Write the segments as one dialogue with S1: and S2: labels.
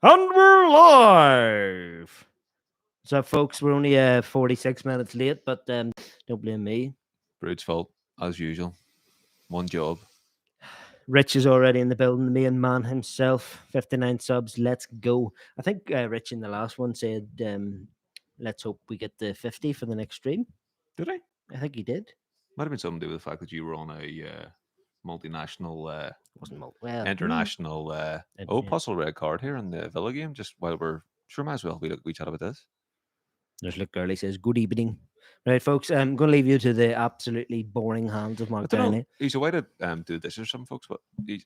S1: And we're live. So, folks, we're only 46 minutes late, but don't blame me.
S2: Brood's fault, as usual. One job.
S1: Rich is already in the building, the main man himself. 59 subs. Let's go. I think Rich in the last one said, let's hope we get the 50 for the next stream.
S2: Did I?
S1: I think he did.
S2: Might have been something to do with the fact that you were on a multinational,
S1: Wasn't well.
S2: international.
S1: Yeah.
S2: Possible red card here in the Villa game. Just while we're sure, might as well we chat about this.
S1: There's Luke Gurley says, good evening. Right, folks, I'm going to leave you to the absolutely boring hands of
S2: I
S1: Mark
S2: don't know.
S1: Downey.
S2: He's a way to do this or some folks, but he's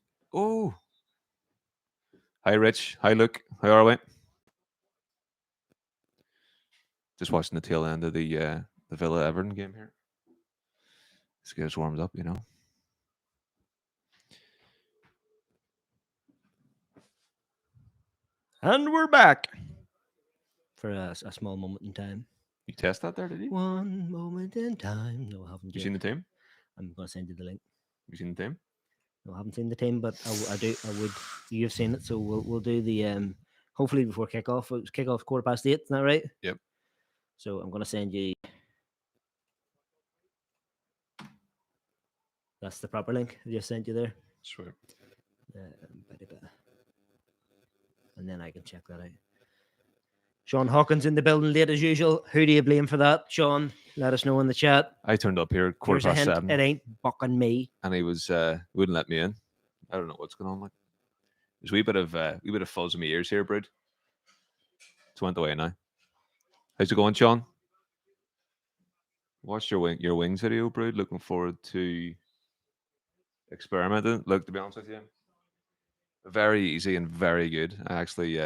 S2: Hi, Rich. Hi, Luke. How are we? Just watching the tail end of the Villa Everton game here. Let's get us warmed up, you know.
S1: And we're back for a small moment in time.
S2: You test that there, did you?
S1: One moment in time. No, I haven't.
S2: You seen the team?
S1: I'm going to send you the link.
S2: You seen the team?
S1: No, I haven't seen the team, but I do. I would. You've seen it, so we'll do the hopefully before kickoff. It was kickoff 8:15. Isn't that right?
S2: Yep.
S1: So I'm going to send you. That's the proper link. I just sent you there.
S2: Swear.
S1: And then I can check that out. Sean Hawkins in the building late as usual. Who do you blame for that, Sean? Let us know in the chat.
S2: I turned up here
S1: Here's a hint,
S2: 7:15.
S1: it ain't bucking me.
S2: And he was wouldn't let me in. I don't know what's going on. Like, there's a wee bit of fuzz in my ears here, Brood. It's went away now. How's it going, Sean? Watched your wings video, Brood. Looking forward to experimenting. Look, to be honest with you, very easy and very good. I actually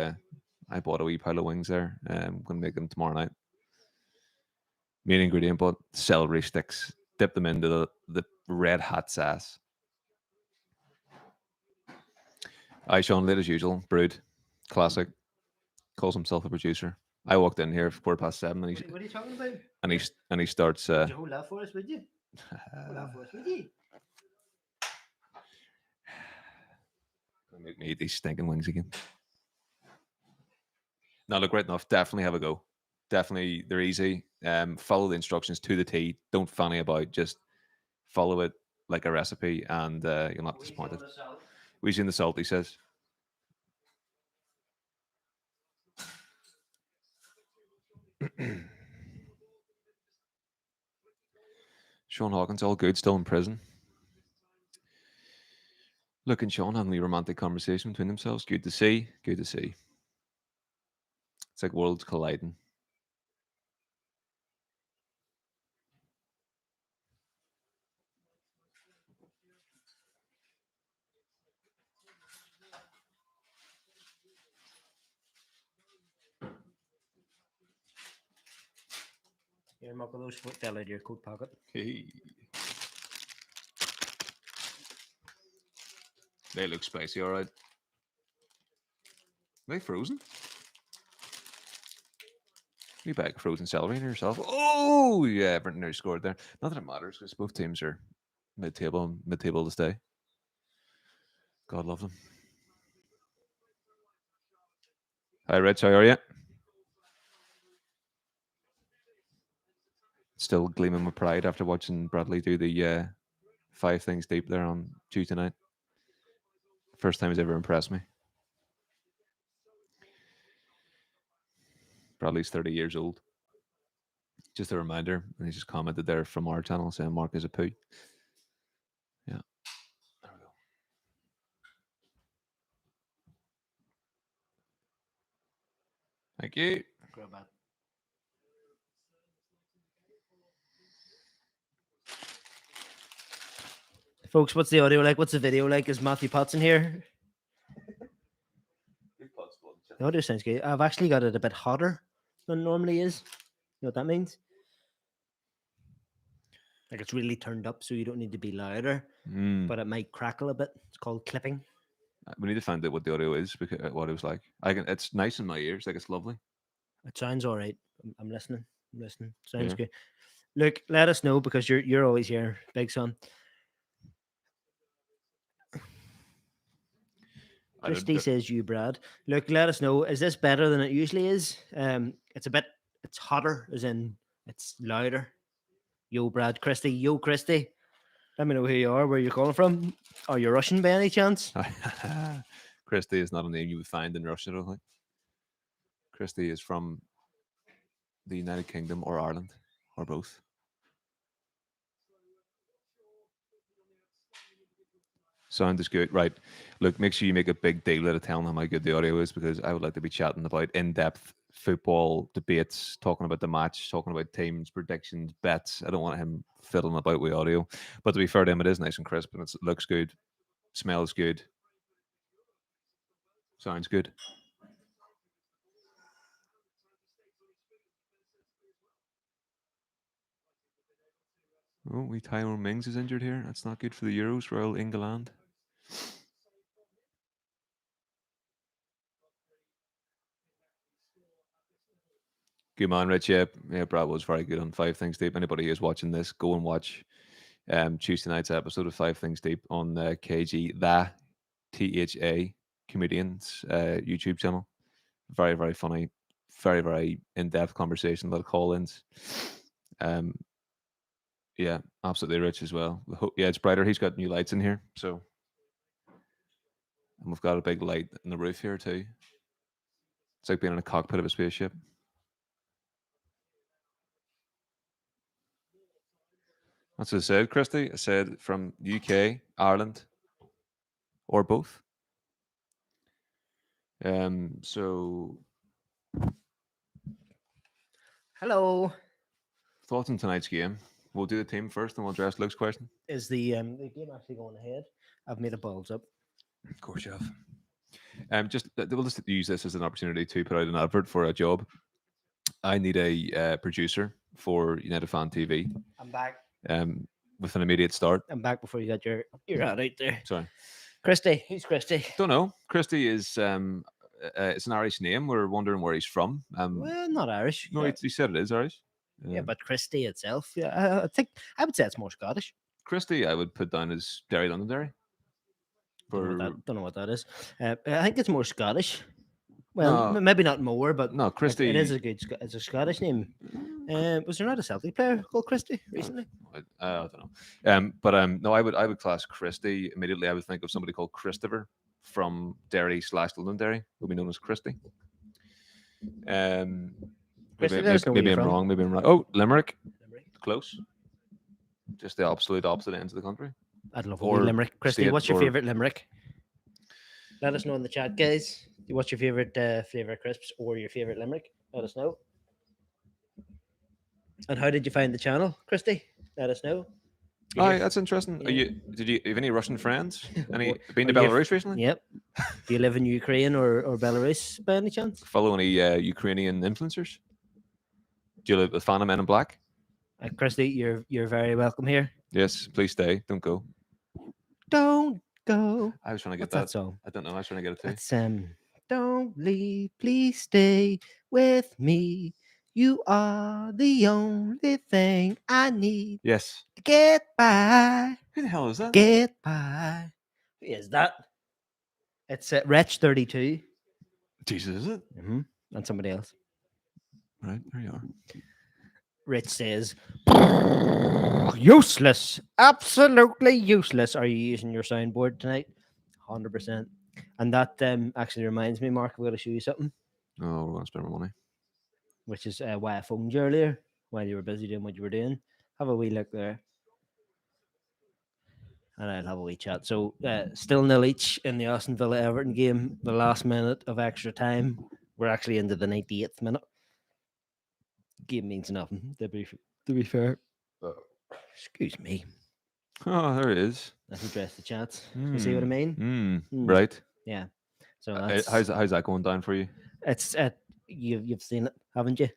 S2: I bought a wee pile of wings there. I'm gonna make them tomorrow night. Main ingredient, but celery sticks. Dip them into the red hot sauce. Hi, Sean, late as usual. Brood, classic. Calls himself a producer. I walked in here for 7:15, and
S1: What are you talking about?
S2: and he starts.
S1: Would you hold that for us, would you? Hold that for us, would you?
S2: Gonna make me eat these stinking wings again. Now, look, right enough. Definitely have a go. Definitely, they're easy. Follow the instructions to the T. Don't fanny about. Just follow it like a recipe, and you'll not be disappointed. We've seen the salt, he says. Sean Hawkins, all good, still in prison. Look, and Sean having a romantic conversation between themselves. Good to see. Good to see. It's like worlds colliding.
S1: Here, Mark, those fell out of your coat pocket.
S2: Hey. They look spicy, all right. Are they frozen? You bag of frozen celery in yourself. Oh, yeah, Brenton nearly scored there. Not that it matters because both teams are mid-table to stay. God love them. Hi, Rich. How are you? Still gleaming with pride after watching Bradley do the 5 things deep there on Tuesday night. First time he's ever impressed me. Bradley's 30 years old. Just a reminder, and he just commented there from our channel saying Mark is a poo. Yeah. There we go. Thank you.
S1: Folks, what's the audio like? What's the video like? Is Matthew Potts in here? The audio sounds good. I've actually got it a bit hotter than it normally is. You know what that means? Like it's really turned up, so you don't need to be louder, but it might crackle a bit. It's called clipping.
S2: We need to find out what the audio is, because what it was like. It's nice in my ears, like it's lovely.
S1: It sounds all right. I'm listening. Sounds good. Look, let us know because you're always here, big son.
S2: I don't.
S1: Christy says you, Brad. Look, let us know. Is this better than it usually is? It's a bit. It's hotter, as in it's louder. Yo, Brad, Christy. Yo, Christy. Let me know who you are, where you're calling from. Are you Russian by any chance?
S2: Christy is not a name you would find in Russia, I don't think. Christy is from the United Kingdom or Ireland or both. Sound is good. Right. Look, make sure you make a big deal out of telling him how good the audio is because I would like to be chatting about in depth football debates, talking about the match, talking about teams, predictions, bets. I don't want him fiddling about with audio. But to be fair to him, it is nice and crisp and it looks good, smells good, sounds good. Oh, we Tyrone Mings is injured here. That's not good for the Euros, Royal England. Good man, Rich. Yeah, Brad was very good on Five Things Deep. Anybody who is watching this, go and watch Tuesday night's episode of Five Things Deep on KG, the THA comedians YouTube channel. Very, very funny, very, very in depth conversation, a lot of call ins. Yeah, absolutely rich as well. Yeah, it's brighter. He's got new lights in here. So, and we've got a big light in the roof here too. It's like being in a cockpit of a spaceship. That's what I said, Christy. I said from UK, Ireland, or both. So
S1: Hello.
S2: thoughts on tonight's game? We'll do the team first, and we'll address Luke's question.
S1: Is the game actually going ahead? I've made a balls up.
S2: Of course, you have. We'll just use this as an opportunity to put out an advert for a job. I need a producer for United Fan TV.
S1: I'm back.
S2: With an immediate start.
S1: I'm back before you got your hat out there.
S2: Sorry,
S1: Christy. Who's Christy?
S2: don't know. Christy is it's an Irish name. We're wondering where he's from.
S1: Well, not Irish.
S2: No, he said it is Irish.
S1: Yeah, but Christy itself, yeah, I think I would say it's more Scottish.
S2: Christy, I would put down as Derry Londonderry.
S1: Don't know what that is. I think it's more Scottish. Well,
S2: No.
S1: maybe not more, but
S2: No, Christy.
S1: It is a good. It's a Scottish name. Was there not a Celtic player called Christy recently?
S2: I don't know. No, I would class Christy immediately. I would think of somebody called Christopher from Derry / Londonderry, will be known as Christy.
S1: Christy,
S2: Maybe I'm wrong. Maybe I'm right. Oh, Limerick. Close. Just the absolute opposite ends of the country.
S1: I'd love a wee Limerick. Christy, what's your favourite Limerick? Let us know in the chat, guys. What's your favourite flavour of crisps or your favourite Limerick? Let us know. And how did you find the channel, Christy? Let us know.
S2: Aye, that's interesting.
S1: Yeah.
S2: Did you have any Russian friends? Any
S1: Or-
S2: been to
S1: are you-
S2: Belarus recently?
S1: Yep. Do you live in Ukraine or Belarus by any chance?
S2: Follow any Ukrainian influencers? Do you live a fan of Men in Black?
S1: Christy, you're very welcome here.
S2: Yes, please stay. Don't go.
S1: Don't go.
S2: I was trying to get
S1: What's that song?
S2: I don't know. I was trying to get it too.
S1: It's don't leave, please stay with me. You are the only thing I need
S2: Yes.
S1: to get by.
S2: Who the hell is that?
S1: Get by. Who is that? It's Wretch 32.
S2: Jesus, is it?
S1: Mm-hmm. And somebody else.
S2: Right, there you are.
S1: Rich says, useless. Absolutely useless. Are you using your soundboard tonight? 100%. And that actually reminds me, Mark, I've got to show you something.
S2: Oh, we're going to spend more money.
S1: Which is why I phoned you earlier while you were busy doing what you were doing. Have a wee look there. And I'll have a wee chat. So, still nil each in the Aston Villa Everton game. The last minute of extra time. We're actually into the 98th minute. Game means nothing, to be fair. Excuse me.
S2: Oh, there it is.
S1: Let's address the chats. You see what I mean?
S2: Right.
S1: Yeah. So that's,
S2: how's that going down for you?
S1: It's you've seen it, haven't you?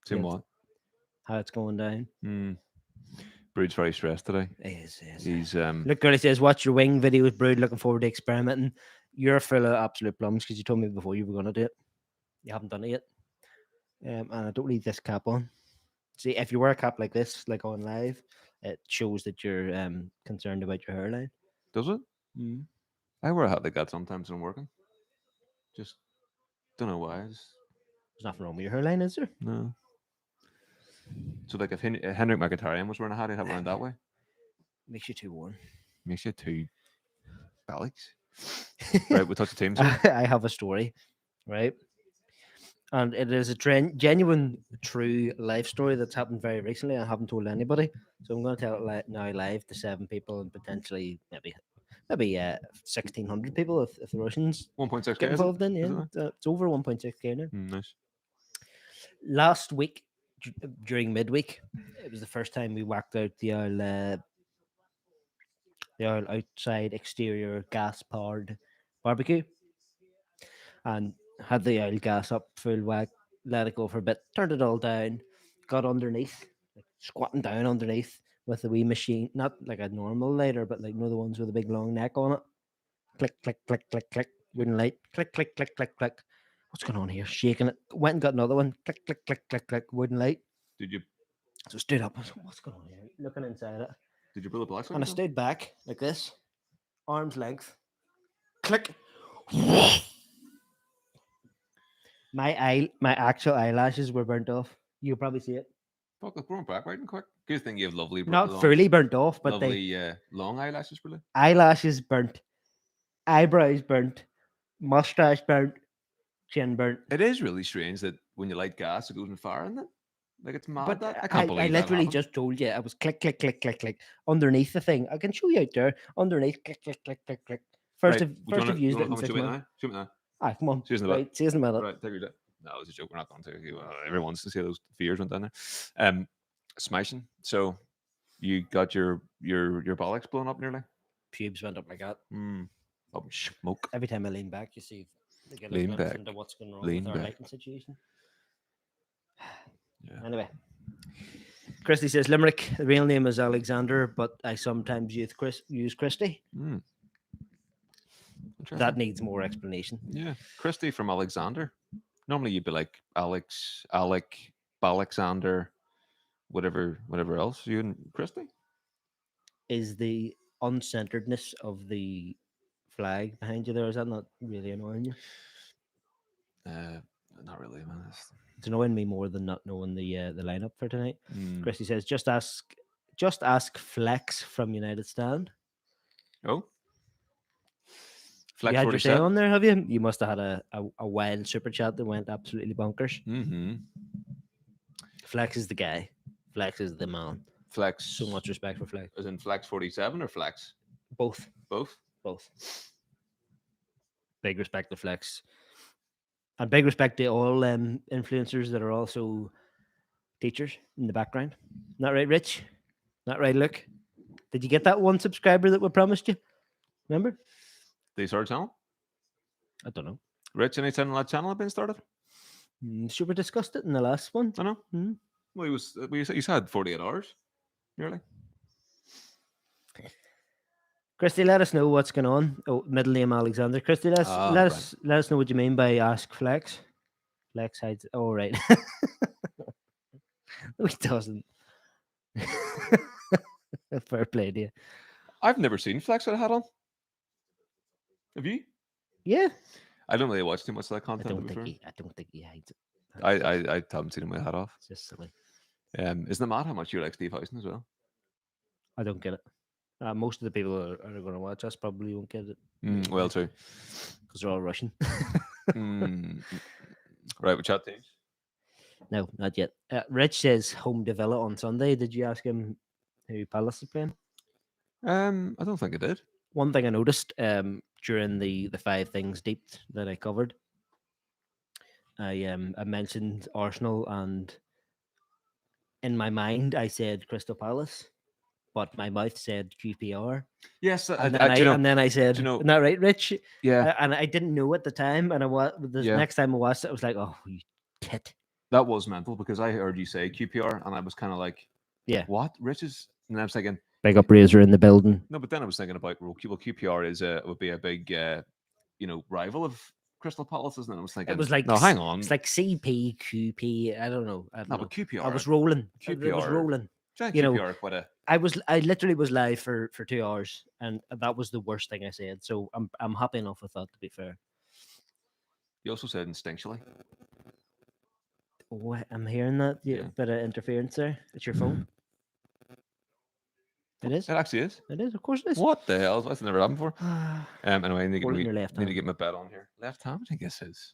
S2: Seen what?
S1: How it's going down.
S2: Brood's very stressed today.
S1: He is.
S2: He's
S1: Look, Girlie says, watch your wing videos, Brood. Looking forward to experimenting. You're full of absolute plums because you told me before you were going to do it. You haven't done it yet. And I don't leave this cap on. See, if you wear a cap like this, like on live, it shows that you're concerned about your hairline.
S2: Does it? I wear a hat like that sometimes when I'm working. Just don't know why.
S1: There's nothing wrong with your hairline, is there?
S2: No. So like if Henrik Mkhitaryan was wearing a hat, he'd have it around that way.
S1: Makes you too warm.
S2: Makes you too Alex. Right, we touch the teams here.
S1: I have a story, right? And it is a genuine, true life story that's happened very recently. I haven't told anybody, so I'm going to tell it now live to 7 people and potentially maybe 1,600 people if the Russians
S2: 1.6k,
S1: get
S2: is it?
S1: involved in.
S2: Is
S1: Yeah,
S2: it now?
S1: it's over 1.6k now.
S2: Nice.
S1: Last week during midweek, it was the first time we whacked out the old outside exterior gas powered barbecue and had the oil gas up full whack, let it go for a bit, turned it all down, got underneath, like squatting down underneath with the wee machine, not like a normal lighter, but like the ones with a big long neck on it. Click, click, click, click, click, wooden light, click, click, click, click, click. What's going on here? Shaking it. Went and got another one. Click, click, click, click, click, wooden light.
S2: Did you
S1: So stood up. I was like, what's going on here? Looking inside it.
S2: pull the black
S1: And I
S2: socket?
S1: stood back like this, arm's length. Click. My actual eyelashes were burnt off. You'll probably see it.
S2: Fuck, it's growing back right and quick. Good thing you have lovely,
S1: Not
S2: long,
S1: fully burnt off, but they
S2: lovely long eyelashes, really.
S1: eyelashes burnt, eyebrows burnt, mustache burnt, chin burnt.
S2: It is really strange that when you light gas, it goes in fire, isn't it? Like it's mad.
S1: But
S2: That I
S1: I,
S2: can't
S1: I
S2: believe that
S1: literally
S2: happened.
S1: just told you I was click, click, click, click, click underneath the thing. I can show you out there. Underneath, click, click, click, click, click. First
S2: Right,
S1: of first have used it in
S2: come and
S1: 6
S2: show me
S1: months.
S2: now. Show me now.
S1: Ah, come on.
S2: See us in a bit.
S1: Right, see us in a minute.
S2: Right, take your time. No, it was a joke. We're not going to. Everyone wants to see how those fears went down there. Smashing. So you got your bollocks blown up nearly.
S1: Pubes went up like that.
S2: Up in smoke.
S1: Every time I lean back, you see they get a
S2: Lean
S1: glimpse
S2: back.
S1: into what's going on
S2: Lean
S1: with our
S2: back.
S1: lighting situation.
S2: Yeah.
S1: Anyway, Christy says Limerick. The real name is Alexander, but I sometimes use Christy. That needs more explanation.
S2: Yeah, Christy from Alexander. Normally you'd be like Alex, Alec, Alexander, whatever else. You and Christy.
S1: Is the uncenteredness of the flag behind you there? Is that not really annoying you?
S2: Not really, man.
S1: It's annoying me more than not knowing the lineup for tonight.
S2: Mm.
S1: Christy says, just ask Flex from United Stand.
S2: Oh,
S1: You
S2: Flex
S1: had your say
S2: 47.
S1: on there, have you? You must have had a wild super chat that went absolutely bonkers.
S2: Mm-hmm.
S1: Flex is the guy. Flex is the man.
S2: Flex.
S1: So much respect for Flex.
S2: As in Flex 47 or Flex?
S1: Both.
S2: Both.
S1: Big respect to Flex. And big respect to all influencers that are also teachers in the background. Not right, Rich? Not right, Luke? Did you get that one subscriber that we promised you? Remember?
S2: They started channel?
S1: I don't know.
S2: Rich, any time that channel have been started?
S1: Sure, we discussed it in the last one.
S2: I know.
S1: Mm-hmm.
S2: Well, he's had 48 hours, nearly.
S1: Christy, let us know what's going on. Oh, middle name Alexander. Christy, let us know what you mean by ask Flex. Flex hides. Oh, right. No, he doesn't. Fair play to you.
S2: I've never seen Flex with a hat on. Have you?
S1: Yeah.
S2: I don't really watch too much of that content.
S1: I don't think he hides it.
S2: I haven't seen him with a hat off.
S1: It's just silly.
S2: Isn't it mad how much you like Steve Housen as well?
S1: I don't get it. Most of the people are going to watch us probably won't get it.
S2: Well, true.
S1: Because they're all Russian.
S2: Right, we chat teams.
S1: No, not yet. Rich says home to Villa on Sunday. Did you ask him who Palace is playing?
S2: I don't think I did.
S1: One thing I noticed during the 5 things deep that I covered, I mentioned Arsenal, and in my mind I said Crystal Palace, but my mouth said QPR.
S2: Yes,
S1: and then I said, "Isn't that right, Rich?"
S2: Yeah,
S1: and I didn't know at the time, and next time I watched it, I was like, "Oh, you tit."
S2: That was mental because I heard you say QPR, and I was kind of like,
S1: "Yeah,
S2: what? Rich is?" And I was thinking,
S1: big up Razor in the building.
S2: No, but then I was thinking about QPR would be a big rival of Crystal Palace, isn't it? I was thinking,
S1: it was like,
S2: no, hang on,
S1: it's like CP, QP. I don't know.
S2: But QPR.
S1: I was rolling.
S2: QPR.
S1: It was rolling.
S2: Giant
S1: You know,
S2: QPR, quite a.
S1: I literally was live for 2 hours, and that was the worst thing I said. So I'm happy enough with that. To be fair,
S2: You also said instinctually.
S1: what I'm hearing that
S2: Yeah.
S1: bit of interference there. It's your phone. It is.
S2: It actually is.
S1: It is. Of course it is.
S2: What the hell? That's never happened before.
S1: Hold
S2: Anyway, I need to
S1: it in your left
S2: need to
S1: hand.
S2: get my bet on here. Left hand, I think this is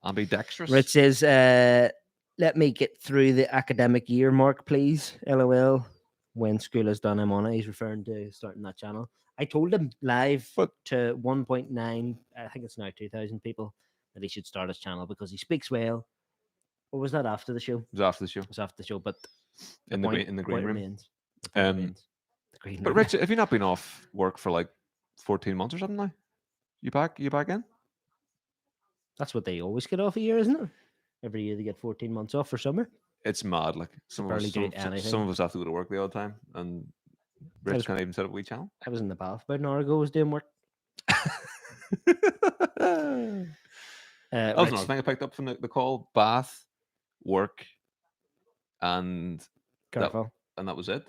S2: ambidextrous.
S1: Rich says, "Let me get through the academic year mark, please." LOL. When school is done, I'm on it. He's referring to starting that channel. I told him live
S2: But-
S1: to 1.9, I think it's now 2,000 people, that he should start his channel because he speaks well. Or was that after the show?
S2: It was after the show
S1: It was after the show, but
S2: in the green
S1: the point
S2: room.
S1: remains. The point
S2: Um,
S1: remains. The green
S2: But
S1: room.
S2: Rich, have you not been off work for like 14 months or something now? You back? You back in?
S1: That's what they always get off a year, isn't it? Every year they get 14 months off for summer.
S2: It's mad. Like some of
S1: barely
S2: us,
S1: do
S2: some
S1: anything.
S2: of us have to go to work the odd time, and
S1: I
S2: Rich
S1: was,
S2: can't even set up a wee channel.
S1: I was in the bath about an hour ago. I was doing work.
S2: That was
S1: Rich,
S2: another thing I picked up from the call: bath, work, and
S1: careful.
S2: that was it.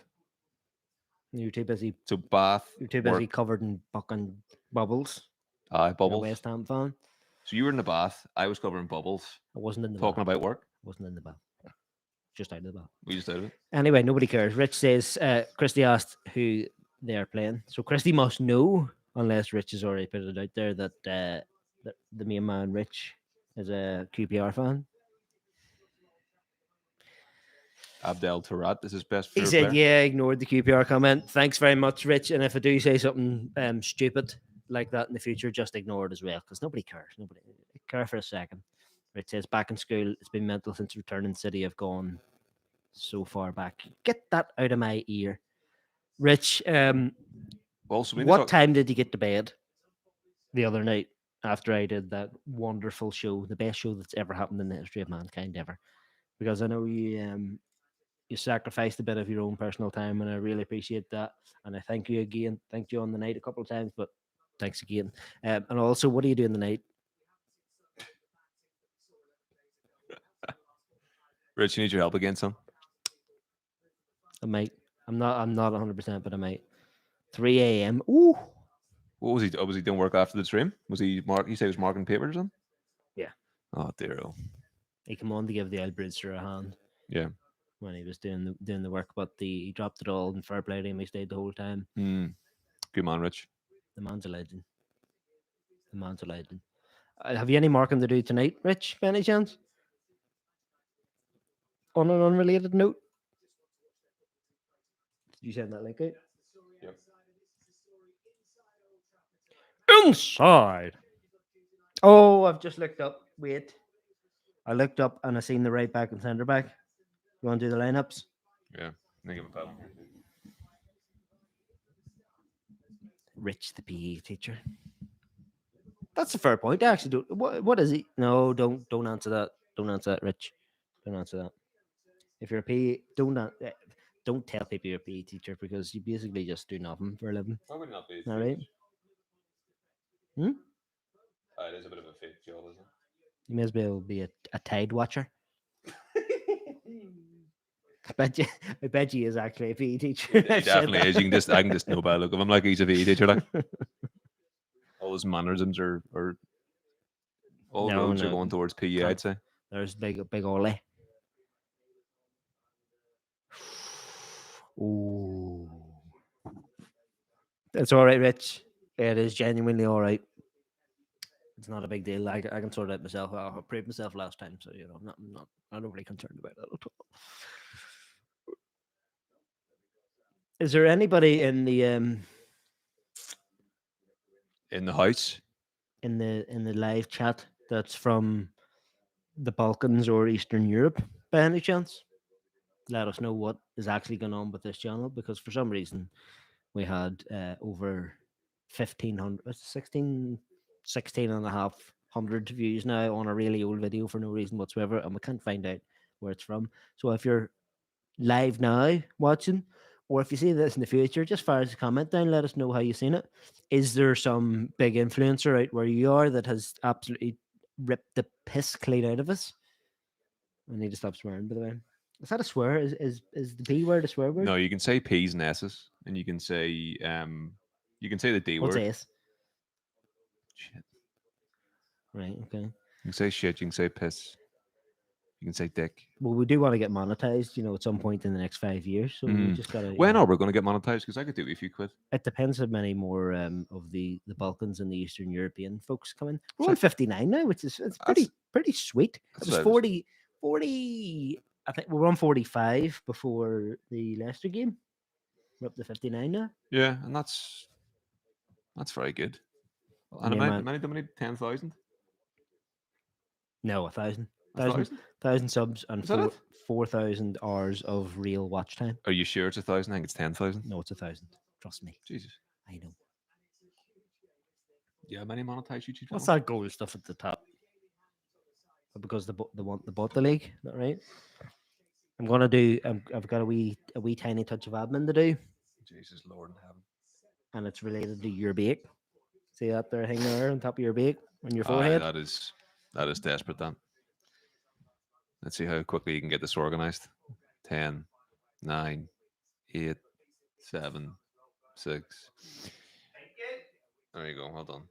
S1: You're too busy.
S2: So bath,
S1: You're too busy
S2: work,
S1: covered in fucking bubbles. You're a
S2: bubbles.
S1: West Ham fan.
S2: So you were in the bath. I was covering bubbles,
S1: I wasn't in the
S2: talking
S1: bath.
S2: about work.
S1: I wasn't in the bath. Just out of the bath.
S2: We just did it.
S1: Anyway, nobody cares. Rich says, Christy asked who they are playing. So Christy must know, unless Rich has already put it out there, that that the main man, Rich, is a QPR fan.
S2: Abdel Tarat is his best
S1: He
S2: favorite
S1: said,
S2: player.
S1: "Yeah, ignored the QPR comment. Thanks very much, Rich. And if I do say something stupid like that in the future, just ignore it as well, because nobody cares. Nobody care for a second." Rich says, "Back in school, it's been mental since returning City. I've gone so far back. Get that out of my ear, Rich.
S2: Also, we need to
S1: What
S2: talk-
S1: time did you get to bed the other night after I did that wonderful show, the best show that's ever happened in the history of mankind ever? Because I know you sacrificed a bit of your own personal time, and I really appreciate that. And I thank you again. Thanked you on the night a couple of times, but thanks again. And also, what are you doing the night?
S2: Rich, you need your help again, son.
S1: I might. I'm not 100%, but I might. 3 a.m. Ooh.
S2: What was he? Oh, was he doing work after the stream? Was he mark? You say he was marking papers or something?
S1: Yeah.
S2: Oh dear. Oh.
S1: He came on to give the old Brewster a hand
S2: Yeah.
S1: when he was doing the work, but he dropped it all and fair play to him. He stayed the whole time.
S2: Good man, Rich.
S1: The man's a legend. The man's a legend. Have you any marking to do tonight, Rich, by any chance? On an unrelated note? Did you send that link out?
S2: Yep.
S1: Inside. Oh, I've just looked up. Wait. I looked up and I seen the right back and centre back. You want to do the lineups?
S2: Yeah. Give him a pat.
S1: Rich, the PE teacher. That's a fair point. I actually don't. What is he? No, don't answer that. Don't answer that, Rich. Don't answer that. If you're a PE, don't tell people you're a PE teacher because you basically just do nothing for a living.
S2: Why would it not be?
S1: All right. Hmm?
S2: It is a bit of a fake job, isn't
S1: You may as well be a tide watcher. I bet you is actually a PE teacher.
S2: it? He definitely is. I can just know by the look of him like he's a VE teacher. Like all his mannerisms are all
S1: No,
S2: roads are
S1: no.
S2: going towards PE. I'd say.
S1: There's big Ollie. Ooh. It's all right, Rich. It is genuinely all right. It's not a big deal. I can sort it out myself. I proved myself last time, so I'm not overly concerned about it at all. Is there anybody in the
S2: house?
S1: in the live chat that's from the Balkans or Eastern Europe by any chance? Let us know what is actually going on with this channel, because for some reason we had over 1,500, 16 and a half hundred views now on a really old video for no reason whatsoever, and we can't find out where it's from. So if you're live now watching, or if you see this in the future, just fire us a comment down, let us know how you've seen it. Is there some big influencer out where you are that has absolutely ripped the piss clean out of us? I need to stop swearing, by the way. Is that a swear? Is the B word a swear word?
S2: No, you can say P's and S's, and you can say the D
S1: What's
S2: word.
S1: S?
S2: Shit.
S1: Right. Okay.
S2: You can say shit. You can say piss. You can say dick.
S1: Well, we do want to get monetized, at some point in the next 5 years. So we
S2: Mm.
S1: just gotta,
S2: When are we going to get monetized? Because I could do it if you quit.
S1: it depends how many more of the Balkans and the Eastern European folks come in. We're
S2: So
S1: on 59 now, which is it's
S2: that's
S1: pretty sweet. It
S2: that's
S1: was
S2: what I was.
S1: 40. I think we were on 45 before the Leicester game. We're up to 59 now.
S2: Yeah, and that's very good. And
S1: Me and man,
S2: how many 10,000?
S1: no, 1,000,
S2: A thousand?
S1: thousand subs and
S2: Is that it?
S1: 4,000 hours of real watch time.
S2: Are you sure it's 1,000? I think it's 10,000.
S1: No, it's 1,000. Trust me,
S2: Jesus.
S1: I know.
S2: Yeah, many monetized YouTube
S1: What's
S2: channels.
S1: that gold stuff at the top? Because the bought the league, is that right? I'm gonna do. I've got a wee tiny touch of admin to do,
S2: Jesus Lord in heaven.
S1: and it's related to your bake. See that there thing there on top of your bake on your
S2: Aye,
S1: forehead?
S2: that is desperate. Then let's see how quickly you can get this organized. 10, 9, 8, 7, 6. There you go. Well done.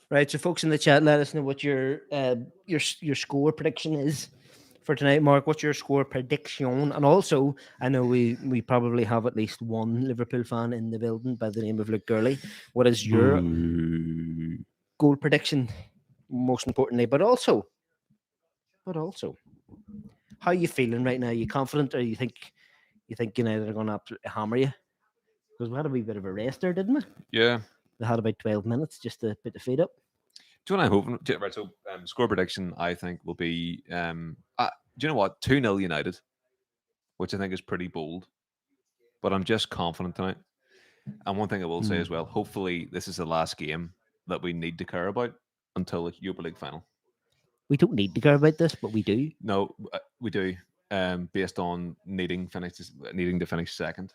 S1: Right. So, folks in the chat, let us know what your score prediction is for tonight. Mark, what's your score prediction? And also, I know we probably have at least one Liverpool fan in the building by the name of Luke Gurley. What is your goal prediction? Most importantly, but also, how are you feeling right now? Are you confident, or you think United are going to absolutely hammer you? Because we had a wee bit of a rest there, didn't we?
S2: Yeah.
S1: They had about 12 minutes just to put the feet up.
S2: Do you know what I'm hoping? Right. So, score prediction, I think, will be. Do you know what? 2-0 United, which I think is pretty bold. But I'm just confident tonight. And one thing I will say as well, hopefully, this is the last game that we need to care about until the Europa League final.
S1: We don't need to care about this, but we do.
S2: No, we do. Based on needing to finish second,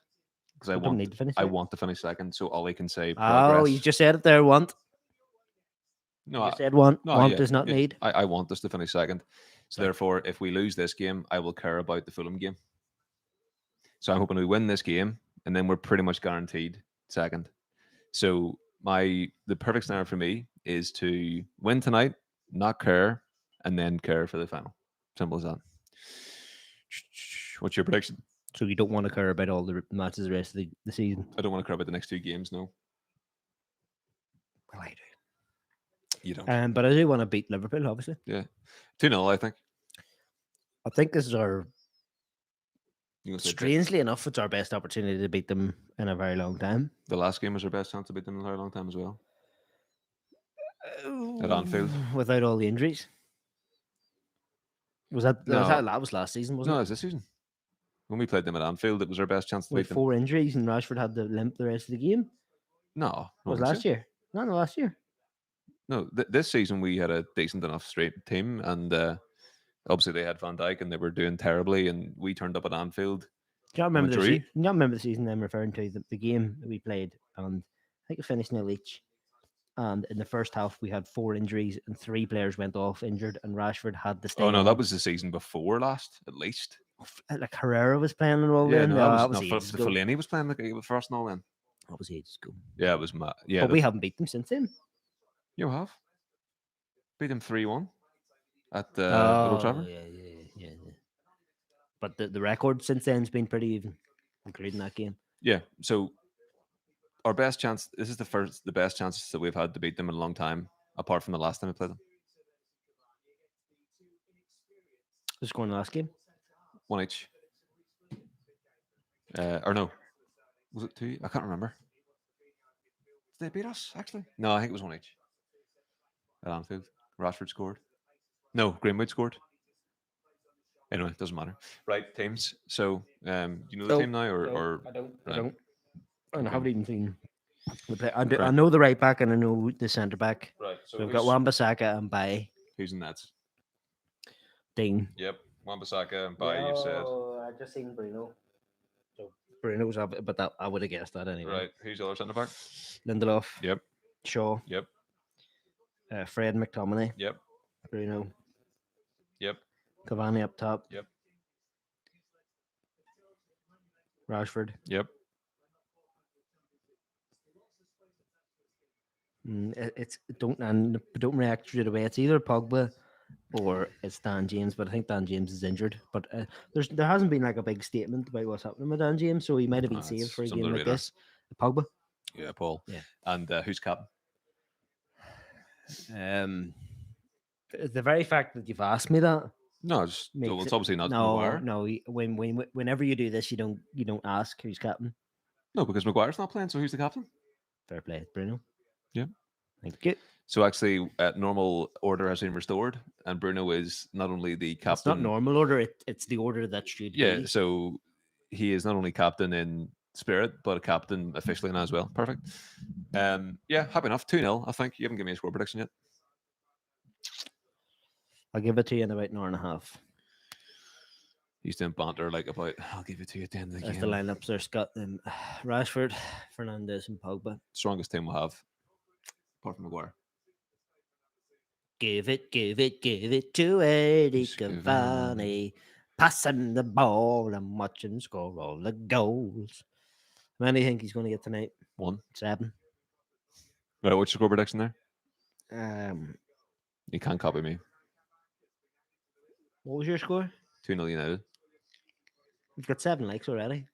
S2: because
S1: We don't need to finish
S2: I
S1: second.
S2: want to finish second. So Ollie can say
S1: Oh,
S2: progress.
S1: you just said it there. Want?
S2: No,
S1: You
S2: I,
S1: just said want.
S2: no,
S1: Want
S2: yeah,
S1: does not
S2: yeah.
S1: need.
S2: I want us to finish second. So
S1: Right.
S2: therefore, if we lose this game, I will care about the Fulham game. So I'm hoping we win this game, and then we're pretty much guaranteed second. So the perfect scenario for me is to win tonight, not care, and then care for the final. Simple as that. What's your prediction?
S1: So you don't want to care about all the matches the rest of the season.
S2: I don't want to care about the next two games. No,
S1: Well, I do.
S2: you don't.
S1: But I do want to beat Liverpool, obviously.
S2: Yeah, 2-0, I think.
S1: I think this is our.
S2: You gonna say
S1: Strangely enough, it's our best opportunity to beat them in a very long time.
S2: the last game was our best chance to beat them in a very long time as well at Anfield.
S1: Without all the injuries. That was last season, wasn't
S2: No, it
S1: it?
S2: was this season when we played them at Anfield. It was our best chance to
S1: With
S2: beat them.
S1: 4 injuries and Rashford had to limp the rest of the game.
S2: No,
S1: It was last year. No, last year.
S2: No, this season we had a decent enough straight team, and obviously they had Van Dijk and they were doing terribly, and we turned up at Anfield.
S1: Do you not
S2: and
S1: remember
S2: we
S1: the
S2: drew.
S1: season? You not remember the season I'm referring to, the game that we played, and I think it finished nil each. And in the first half, we had 4 injuries, and 3 players went off injured, and Rashford had to stay.
S2: Oh no,
S1: on.
S2: that was the season before last, at least.
S1: Like Herrera was playing and all.
S2: Yeah,
S1: then
S2: no,
S1: that
S2: no,
S1: was ages ago.
S2: Fellaini was playing with first and all then.
S1: That was ages ago.
S2: Yeah, it was mad. Yeah,
S1: But we haven't beat them since then.
S2: you have beat them 3-1 at Old Trafford.
S1: Yeah. But the record since then has been pretty even, including that game.
S2: Yeah, so our best chance. This is the best chances that we've had to beat them in a long time, apart from the last time we played them.
S1: The score in the last game.
S2: 1 each. Or no, was it 2? I can't remember. Did they beat us actually? No, I think it was 1 each. At Anfield, Rashford scored. No, Greenwood scored. Anyway, it doesn't matter. Right, teams. So, do you know the team now, or
S1: I don't.
S2: right.
S1: I don't. And I
S2: Okay.
S1: haven't even seen the play. I
S2: Right.
S1: know the right back and I know the centre back.
S2: Right. So
S1: We've got Wan-Bissaka and Baye.
S2: who's in Nets?
S1: Dean.
S2: Yep, Wan-Bissaka and Baye. You've said.
S1: I just seen Bruno. So Bruno's up, but that I would have guessed that anyway.
S2: Right. Who's the other centre back?
S1: Lindelof.
S2: Yep.
S1: Shaw,
S2: Yep.
S1: Fred McTominay,
S2: Yep.
S1: Bruno,
S2: Yep.
S1: Cavani up top,
S2: Yep.
S1: Rashford.
S2: Yep.
S1: It's don't react straight away. It's either Pogba or it's Dan James, but I think Dan James is injured. But there hasn't been like a big statement about what's happening with Dan James, so he might have been saved
S2: It's
S1: for a
S2: under
S1: game
S2: the
S1: like
S2: radar.
S1: this. Pogba,
S2: Yeah, Paul.
S1: yeah.
S2: And who's captain?
S1: Um, the very fact that you've asked me that
S2: No, it's, well,
S1: makes
S2: it's
S1: it
S2: obviously not
S1: no,
S2: Maguire.
S1: no. Whenever you do this, you don't ask who's captain.
S2: No, because Maguire's not playing. So who's the captain?
S1: Fair play, Bruno.
S2: Yeah.
S1: Thank you.
S2: So actually, normal order has been restored, and Bruno is not only the captain.
S1: It's not normal order. It's the order that should
S2: Yeah.
S1: be.
S2: So he is not only captain in spirit, but a captain officially now as well. Perfect. Yeah, happy enough. 2-0. I think you haven't given me a score prediction yet.
S1: I'll give it to you in about an hour and a half.
S2: He's doing banter like about. I'll give it to you at the end of the
S1: As
S2: game.
S1: the lineups are Scott and Rashford, Fernandez, and Pogba.
S2: Strongest team we'll have, apart from Maguire.
S1: Give it to Eddie
S2: It's
S1: Cavani. Passing the ball and watching score all the goals. How many do you think he's going to get tonight?
S2: 1.
S1: 7.
S2: Right, what's your score prediction there?
S1: Um,
S2: You can't copy me.
S1: what was your score?
S2: 2-0 United.
S1: You've got 7 likes already.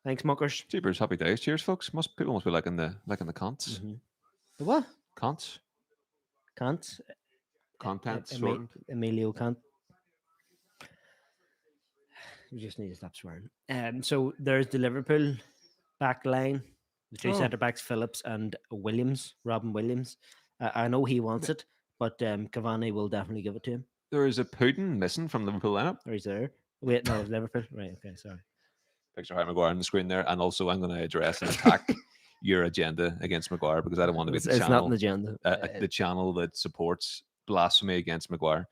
S1: Thanks, muckers.
S2: Jeepers, happy days. Cheers, folks. People must be liking the cons.
S1: Mm-hmm. The what?
S2: Cons.
S1: Kant.
S2: Content shortened.
S1: Emilio Kant. We just need to stop swearing. So there's the Liverpool back line, the two
S2: Oh.
S1: centre backs, Phillips and Williams, Robin Williams. I know he wants it, but Cavani will definitely give it to him.
S2: There is a Putin missing from the Liverpool lineup.
S1: Or he's there. Wait, no, it's Liverpool. Right, okay, sorry.
S2: Picture Harry Maguire on the screen there, and also I'm going to address and attack your agenda against Maguire because I don't want to be
S1: It's,
S2: the
S1: it's
S2: channel.
S1: not an agenda.
S2: The channel that supports blasphemy against Maguire.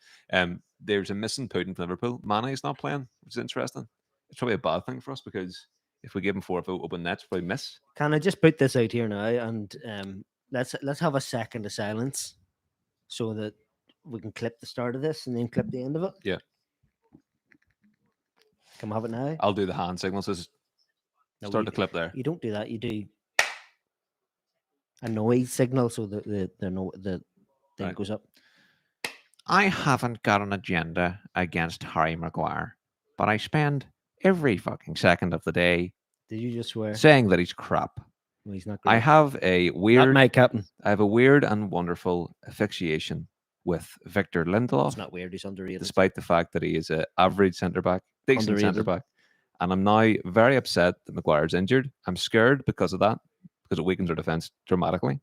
S2: There's a missing Putin from Liverpool. Mane is not playing, which is interesting. It's probably a bad thing for us because if we give him 4 open nets, we miss.
S1: Can I just put this out here now and let's have a second of silence so that we can clip the start of this and then clip the end of it.
S2: Yeah.
S1: Can we have it now?
S2: I'll do the hand signals. Start the clip there.
S1: You don't do that. You do a noise signal so that the thing
S2: Right.
S1: goes up.
S2: I haven't got an agenda against Harry Maguire, but I spend every fucking second of the day
S1: Did you just swear?
S2: saying that he's crap.
S1: Well, he's not.
S2: I
S1: Great.
S2: have a
S1: Not
S2: weird,
S1: my captain.
S2: I have a weird and wonderful asphyxiation with Victor Lindelof,
S1: It's not weird. He's underrated.
S2: despite the fact that he is an average centre back, decent
S1: Underrated.
S2: centre back. And I'm now very upset that Maguire's injured. I'm scared because of that, because it weakens our defence dramatically.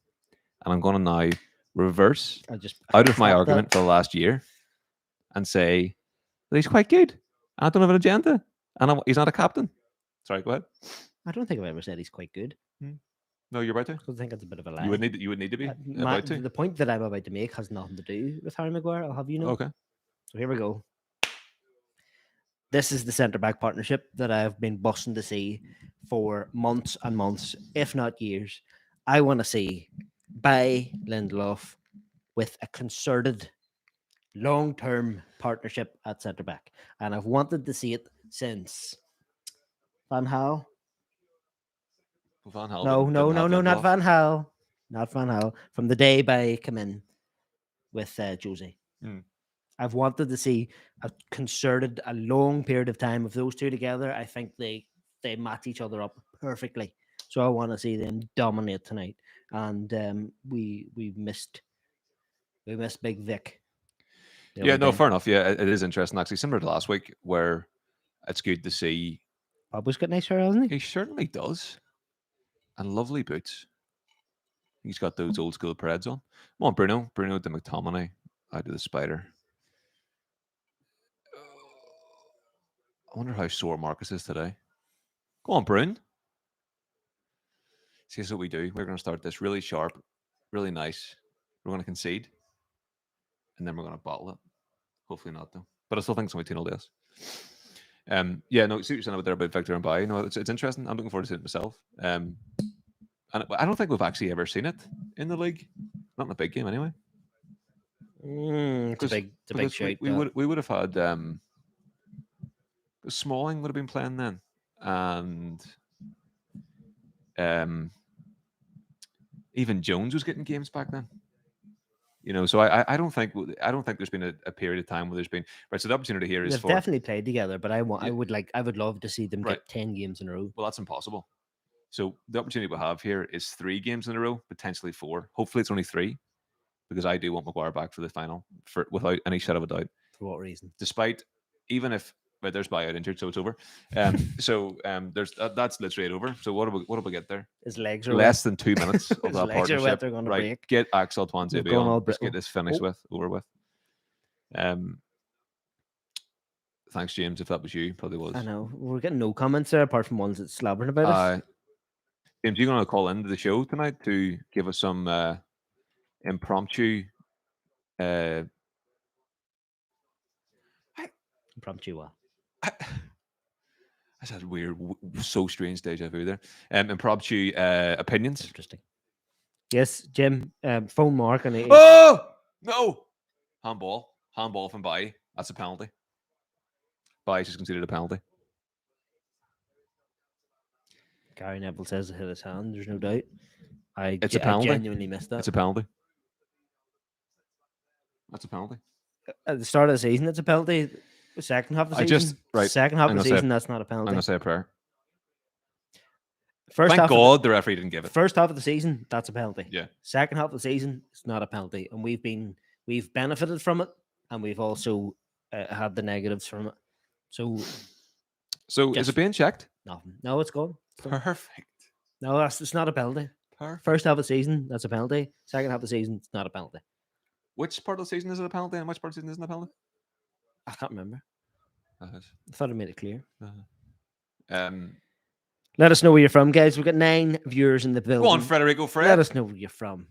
S2: And I'm going to now reverse out of my argument for the last year and say that he's quite good. And I don't have an agenda. And he's not a captain. Sorry, go ahead.
S1: I don't think I've ever said he's quite good.
S2: No, you're about to.
S1: I think that's a bit of a lie.
S2: You would need to be about to.
S1: The point that I'm about to make has nothing to do with Harry Maguire. I'll have you know.
S2: Okay.
S1: So here we go. This is the centre back partnership that I've been busting to see for months and months, if not years. I want to see by Lindelof with a concerted long-term partnership at centre back, and I've wanted to see it since Van Gaal.
S2: Van Gaal
S1: No, not Van Gaal. Not Van Gaal. From the day by come in with Jose. I've wanted to see a concerted, a long period of time of those two together. I think they match each other up perfectly. So I want to see them dominate tonight. And we missed Big Vic.
S2: Yeah, no, fair enough. Yeah, it is interesting actually, similar to last week, where it's good to see.
S1: Pablo's got nice hair, hasn't he?
S2: He certainly does, and lovely boots. He's got those old school Preds on. Come on, Bruno to McTominay, out to the spider. I wonder how sore Marcus is today. Go on, Bruno. See, this is what we do. We're going to start this really sharp, really nice. We're going to concede, and then we're going to bottle it. Hopefully not, though. But I still think it's only 2-0 days. Yeah, no, see what you're saying about there about Victor and Bai. No, it's interesting. I'm looking forward to seeing it myself. And I don't think we've actually ever seen it in the league, not in a big game anyway.
S1: It's a big,
S2: We,
S1: shout.
S2: we would we would have had Smalling would have been playing then, and um, even Jones was getting games back then. So I don't think there's been a period of time where there's been right. So the opportunity here is
S1: They've
S2: for
S1: definitely played together, but I
S2: Yeah.
S1: would love to see them
S2: Right.
S1: get 10 games in a row.
S2: Well, that's impossible. So the opportunity we have here is 3 games in a row, potentially 4. Hopefully, it's only 3 because I do want Maguire back for the final, without any shadow of a doubt.
S1: For what reason?
S2: Despite even if there's buyout injured, so it's over. There's that's literally it over. So what do we get there?
S1: His legs are
S2: Less than 2 minutes of
S1: His
S2: that
S1: legs are wet,
S2: partnership.
S1: they're gonna
S2: Right,
S1: break.
S2: get Axel
S1: They've
S2: Tuanzebe
S1: gone all
S2: on. Let's
S1: brittle.
S2: get this finished over with. Thanks, James. If that was you, probably was.
S1: I know. We're getting no comments there apart from ones that's slabbering about us.
S2: James, you're going to call into the show tonight to give us some impromptu.
S1: Impromptu what?
S2: I said weird, so strange deja vu there. Impromptu opinions.
S1: Interesting. Yes, Jim. Phone Mark and
S2: Oh no! Handball from Baye. That's a penalty. Baye just considered a penalty.
S1: Gary Neville says it hit his hand. There's no doubt.
S2: It's a penalty.
S1: I genuinely missed that.
S2: It's a penalty. That's a penalty.
S1: At the start of the season, it's a penalty. The second half of the season, second half of the season, that's not a penalty.
S2: I'm gonna say a prayer.
S1: First
S2: Thank
S1: half
S2: God the referee didn't give it.
S1: First half of the season, that's a penalty.
S2: Yeah.
S1: Second half of the season, it's not a penalty, and we've benefited from it, and we've also had the negatives from it. So
S2: is it being checked?
S1: Nothing. No, it's gone.
S2: Perfect.
S1: No, it's not a penalty.
S2: Perfect.
S1: First half of the season, that's a penalty. Second half of the season, it's not a penalty.
S2: Which part of the season is it a penalty, and which part of the season isn't a penalty?
S1: I can't remember. I thought I made it clear. Let us know where you're from, guys. We've got 9 viewers in the building.
S2: Go on, Frederico Fred.
S1: Let us know where you're from.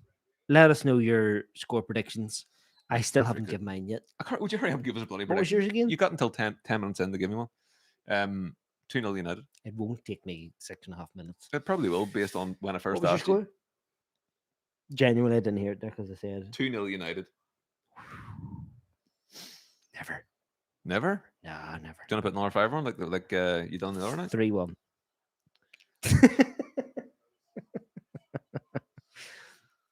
S1: Let us know your score predictions. I still haven't given mine yet.
S2: Would you hurry up and give us a bloody
S1: prediction? What was yours again?
S2: You got until 10 minutes in to give me one. 2-0 United.
S1: It won't take me 6.5 minutes.
S2: It probably will, based on when I first
S1: what was
S2: asked
S1: your score? Genuinely, I didn't hear it there because I said
S2: 2-0 United.
S1: Never?
S2: Nah, never.
S1: Never.
S2: Do you want to put another 5 on like you done the other night?
S1: 3-1.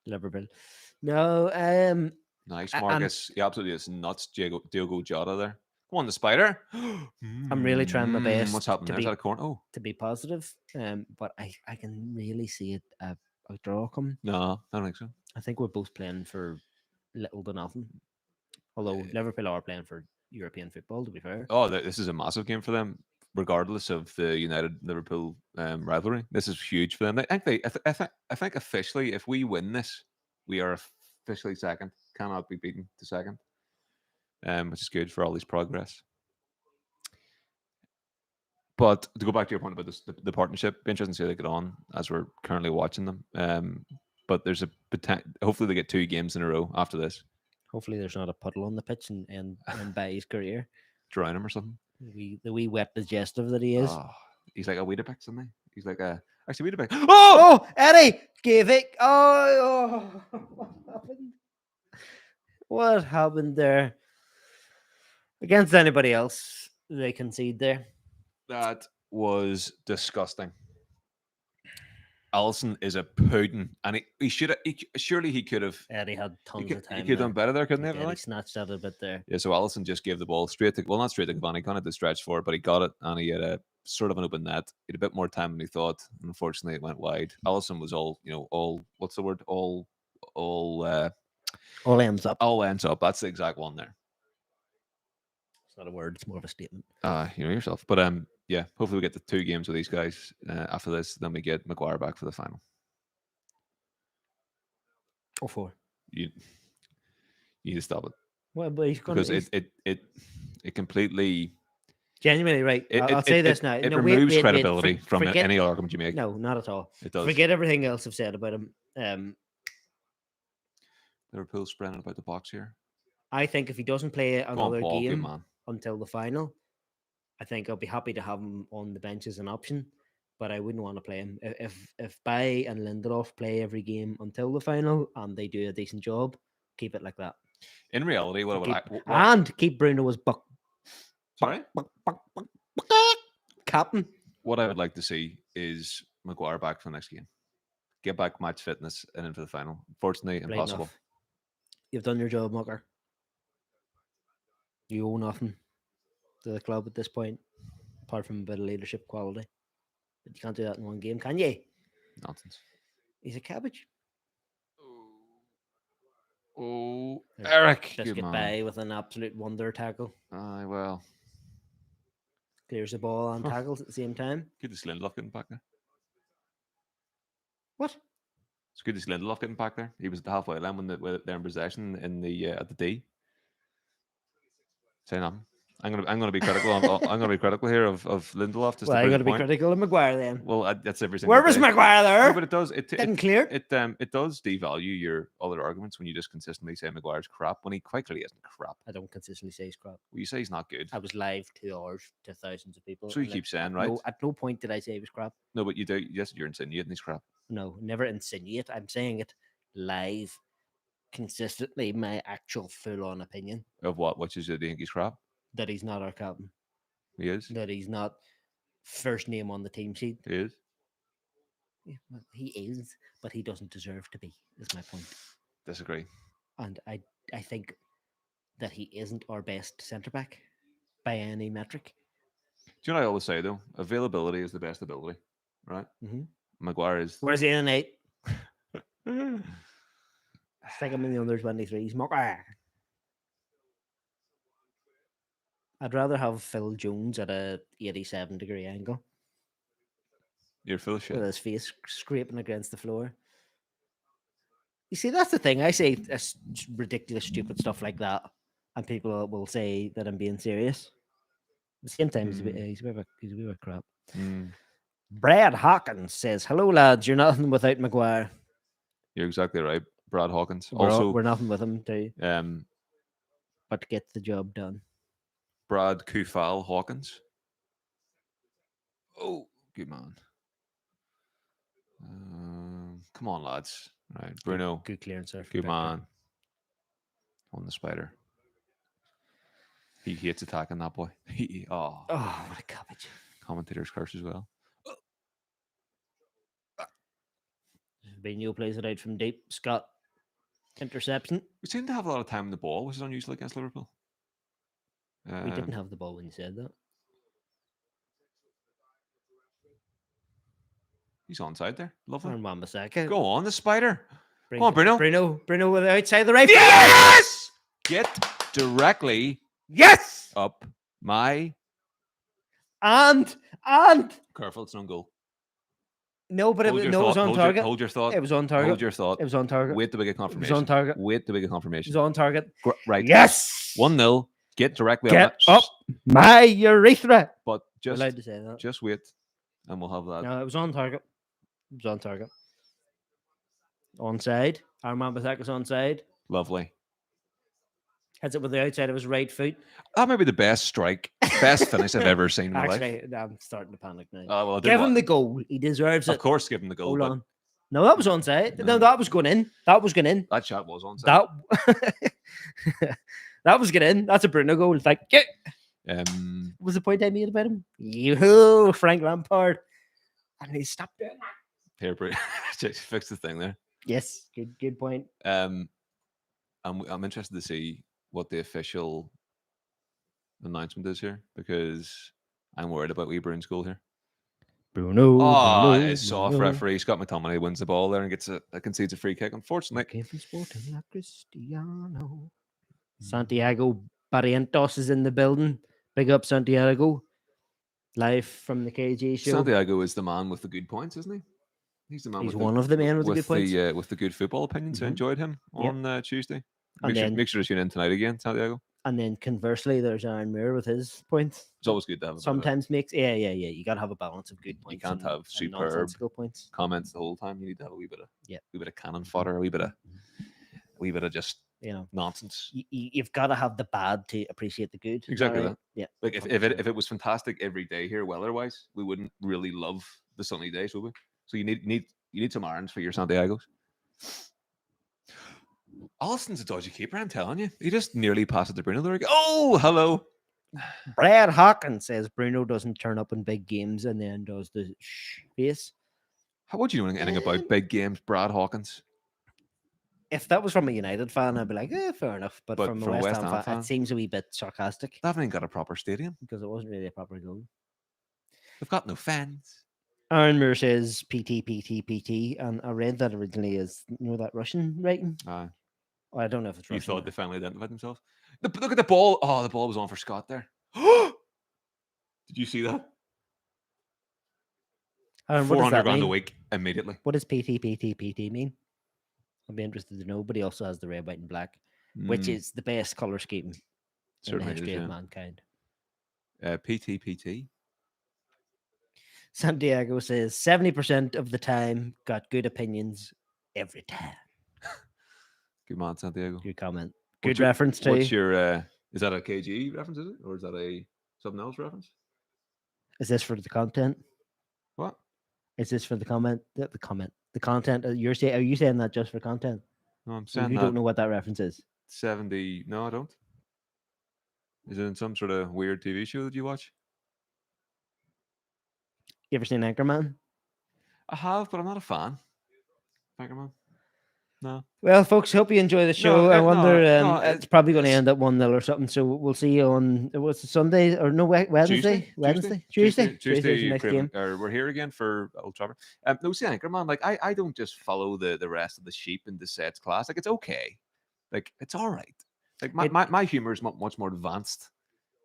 S1: Liverpool. No.
S2: Nice, Marcus. He absolutely is nuts. Diogo Jota there. Come on, the spider.
S1: I'm really trying my best.
S2: What's happening there? Is that a corner? Oh,
S1: to be positive. But I can really see it a draw coming.
S2: No, I don't think so.
S1: I think we're both playing for little to nothing. Although Liverpool are playing for European football, to be fair.
S2: Oh, this is a massive game for them, regardless of the United Liverpool rivalry. This is huge for them. I think officially, if we win this, we are officially second. Cannot be beaten to second, which is good for all these progress. But to go back to your point about the partnership, be interesting to see how they get on as we're currently watching them. But there's a potential. Hopefully, they get 2 games in a row after this.
S1: Hopefully, there's not a puddle on the pitch and Baye's career.
S2: Drown him or something.
S1: The wee wet digestive that he is.
S2: Oh, he's like a Weetabix, isn't he? He's like a actually Weetabix.
S1: Oh, Eddie gave it. Oh, what happened? What happened there? Against anybody else, they concede there.
S2: That was disgusting. Alisson is a pudding, and he should have. Surely he could have.
S1: Eddie had tons of time.
S2: He could have done better there, couldn't he?
S1: Eddie snatched that a bit there.
S2: Yeah, so Alisson just gave the ball straight to, not straight to Cavani. He kind of did stretch for it, but he got it, and he had a sort of an open net. He had a bit more time than he thought, and unfortunately, it went wide. Alisson was all what's the word? All
S1: ends up.
S2: All ends up. That's the exact one there.
S1: It's not a word; it's more of a statement.
S2: You know yourself, but yeah. Hopefully, we get the 2 games with these guys after this. Then we get Maguire back for the final.
S1: Or 4.
S2: You need to stop it.
S1: Well, but he's going
S2: because it completely
S1: genuinely right. I'll say this now.
S2: It removes credibility from any argument you make.
S1: No, not at all.
S2: It does.
S1: Forget everything else I've said about him.
S2: Liverpool spreading about the box here.
S1: I think if he doesn't play another game until the final, I think I'll be happy to have him on the bench as an option. but I wouldn't want to play him. If Bay and Lindelof play every game until the final and they do a decent job, keep it like that.
S2: In reality, what I would
S1: Keep,
S2: what,
S1: and keep Bruno as
S2: sorry,
S1: captain.
S2: what I would like to see is Maguire back for the next game. Get back match fitness and in for the final. Unfortunately,
S1: Right
S2: impossible.
S1: enough. You've done your job, Mucker. You owe nothing to the club at this point, apart from a bit of leadership quality. But you can't do that in one game, can you?
S2: Nonsense.
S1: He's a cabbage.
S2: Oh,
S1: There's
S2: Eric,
S1: Just
S2: good
S1: get
S2: man.
S1: by with an absolute wonder tackle.
S2: Aye, well,
S1: Clears the ball and tackles at the same time.
S2: good to see Lindelof getting back there.
S1: What?
S2: It's good to see Lindelof getting back there. He was at the halfway line when they're in possession in the at the D. Say nothing. I'm gonna be critical. I'm gonna be critical here of Lindelof. Just
S1: Well,
S2: to
S1: you
S2: prove
S1: got
S2: a
S1: to be
S2: point.
S1: critical of Maguire then.
S2: Well, that's every single
S1: Where was
S2: day.
S1: Maguire
S2: No,
S1: there?
S2: but it does.
S1: Didn't clear.
S2: It does devalue your other arguments when you just consistently say Maguire's crap when he quite clearly isn't crap.
S1: I don't consistently say he's crap.
S2: Well, you say he's not good.
S1: I was live 2 hours to thousands of people.
S2: So you
S1: and
S2: keep saying,
S1: at
S2: right?
S1: at no point did I say he was crap.
S2: No, but you do. Yes, you're insinuating he's crap.
S1: No, never insinuate. I'm saying it live, consistently. My actual full-on opinion
S2: Of what? Which is, do you think he's crap?
S1: that he's not our captain.
S2: He is.
S1: That he's not first name on the team sheet.
S2: He is.
S1: Yeah, well, he is, but he doesn't deserve to be. Is my point.
S2: Disagree.
S1: And I think that he isn't our best centre back by any metric.
S2: Do you know what I always say though? Availability is the best ability, right?
S1: Mm-hmm.
S2: Maguire is.
S1: Where's he in 8? Stick him in the under 23s. Mucker. I'd rather have Phil Jones at a 87-degree angle
S2: You're full of shit.
S1: with his face scraping against the floor. You see, that's the thing. I say ridiculous, stupid stuff like that, and people will say that I'm being serious. At the same time, he's a bit of a crap.
S2: Mm,
S1: Brad Hawkins says, "Hello, lads. You're nothing without Maguire.
S2: you're exactly right. Brad Hawkins.
S1: We're nothing with him too,
S2: um,
S1: but get the job done."
S2: Brad Kufal Hawkins. Oh, good man. Come on, lads. Right, Bruno.
S1: Good clearance there. from
S2: Good
S1: Becker.
S2: man. On the spider. He hates attacking that boy.
S1: Oh, what a cabbage.
S2: Commentator's curse as well.
S1: Benio plays it out from deep. Scott interception.
S2: We seem to have a lot of time on the ball, which is unusual against Liverpool.
S1: We didn't have the ball when you said that.
S2: He's onside there. Lovely.
S1: Or Wan-Bissaka.
S2: Go on, the spider.
S1: Bring-
S2: Come on, Bruno.
S1: Bruno with the outside the right.
S2: Yes! Get directly
S1: Yes!
S2: up my.
S1: And
S2: Careful, it's an own goal.
S1: no, but
S2: Hold
S1: it
S2: your
S1: was
S2: thought,
S1: on
S2: hold
S1: target.
S2: Hold your thought.
S1: It was on target.
S2: Hold your thought.
S1: It was on target.
S2: Wait till we get
S1: It was
S2: confirmation.
S1: on target.
S2: Wait till we get
S1: It
S2: confirmation.
S1: was on target.
S2: Right.
S1: Yes.
S2: 1-0. Get directly
S1: Get
S2: on
S1: up my urethra.
S2: But
S1: You're
S2: just
S1: allowed to say that.
S2: just wait, and we'll have that.
S1: No, it was on target. It was on target. Onside. Armand Bissaka's onside.
S2: Lovely.
S1: Heads it with the outside of his right foot.
S2: That may be the best strike, best finish I've ever seen in my life.
S1: Actually, I'm starting to panic now.
S2: Well, I did
S1: Give him
S2: what?
S1: the goal. He deserves
S2: Of
S1: it.
S2: course, give him the goal.
S1: Hold
S2: but
S1: on. No, that was onside. No,
S2: No.
S1: that was going in. That was going in.
S2: That shot was onside.
S1: That was going in. That's a Bruno goal. Thank you.
S2: Um,
S1: Was the point I made about him? You, Frank Lampard. And he stopped doing that.
S2: here, just fix the thing there.
S1: Yes, good point.
S2: I'm interested to see what the official announcement is here because I'm worried about wee Bruno's goal here.
S1: Bruno.
S2: Oh,
S1: Bruno,
S2: it's soft
S1: Bruno.
S2: referee. Scott McTominay wins the ball there and concedes a free kick. Unfortunately,
S1: Came from Sporting La Cristiano. Santiago Barrientos is in the building. Big up, Santiago. Live from the KG show.
S2: Santiago is the man with the good points, isn't he? He's the man.
S1: He's
S2: with
S1: one of the men with the good points.
S2: With the good football opinions. I
S1: Mhm.
S2: enjoyed him
S1: Yep.
S2: on Tuesday.
S1: And then-
S2: Make sure to tune in tonight again, Santiago.
S1: And then conversely, there's Aaron Muir with his points.
S2: It's always good to have a bit of
S1: Sometimes makes You gotta have a balance of good points.
S2: can't have
S1: and
S2: superb
S1: nonsensical points.
S2: comments the whole time. You need to have a wee bit of
S1: Yeah.
S2: wee bit of cannon fodder, a wee bit of just nonsense.
S1: You've got to have the bad to appreciate the good. Is
S2: Exactly
S1: right?
S2: that.
S1: Yeah.
S2: Like if
S1: 100%.
S2: it was fantastic every day here weather-wise, we wouldn't really love the sunny days, would we? So you need some orange for your Santiago's. Allison's a dodgy keeper, I'm telling you. He just nearly passed it to Bruno. They're like, oh, hello.
S1: Brad Hawkins says Bruno doesn't turn up in big games and then does the face.
S2: How would you know anything about big games, Brad Hawkins?
S1: If that was from a United fan, I'd be like, fair enough. But
S2: But
S1: from a
S2: from a
S1: West
S2: West
S1: Ham
S2: Ham
S1: fan,
S2: fan?
S1: it seems a wee bit sarcastic
S2: They haven't even got a proper stadium.
S1: because it wasn't really a proper goal.
S2: They've got no fans.
S1: Aaron Moore says PT, and I read that originally as that Russian writing.
S2: Uh,
S1: I don't know if it's
S2: you
S1: Russian.
S2: thought they finally identified themselves? Look at the ball. Oh, the ball was on for Scott there. Did you see that?
S1: Aaron, what does
S2: 400
S1: that
S2: grand a
S1: mean?
S2: week immediately.
S1: What does PT mean? I'd be interested to know. But he also has the red, white, and black, which is the best color scheme in the
S2: certainly
S1: history
S2: is,
S1: of
S2: yeah.
S1: mankind.
S2: PT.
S1: Santiago says 70% of the time got good opinions every time.
S2: Good man, Santiago.
S1: Good comment.
S2: What's
S1: Good reference too.
S2: What's your? Is that a KG reference? Is it, or is that a something else reference?
S1: Is this for the content?
S2: What?
S1: Is this for the comment? The comment. The content. You're saying? Are you saying that just for content?
S2: No, I'm
S1: So
S2: saying
S1: you
S2: that
S1: don't know what that reference is.
S2: 70. No, I don't. Is it in some sort of weird TV show that you watch?
S1: You ever seen Anchorman?
S2: I have, but I'm not a fan. Anchorman. No.
S1: Well, folks, hope you enjoy the show. I wonder, it's probably going to end up 1-0 or something. So we'll see you on what's it, Sunday or no Wednesday? Tuesday's the next game.
S2: We're here again for Old Trafford. No, see, Anchorman. Like I don't just follow the rest of the sheep in the sets class. Like it's okay. Like it's all right. Like my humor is much more advanced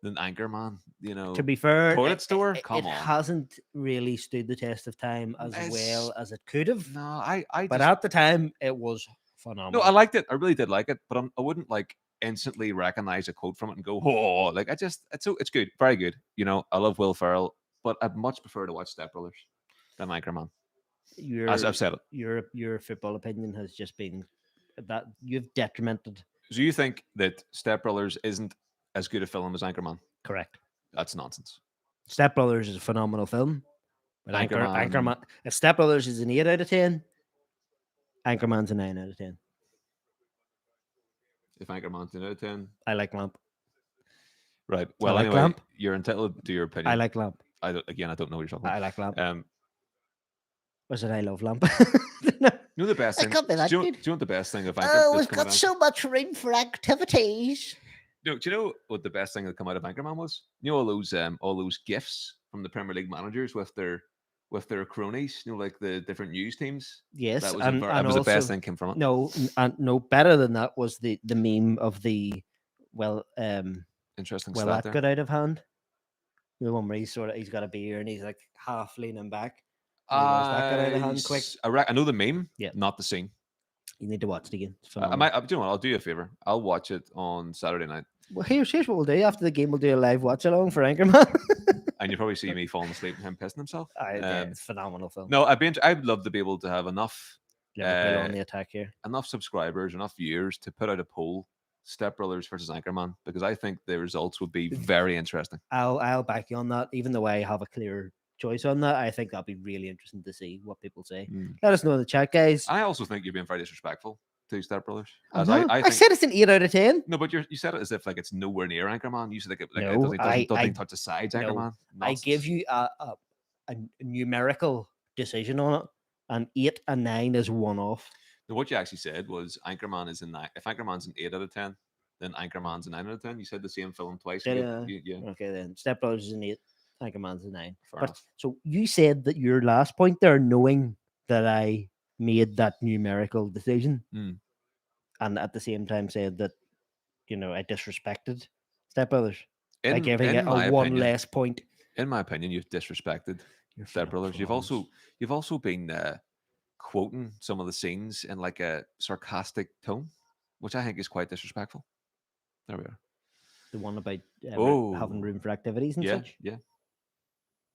S2: than Anchorman. You know.
S1: To be fair,
S2: Toilet Store.
S1: It hasn't really stood the test of time as well as it could have.
S2: No,
S1: but at the time it was phenomenal.
S2: No, I liked it. I really did like it, but I wouldn't like instantly recognize a quote from it and go, "Oh!" Like it's good, very good. You know, I love Will Ferrell, but I'd much prefer to watch Step Brothers than Anchorman. As I've said it,
S1: your football opinion has just been that you've detrimented.
S2: Do you think that Step Brothers isn't as good a film as Anchorman?
S1: Correct.
S2: That's nonsense.
S1: Step Brothers is a phenomenal film, but Anchorman. If Step Brothers is an 8 out of 10. Anchorman's a 9 out of 10.
S2: If Anchorman's 10 out of 10,
S1: I like Lamp.
S2: Right. Well,
S1: like
S2: anyway,
S1: Lamp.
S2: You're entitled to your opinion.
S1: I like Lamp.
S2: I don't know what you're talking about.
S1: I like Lamp.
S2: Was
S1: it I love Lamp?
S2: You know the best thing. Do you know what the best thing of Anchorman?
S1: Oh, we've got so much room for activities.
S2: No, do you know what the best thing that come out of Anchorman was? You know all those gifts from the Premier League managers with their cronies. You know, like the different news teams.
S1: Yes,
S2: that was the best thing came from it.
S1: No, better than that was the meme of the
S2: interesting.
S1: Well, that got out of hand. The one where he's got a beer and he's like half leaning back. That got out of hand quick.
S2: I know the meme.
S1: Yeah,
S2: not the scene.
S1: You need to watch it again.
S2: Do you know what? I'll do you a favor. I'll watch it on Saturday night.
S1: Well, here's what we'll do. After the game, we'll do a live watch along for Anchorman.
S2: And you'll probably see me falling asleep and him pissing himself.
S1: It's a phenomenal film.
S2: No, I'd love to be able to have enough
S1: Liverpool on the attack here.
S2: Enough subscribers, enough viewers to put out a poll: Step Brothers versus Anchorman, because I think the results would be very interesting.
S1: I'll back you on that. Even though I have a clear choice on that, I think that'll be really interesting to see what people say. Let us know in the chat, guys.
S2: I also think you're being very disrespectful to Step Brothers.
S1: I said it's an 8 out of 10.
S2: No, but you said it as if like it's nowhere near Anchorman. You said it doesn't touch the sides. Anchorman.
S1: I give you a numerical decision on it, and 8 and 9 is one off.
S2: Now, what you actually said was Anchorman is in 9. If Anchorman's an 8 out of 10, then Anchorman's a 9 out of 10. You said the same film twice.
S1: Yeah. Okay, then Step Brothers is an 8. Anchorman's a 9. So you said that your last point there, knowing that I made that numerical decision, and at the same time said that I disrespected Step Brothers by giving it a one less point.
S2: In my opinion, you've disrespected Step Brothers. You've also been quoting some of the scenes in like a sarcastic tone, which I think is quite disrespectful. There we are.
S1: The one about having room for activities and such.
S2: Yeah.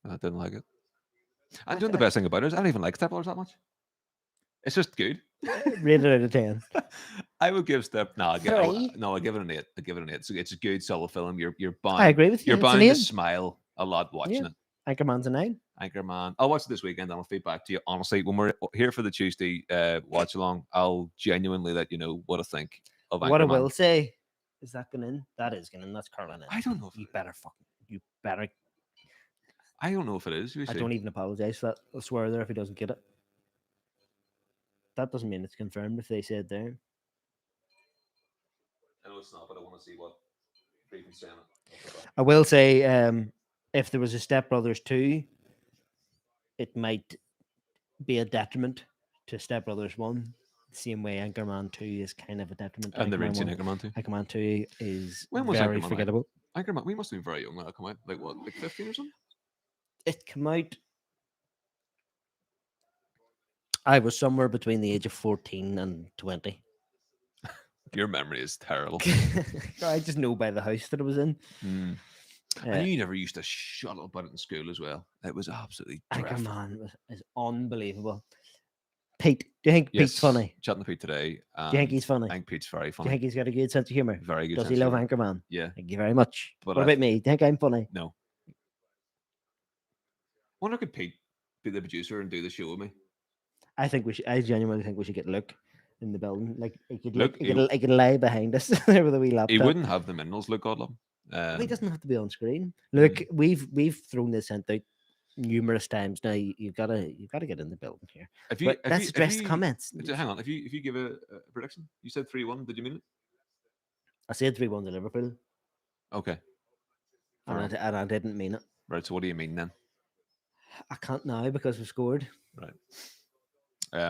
S2: I didn't like it. And doing the best thing about it is I don't even like Step Brothers that much. It's just good.
S1: Rated out of 10.
S2: I would give Step. No,
S1: Three.
S2: no, I give it an 8. I give it an 8. It's a good, solid film.
S1: I agree with you.
S2: You're
S1: It's an
S2: bound to
S1: 8.
S2: smile a lot
S1: Yeah.
S2: watching it.
S1: Anchorman's a 9.
S2: Anchorman. I'll watch it this weekend and I'll feed back to you. Honestly, when we're here for the Tuesday watch along, I'll genuinely let you know what I think of
S1: What I
S2: Anchorman.
S1: will say is that going in. That is going in. That's curling in.
S2: I don't know if
S1: You better fucking. You better.
S2: I don't know if it is. We
S1: I
S2: see.
S1: don't even apologize for that. I'll swear there if he doesn't get it. That doesn't mean it's confirmed if they said there.
S2: I know it's not, but I want to see what Freeman's saying.
S1: I will say, if there was a Step Brothers 2, it might be a detriment to Step Brothers 1. The same way Anchorman 2 is kind of a detriment to
S2: And the
S1: Anchorman
S2: Rinsing
S1: 1.
S2: Anchorman too.
S1: Anchorman 2 is
S2: When was
S1: very
S2: Anchorman out?
S1: forgettable.
S2: Anchorman, we must have been very young when that come out. Like what, like 15 or something?
S1: It came out. I was somewhere between the age of 14 and 20.
S2: Your memory is terrible.
S1: I just know by the house that it was in.
S2: Mm. I knew you never used to shut up about it in school as well. It was absolutely dreadful.
S1: Anchorman is unbelievable. Pete, do you think Pete's funny?
S2: Chatting to Pete today.
S1: Do you think he's funny?
S2: I think Pete's very
S1: Do you
S2: funny.
S1: think he's got a good sense of humor?
S2: Very good.
S1: Does
S2: sense
S1: he
S2: of
S1: love
S2: humour.
S1: Anchorman?
S2: Yeah.
S1: Thank you very much.
S2: But
S1: What about me? Do you think I'm funny?
S2: No. Wonder could Pete be the producer and do the show with me?
S1: I think we should. I genuinely think we should get Luke in the building. Like he could
S2: Luke,
S1: look, he could lie behind us there with a wee laptop.
S2: He wouldn't have the minerals. Luke Godlum.
S1: He doesn't have to be on screen. Look, we've thrown this out numerous times now. You've got to get in the building here.
S2: If you,
S1: But let's address the comments.
S2: Hang on. If you give a prediction, you said 3-1. Did you mean it?
S1: I said 3-1 to Liverpool,
S2: Okay.
S1: and I didn't mean it.
S2: Right. So what do you mean then?
S1: I can't now because we scored.
S2: Right.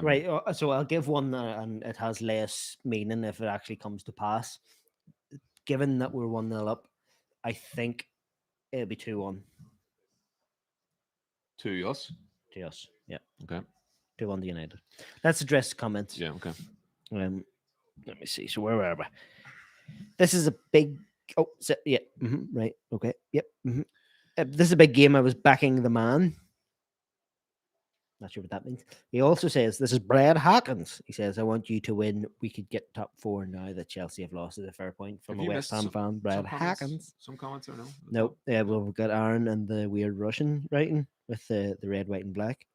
S1: Right. So I'll give one, and it has less meaning if it actually comes to pass. Given that we're 1-0 up, I think it'll be 2-1
S2: To us.
S1: to us. Yeah.
S2: Okay.
S1: 2-1 to United. Let's address comments.
S2: Yeah. Okay.
S1: Let me see. So where were we? This is a big. Oh, yeah. Right. Okay. Yep. This is a big game. I was backing the man. Not sure what that means. He also says, this is Brad Hawkins. He says, I want you to win. We could get top 4 now that Chelsea have lost at a fair point from
S2: Have
S1: a
S2: you
S1: West
S2: missed
S1: Ham fan, Brad Hawkins.
S2: Some comments or no?
S1: Nope. Yeah, well, we've got Aaron and the weird Russian writing with the red, white, and black.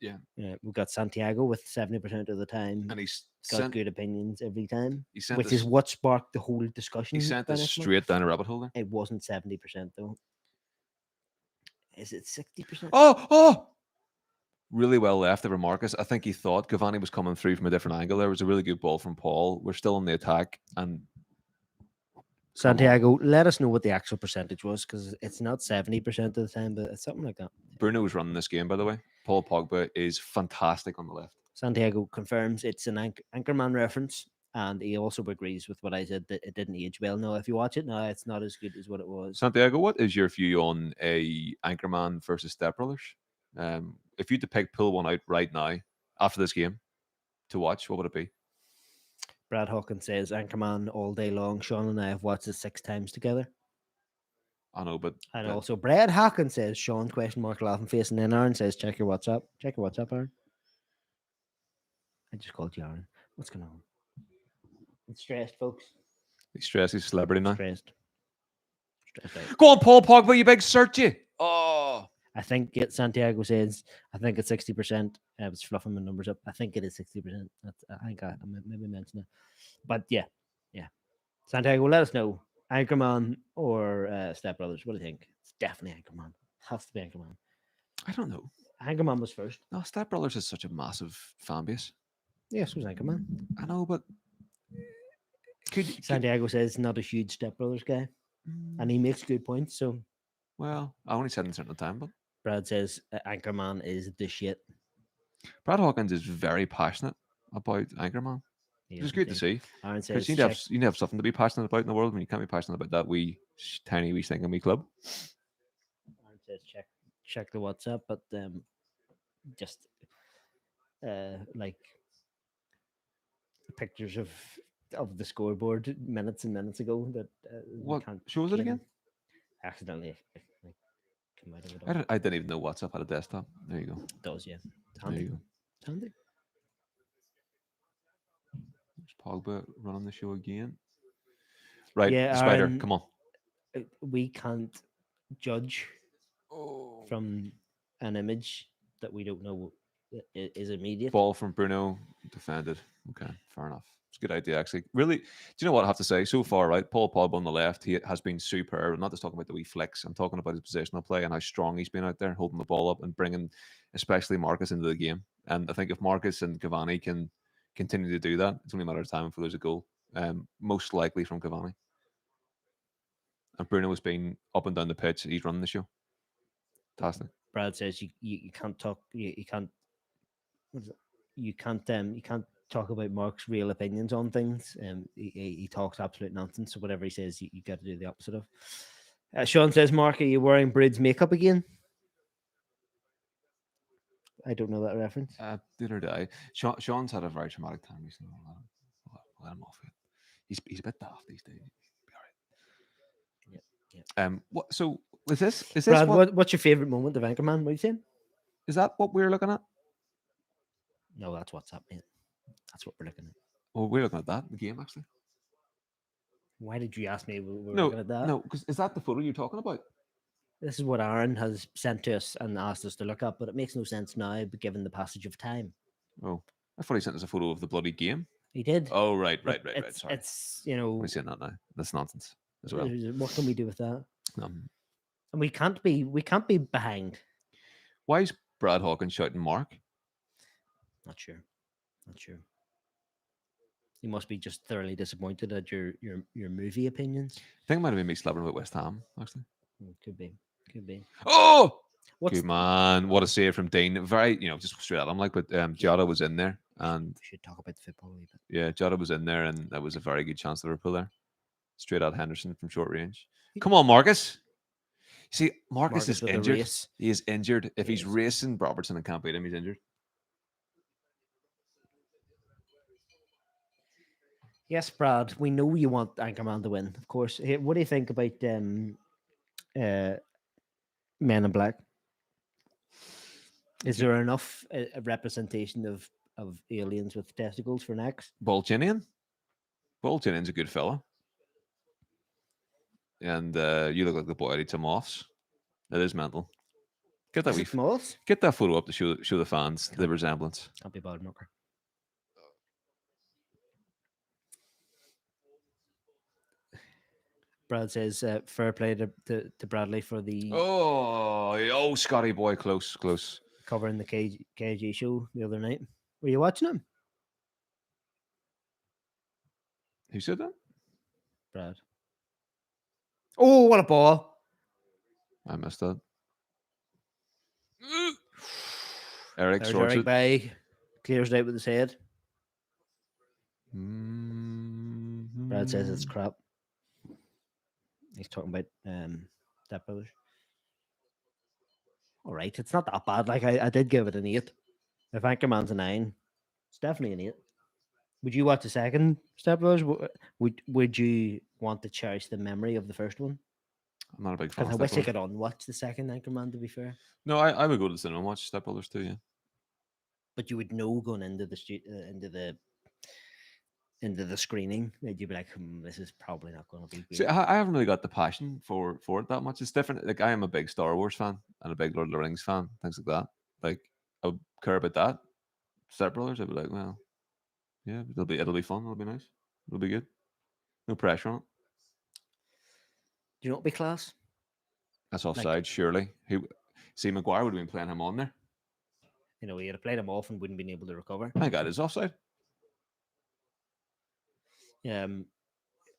S2: Yeah.
S1: We've got Santiago with 70% of the time.
S2: And he's
S1: got good opinions every time,
S2: which
S1: is what sparked the whole discussion.
S2: He sent us straight down a rabbit hole there.
S1: It wasn't 70% though. Is it 60%?
S2: Oh! Really well left there, Marcus. I think he thought Cavani was coming through from a different angle. There was a really good ball from Paul. We're still on the attack. And
S1: Santiago, let us know what the actual percentage was, because it's not 70% of the time, but it's something like that.
S2: Bruno was running this game, by the way. Paul Pogba is fantastic on the left.
S1: Santiago confirms it's an Anchorman reference, and he also agrees with what I said, that it didn't age well. No, if you watch it now, it's not as good as what it was.
S2: Santiago, what is your view on a Anchorman versus Step Brothers? If you had to pull one out right now after this game to watch, what would it be?
S1: Brad Hawkins says Anchorman all day long. Sean and I have watched it 6 times together.
S2: I know, but
S1: and also Brad Hawkins says Sean ? Laughing face, and then Aaron says check your WhatsApp. Check your WhatsApp, Aaron. I just called you Aaron. What's going on? It's stressed, folks.
S2: He's stressed. He's a celebrity now.
S1: Stressed out.
S2: Go on, Paul Pogba, you big searchy. Oh.
S1: I think Santiago says, I think it's 60%. I was fluffing my numbers up. I think it is 60%. I think I maybe mentioned it. But yeah. Santiago, let us know. Anchorman or Step Brothers. What do you think? It's definitely Anchorman. Has to be Anchorman.
S2: I don't know.
S1: Anchorman was first.
S2: No, Step Brothers is such a massive fan base.
S1: Yes, it was Anchorman.
S2: I know, but
S1: Santiago says not a huge Step Brothers guy. And he makes good points. So,
S2: well, I only said in a certain time, but
S1: Brad says Anchorman is the shit.
S2: Brad Hawkins is very passionate about Anchorman. It's good to see.
S1: Aaron says
S2: you need to have something to be passionate about in the world when you can't be passionate about that tiny stinking wee club.
S1: Aaron says check the WhatsApp, but just like pictures of the scoreboard minutes and minutes ago that
S2: what shows it again?
S1: Accidentally come out of it.
S2: I didn't even know WhatsApp had a desktop. There you go.
S1: It does, yeah.
S2: There you go.
S1: Handy.
S2: Pogba running the show again. Right,
S1: Yeah,
S2: the spider.
S1: Aaron,
S2: Come on.
S1: we can't judge
S2: Oh.
S1: from an image that we don't know is immediate.
S2: Ball from Bruno, defended. Okay, fair enough. It's a good idea, actually. Really, do you know what I have to say? So far, right, Paul Pogba on the left, he has been superb. I'm not just talking about the wee flicks. I'm talking about his positional play and how strong he's been out there, holding the ball up and bringing, especially Marcus, into the game. And I think if Marcus and Cavani can continue to do that, it's only a matter of time before there's a goal. Most likely from Cavani. And Bruno has been up and down the pitch. He's running the show. Fantastic.
S1: Brad says you can't talk you can't what is it? You can't talk about Mark's real opinions on things. He talks absolute nonsense. So whatever he says, you got to do the opposite of. Sean says, Mark, are you wearing Brid's makeup again? I don't know that reference.
S2: The other day, Sean's had a very traumatic time recently. Let him off it. He's a bit daft these days. Be
S1: Yeah, yeah.
S2: all right. What? So is this
S1: Brad,
S2: what
S1: what's your favorite moment of Anchorman? What are you saying?
S2: is that what we're looking at?
S1: No, that's WhatsApp, mate. That's what we're looking at.
S2: Well, we're looking at that the game actually.
S1: Why did you ask me? We were
S2: No,
S1: looking at that.
S2: no, because is that the photo you're talking about?
S1: This is what Aaron has sent to us and asked us to look up, but it makes no sense now, but given the passage of time.
S2: Oh, I thought he sent us a photo of the bloody game.
S1: He did.
S2: Oh, right.
S1: but
S2: Right. Sorry,
S1: It's you know,
S2: I'm saying that now. That's nonsense as well.
S1: what can we do with that?
S2: Um,
S1: And we can't be behind.
S2: why is Brad Hawkins shouting Mark?
S1: Not sure. You must be just thoroughly disappointed at your movie opinions.
S2: I think it might have been me slapping about West Ham actually.
S1: Could be.
S2: Oh,
S1: What's
S2: good man! What a save from Dean. Very, just straight at him like. But Jota was in there, and
S1: we should talk about the football a wee bit.
S2: yeah, Jota was in there, and that was a very good chance to Liverpool there. Straight at Henderson from short range. Come on, Marcus. See, Marcus is
S1: with a
S2: injured.
S1: race.
S2: He is injured. If
S1: He
S2: he's
S1: is.
S2: racing Robertson and can't beat him, he's injured.
S1: Yes, Brad. We know you want Anchorman to win, of course. Hey, what do you think about Men in Black? Is there enough representation of aliens with testicles for next?
S2: Bolchinian. Bolchinian's a good fella. And you look like the boy out of Tim Offs. It is mental. Get that
S1: Is
S2: wee
S1: it Moths?
S2: get that photo up to show the fans the resemblance.
S1: Can't be bothered, Knocker. Brad says, fair play to Bradley for the
S2: Oh, Scotty boy, close.
S1: covering the KG show the other night. Were you watching him,
S2: Who said that?
S1: Brad? Oh, what a ball!
S2: I missed that. Eric
S1: There's
S2: sorts
S1: Eric
S2: it.
S1: Bay, clears it out with his head. Brad says it's crap. He's talking about Step Brothers. All right, it's not that bad. Like I did give it an 8. If Anchorman's a 9, it's definitely an 8. Would you watch the second Step Brothers? Would you want to cherish the memory of the first one?
S2: I'm not a big fan
S1: Because
S2: of
S1: I
S2: Step
S1: wish I
S2: Brothers.
S1: could unwatch the second Anchorman. To be fair,
S2: No, I would go to the cinema and watch Step Brothers too, yeah.
S1: but you would know going into the into the screening that you'd be like, this is probably not going to be
S2: See,
S1: good.
S2: I haven't really got the passion for it that much. It's different. Like I am a big Star Wars fan and a big Lord of the Rings fan, things like that. Like I would care about that. Step Brothers, I'd be like, well, yeah, it'll be fun. It'll be nice. It'll be good. No pressure on it.
S1: Do you know what would be class?
S2: That's offside, surely. See, Maguire would have been playing him on there.
S1: You know, he'd have played him off and wouldn't been able to recover.
S2: My God, it's offside.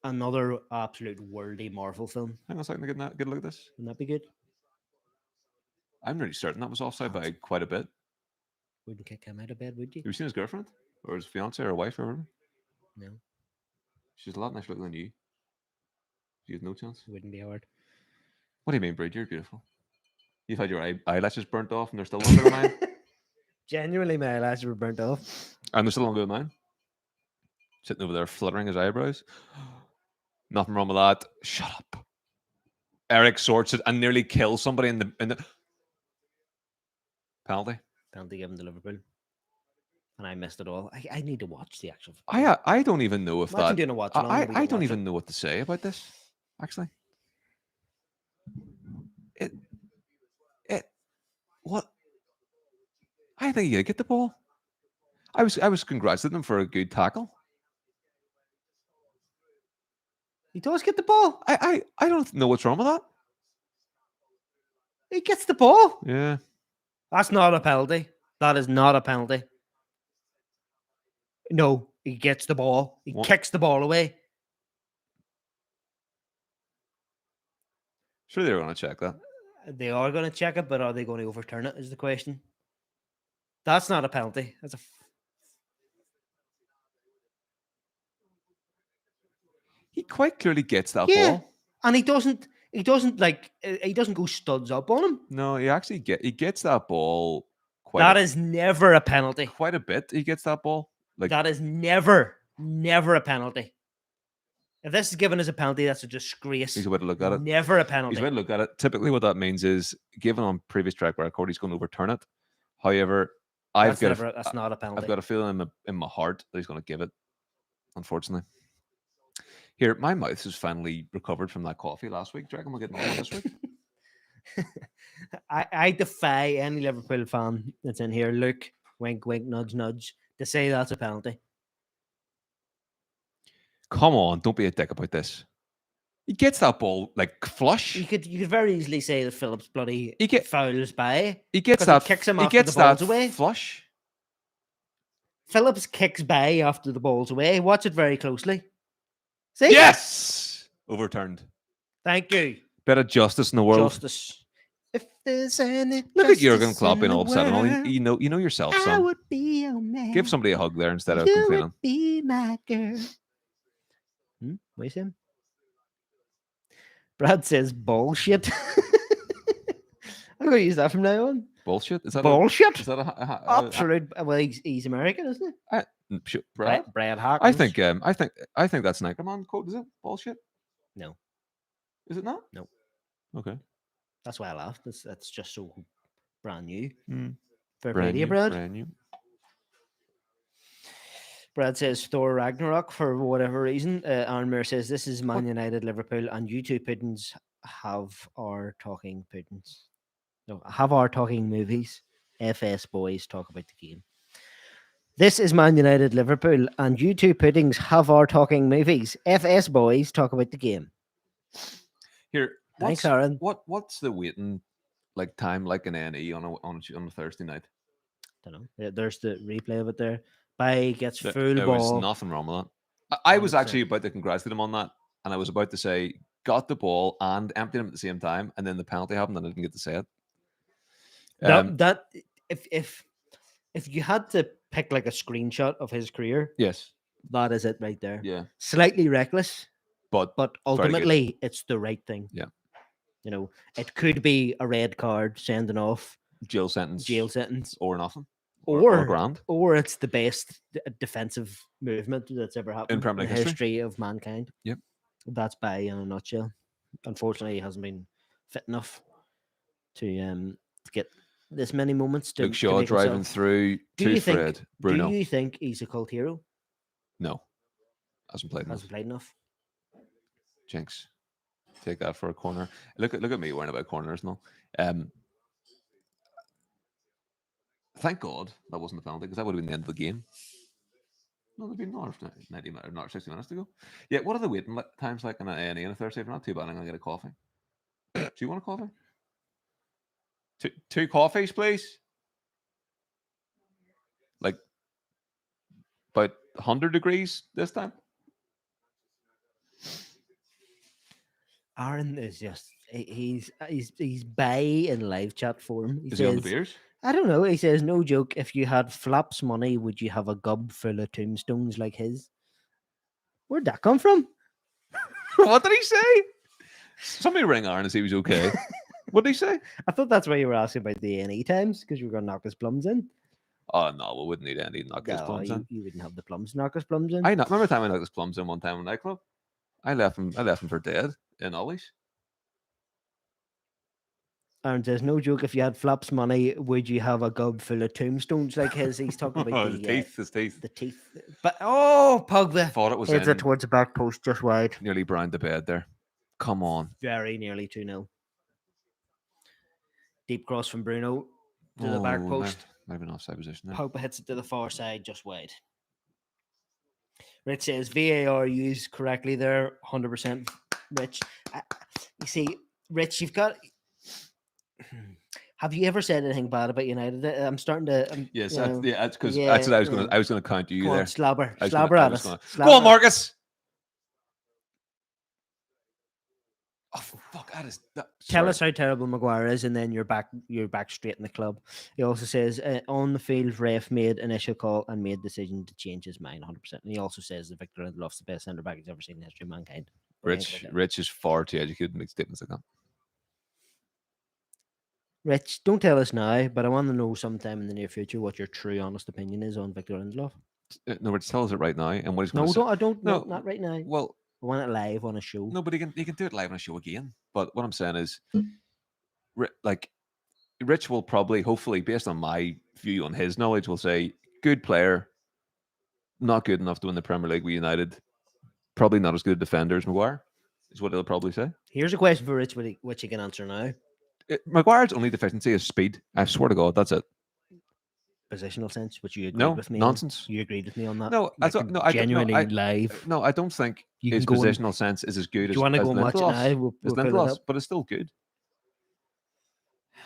S1: Another absolute worldy Marvel film.
S2: Hang on a second, get a look at this.
S1: Wouldn't that be good?
S2: I'm really certain that was offside by quite a bit.
S1: Wouldn't kick him out of bed, would you?
S2: Have you seen his girlfriend? Or his fiance or wife or whatever?
S1: No,
S2: She's a lot nicer looking than you. She has no chance.
S1: wouldn't be hard.
S2: What do you mean, Brid? You're beautiful. You've had your eyelashes burnt off and they're still longer than mine.
S1: Genuinely, my eyelashes were burnt off.
S2: And they're still longer than mine. Sitting over there fluttering his eyebrows. Nothing wrong with that. Shut up. Eric sorts it and nearly kills somebody in the penalty.
S1: Penalty given to Liverpool. and I missed it all. I need to watch the actual.
S2: I don't even know if
S1: Imagine
S2: that.
S1: doing a watch along and we
S2: I
S1: don't
S2: don't
S1: watch it.
S2: even know what to say about this. Actually, it it what I think you get the ball. I was congratulating him for a good tackle.
S1: He does get the ball.
S2: I don't know what's wrong with that.
S1: He gets the ball.
S2: Yeah.
S1: That's not a penalty. That is not a penalty. No, he gets the ball. He
S2: What?
S1: kicks the ball away.
S2: Sure, they were going to check that.
S1: They are going to check it, but are they going to overturn it? Is the question. That's not a penalty. That's a.
S2: He quite clearly gets that
S1: Yeah,
S2: ball.
S1: and he doesn't. He doesn't like. He doesn't go studs up on him.
S2: No, he gets that ball
S1: That is never a penalty.
S2: quite a bit. He gets that ball. Like
S1: That is never a penalty. If this is given as a penalty, that's a disgrace.
S2: he's about to look at it.
S1: Never a penalty.
S2: He's about to look at it. Typically, what that means is, given on previous track record, he's going to overturn it. However,
S1: That's not a penalty.
S2: I've got a feeling in my heart that he's going to give it. Unfortunately, here my mouth has finally recovered from that coffee last week. Do you reckon we'll get more this week?
S1: I defy any Liverpool fan that's in here. Look, wink, wink, nudge, nudge, to say that's a penalty.
S2: Come on, don't be a dick about this. He gets that ball like flush.
S1: You could very easily say that Phillips bloody fouls by.
S2: He gets
S1: 'cause
S2: that.
S1: he kicks him
S2: He
S1: after
S2: gets
S1: the ball's
S2: that
S1: away.
S2: flush.
S1: Phillips kicks by after the ball's away. Watch it very closely. See?
S2: Yes, overturned.
S1: Thank you.
S2: Bit of justice in the world.
S1: Justice. If there's any
S2: Look at Jurgen
S1: justice
S2: Klopp
S1: in
S2: being
S1: the
S2: all upset and all.
S1: world,
S2: You know yourself,
S1: I
S2: son.
S1: would be your man.
S2: Give somebody a hug there instead of
S1: You
S2: complaining.
S1: would be my girl. What are you saying? Brad says bullshit. I'm going to use that from now on.
S2: Bullshit. Is that
S1: Bullshit.
S2: Is that
S1: Absolute. Well, he's American, isn't he?
S2: Brad?
S1: Brad Hawkins.
S2: I think that's an Anchorman quote. Is it bullshit?
S1: No.
S2: Is it not?
S1: No.
S2: Okay.
S1: That's why I laughed. That's just so brand new.
S2: Mm.
S1: Fair play to you, Brad.
S2: Brand new.
S1: Brad says Thor Ragnarok for whatever reason. Aaron Muir says this is Man United, Liverpool, and you two Puddins have our talking Puddins. No, have our talking movies. FS boys talk about the game. This is Man United, Liverpool, and you two Puddings have our talking movies. FS boys talk about the game.
S2: Here,
S1: thanks, Aaron.
S2: What's the waiting time like an NE on a Thursday night?
S1: Don't know. There's the replay of it there. Bay gets full
S2: there
S1: ball.
S2: was nothing wrong with that. I was actually about to congratulate him on that, and I was about to say got the ball and emptied him at the same time, and then the penalty happened, and I didn't get to say it.
S1: That if you had to pick like a screenshot of his career,
S2: yes,
S1: that is it right there.
S2: Yeah,
S1: slightly reckless,
S2: but
S1: ultimately it's the right thing.
S2: Yeah,
S1: you know, it could be a red card, sending off,
S2: jail sentence, or nothing. Or grand,
S1: or it's the best defensive movement that's ever happened
S2: in Premier League
S1: history of mankind.
S2: Yep,
S1: that's Bay in a nutshell. Unfortunately, he hasn't been fit enough to get this many moments.
S2: Luke Shaw driving through to Fred Bruno.
S1: Do you think he's a cult hero?
S2: No, hasn't played
S1: enough.
S2: Jinx, take that for a corner. Look at me worrying about corners now. Thank God that wasn't a penalty because that would have been the end of the game. No, there'd been another 90 minutes, not 60 minutes to go. Yeah, what are the waiting times like on a Thursday? If not too bad, I'm gonna get a coffee. Do you want a coffee? Two coffees, please. Like about 100 degrees this time.
S1: Aaron is just he's Bay in live chat form.
S2: Is he on the beers?
S1: I don't know. He says, no joke, if you had Flaps money, would you have a gob full of tombstones like his? Where'd that come from?
S2: What did he say? Somebody ring Aaron and see if he's okay. What did he say?
S1: I thought that's why you were asking about the NE times, because you were going to knock his plums in.
S2: Oh, no, we wouldn't need any to knock his plums in.
S1: You wouldn't have the plums to knock his plums in.
S2: I remember the time I knocked his plums in one time in a nightclub. I left him for dead in Ollie's.
S1: Aaron says, no joke, if you had Flops money, would you have a gob full of tombstones like his? He's talking about
S2: Oh, his teeth.
S1: the teeth. But, Pogba
S2: Thought it was
S1: heads it
S2: in,
S1: towards the back post, just wide.
S2: nearly browned the bed there. Come on.
S1: Very nearly 2-0. Deep cross from Bruno to the back
S2: Oh,
S1: post.
S2: might have been offside position there.
S1: Pogba hits it to the far side, just wide. Rich says VAR used correctly there, 100%. Rich, you see, Rich, you've got. Have you ever said anything bad about United? I'm starting to.
S2: Yes,
S1: you
S2: that's,
S1: know,
S2: yeah, that's because
S1: yeah,
S2: that's what I was
S1: yeah.
S2: going to. I was going to count you
S1: Go
S2: there.
S1: on, slobber,
S2: I was
S1: slobber
S2: gonna- I
S1: at
S2: was
S1: us.
S2: gonna- Go on,
S1: Slobber.
S2: Marcus. Oh fuck!
S1: Tell us how terrible Maguire is, and then you're back straight in the club. He also says on the field, ref made initial call and made decision to change his mind 100%. And he also says that Victor Lindelof's the best centre back he's ever seen in the history of mankind.
S2: Rich is far too educated to make statements like that.
S1: Rich, don't tell us now, but I want to know sometime in the near future what your true, honest opinion is on Victor Lindelof.
S2: No, Rich, tell us it right now, and what he's going
S1: No,
S2: to say.
S1: don't. I don't. No,
S2: No,
S1: not right now.
S2: Well,
S1: I want it live on a show.
S2: no, but he can do it live on a show again. But what I'm saying is, like, Rich will probably, hopefully, based on my view on his knowledge, will say good player, not good enough to win the Premier League with United. Probably not as good a defender as Maguire, is what he'll probably say.
S1: Here's a question for Rich, which he can answer now.
S2: Maguire's only deficiency is speed. I swear to God, that's it.
S1: Positional sense, which you agreed
S2: No,
S1: with me
S2: nonsense.
S1: on. You agreed with me on that.
S2: No, I don't. No, I don't.
S1: Genuinely
S2: No,
S1: live.
S2: no, I don't think
S1: You
S2: his
S1: can go and-
S2: positional sense is as good
S1: Do you want to go and watch it
S2: Lindelof's.
S1: now? We'll
S2: As
S1: pull it
S2: Lindelof's,
S1: up.
S2: but it's still good.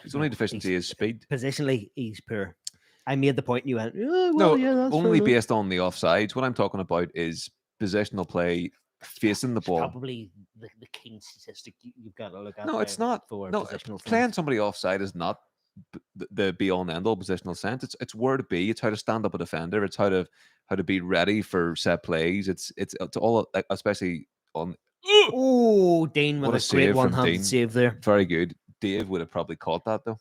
S2: His only deficiency is speed.
S1: Positionally, he's poor. I made the point, and you went, oh,
S2: No,
S1: well, yeah, that's
S2: only
S1: fair enough."
S2: based on the offsides. What I'm talking about is positional play, facing the
S1: It's
S2: ball.
S1: probably the key statistic you've got to look at.
S2: No, it's not.
S1: For
S2: No,
S1: positional
S2: playing
S1: sense.
S2: somebody offside is not the be all and end all positional sense. It's where to be. It's how to stand up a defender. It's how to be ready for set plays. It's all, especially on.
S1: Oh, Dean
S2: What
S1: with
S2: a
S1: a great
S2: save from
S1: one-handed
S2: Dean.
S1: save there.
S2: Very good. Dave would have probably caught that though,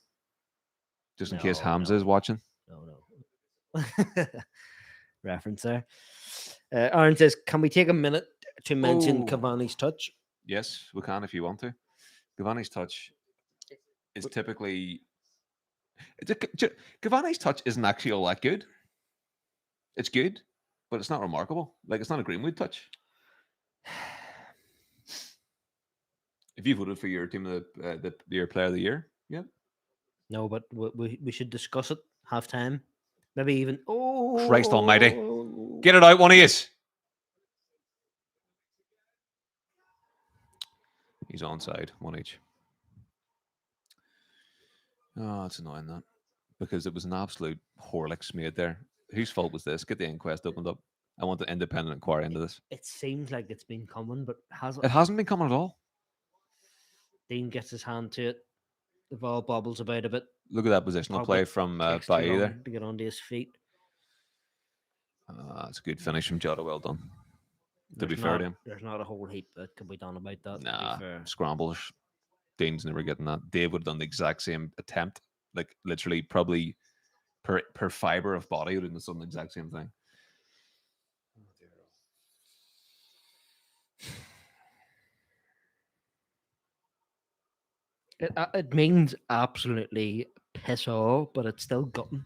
S2: just in case Hamza is watching.
S1: No. Reference there. Aaron says, "Can we take a minute to mention
S2: Oh.
S1: Cavani's touch?"
S2: Yes, we can if you want to. Cavani's touch is typically. Cavani's touch isn't actually all that good. It's good, but it's not remarkable. Like, it's not a Greenwood touch. If you voted for your team of your player of the year, yeah.
S1: No, but we should discuss it halftime. Maybe even. Oh,
S2: Christ almighty. Get it out, one of yous. He's onside, one each. Oh, it's annoying that. Because it was an absolute Horlicks made there. Whose fault was this? Get the inquest opened up. I want the independent inquiry into this.
S1: It seems like it's been coming, but hasn't.
S2: It hasn't been coming at all.
S1: Dean gets his hand to it. The ball bobbles about a bit.
S2: Look at that positional play from
S1: Takes too
S2: Bailly
S1: long
S2: there.
S1: to get onto his feet.
S2: That's a good finish from Jota. Well done. To be
S1: There's
S2: fair
S1: not-
S2: to him.
S1: There's not a whole heap that can be done about that.
S2: Nah,
S1: To be fair.
S2: scrambles. Dean's never getting that. Dave would have done the exact same attempt. Like, literally, probably per fiber of body would have done the exact same thing.
S1: It means absolutely piss all, but it's still gutting.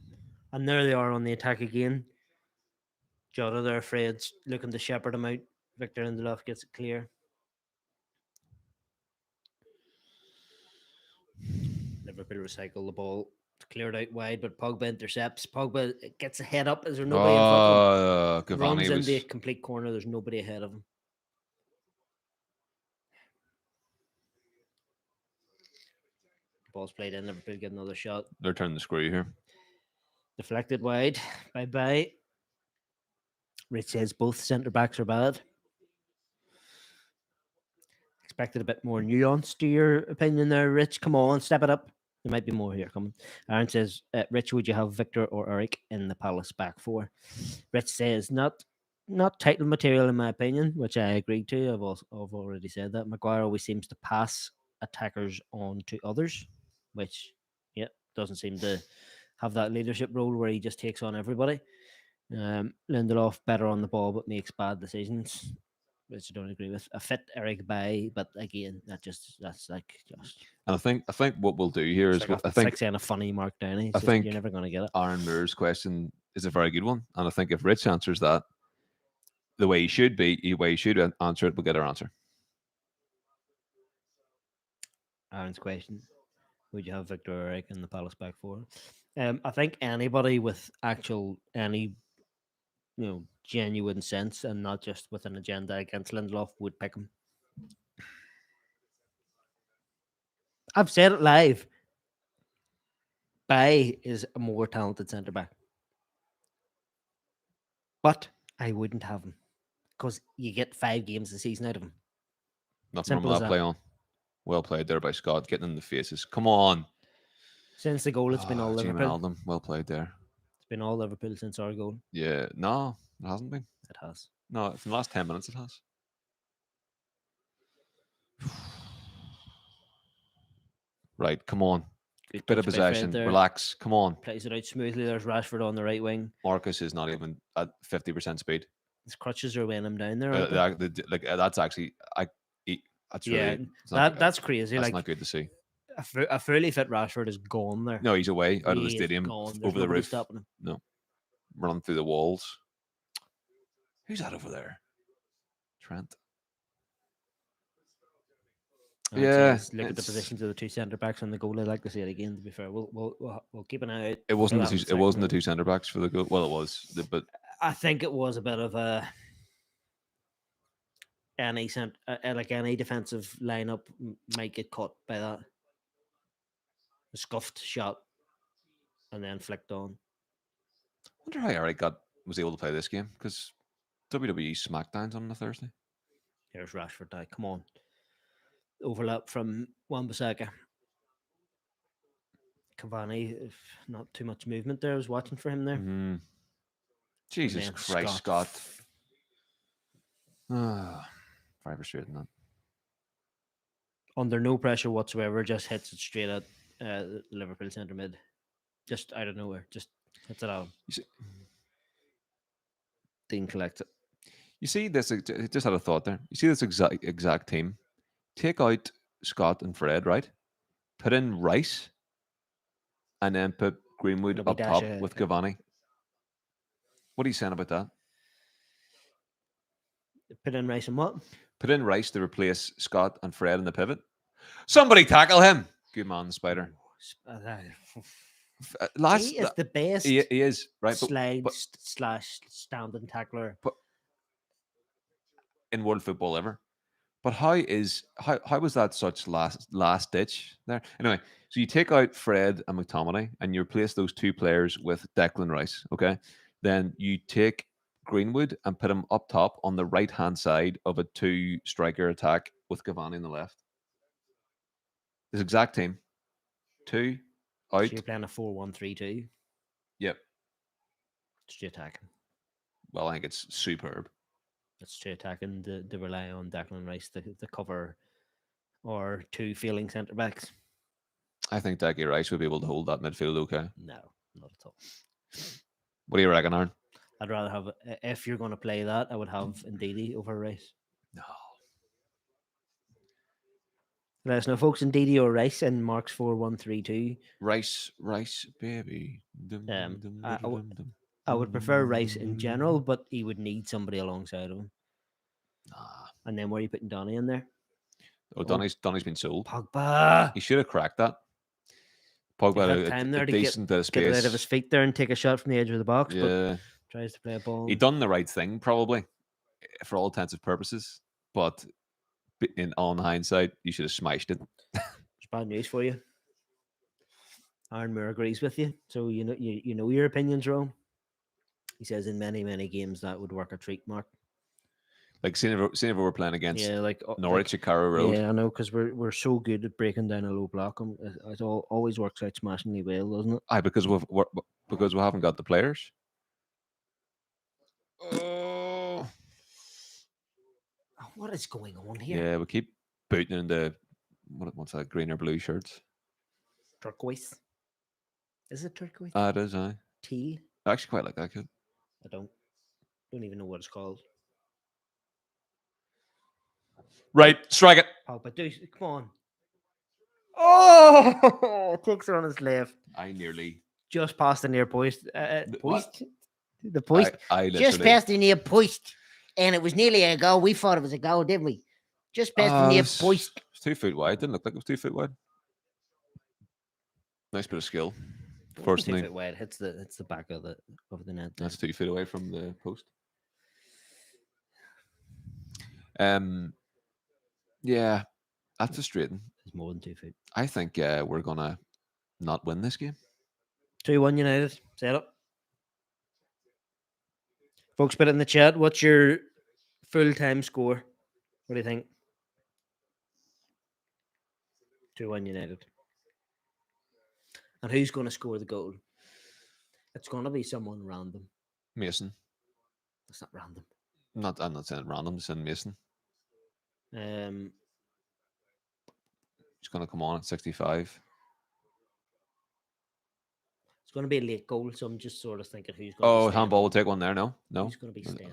S1: And there they are on the attack again. Jota there, Fred's looking to shepherd him out. Victor Lindelof gets it clear. Liverpool recycle the ball. It's cleared out wide, but Pogba intercepts. Pogba gets a head up. Is there nobody in front of him? Runs
S2: Cavani
S1: into a
S2: was.
S1: complete corner. There's nobody ahead of him. Ball's played in. Liverpool get another shot.
S2: They're turning the screw here.
S1: Deflected wide. Bye-bye. Rich says both centre backs are bad. Expected a bit more nuance to your opinion there, Rich. Come on, step it up. There might be more here coming. Aaron says, Rich, would you have Victor or Eric in the Palace back four? Rich says, not title material in my opinion, which I agree to. I've already said that. Maguire always seems to pass attackers on to others, which, doesn't seem to have that leadership role where he just takes on everybody. Lindelof better on the ball but makes bad decisions. which I don't agree with. A fit Eric Bay, but again, that's like just
S2: And I think what we'll do here
S1: it's
S2: is
S1: like a,
S2: I
S1: it's like
S2: think
S1: saying a funny Mark Downey.
S2: I
S1: It's just you're
S2: think
S1: never gonna get it.
S2: Aaron Moore's question is a very good one, and I think if Rich answers that the way he should be, the way he should answer it, we'll get our answer.
S1: Aaron's question: would you have Victor Eric in the Palace back four? I think anybody with actual any genuine sense and not just with an agenda against Lindelof would pick him. I've said it live. Bay is a more talented centre back, but I wouldn't have him because you get 5 games a season out of him.
S2: Nothing wrong
S1: Simple
S2: with
S1: as
S2: that
S1: that.
S2: play on. Well played there by Scott, getting in the faces. Come on.
S1: Since the goal, it's been all
S2: Jim
S1: Liverpool.
S2: Alden, well played there.
S1: It's been all Liverpool since our goal.
S2: Yeah, no, it hasn't been.
S1: It has.
S2: No, for the last 10 minutes it has. Right, come on.
S1: Good
S2: Bit of
S1: touch by Fred
S2: possession.
S1: there.
S2: Relax. Come on.
S1: Plays it out smoothly. There's Rashford on the right wing.
S2: Marcus is not even at 50% speed.
S1: His crutches are weighing him down there. Aren't they?
S2: Like that's actually that's
S1: Yeah,
S2: really it's not,
S1: that's crazy.
S2: that's
S1: Like
S2: not good to see.
S1: a fully fit Rashford is gone there.
S2: No, he's away out of the
S1: He is
S2: stadium
S1: gone. There's
S2: over the
S1: nobody
S2: roof.
S1: stopping him.
S2: No, running through the walls. Who's that over there? Trent. Yeah,
S1: Look at the
S2: it's-
S1: positions of the two centre backs on the goal. I'd like to see it again. To be fair, we'll keep an eye out.
S2: It wasn't
S1: for
S2: the
S1: that
S2: two,
S1: in
S2: it
S1: a
S2: wasn't the
S1: second.
S2: two centre backs for the goal. Well, it was, but
S1: I think it was a bit of a like any defensive lineup might get caught by that. A scuffed shot and then flicked on.
S2: I wonder how Eric was able to play this game because WWE SmackDowns on a Thursday.
S1: Here's Rashford now. Come on. Overlap from Wan-Bissaka. Cavani, not too much movement there. I was watching for him there.
S2: Mm. Jesus
S1: then
S2: Christ, Scott. Very frustrating that.
S1: Under no pressure whatsoever, just hits it straight at Liverpool centre mid. Just out of nowhere. Just hits it out. Didn't collect it.
S2: You see this? I just had a thought there. You see this exact team? Take out Scott and Fred, right? Put in Rice, and then put Greenwood
S1: It'll be
S2: up top
S1: Dasha.
S2: with Cavani. What are you saying about that?
S1: Put in Rice and what?
S2: Put in Rice to replace Scott and Fred in the pivot. Somebody tackle him. Good man, Spider.
S1: He is the best
S2: He is, right?
S1: slide slash standing tackler
S2: in world football ever. But how was that such last ditch there? Anyway, so you take out Fred and McTominay and you replace those two players with Declan Rice. Okay, then you take Greenwood and put him up top on the right hand side of a two striker attack with Cavani on the left. This exact team, two out.
S1: So you're playing a 4-1-3-2.
S2: Yep.
S1: Straight attacking.
S2: Well, I think it's superb.
S1: It's straight attacking. To rely on Declan Rice to cover or two failing centre backs.
S2: I think Declan Rice would be able to hold that midfield okay.
S1: No, not at all.
S2: What do you reckon, Aaron?
S1: I'd rather have, if you're going to play that, I would have Ndidi over Rice.
S2: No.
S1: Let us know, folks. Ndidi or Rice in Mark's 4-1-3-2.
S2: Rice, baby.
S1: I would prefer Rice in general, but he would need somebody alongside of him.
S2: Nah.
S1: And then where are you putting Donny in there?
S2: Oh, Donny's been sold.
S1: Pogba.
S2: He should have cracked that. Pogba
S1: had time there
S2: a
S1: to
S2: decent bit of space.
S1: Get it out of his feet there and take a shot from the edge of the box.
S2: Yeah.
S1: But tries to play a ball.
S2: He done the right thing, probably, for all intents and purposes. But on hindsight, you should have smashed it.
S1: It's bad news for you. Aaron Moore agrees with you, so you know your opinion's wrong. He says in many games that would work a treat, Mark.
S2: Like seeing if we were playing against Norwich at Carrow Road.
S1: Yeah, I know, because we're so good at breaking down a low block. It always works out smashingly well, doesn't it?
S2: Aye, because we haven't got the players. Oh,
S1: what is going on here?
S2: Yeah, we keep booting into what's that, green or blue shirts?
S1: Turquoise. Is it turquoise?
S2: It is, aye.
S1: Teal.
S2: I actually quite like that kid.
S1: I don't even know what it's called.
S2: Right, strike it.
S1: Pogba, come on. Oh, takes her on his left.
S2: I nearly.
S1: Just past the near post.
S2: What?
S1: Post? The post?
S2: I
S1: Just
S2: literally.
S1: past the near post. And it was nearly a goal. We thought it was a goal, didn't we? Just past the
S2: Oh,
S1: near
S2: it's
S1: post.
S2: 2 feet wide. Didn't look like it was 2 feet wide. Nice bit of skill.
S1: It wasn't 2
S2: Fortunately,
S1: feet wide. Hits the back of the net.
S2: that's 2 feet away from the post. Yeah, that's frustrating.
S1: It's more than 2 feet.
S2: I think we're gonna not win this game.
S1: 2-1 United. Set up. Folks, put it in the chat. What's your full-time score? What do you think? 2-1 United. And who's going to score the goal? It's going to be someone random.
S2: Mason.
S1: It's not random.
S2: I'm not saying random. I'm saying Mason. He's gonna come on at 65.
S1: It's going to be a late goal, so I'm just sort of thinking who's going to
S2: Oh,
S1: be staying
S2: handball will
S1: on.
S2: take one there. No.
S1: Who's going to be staying?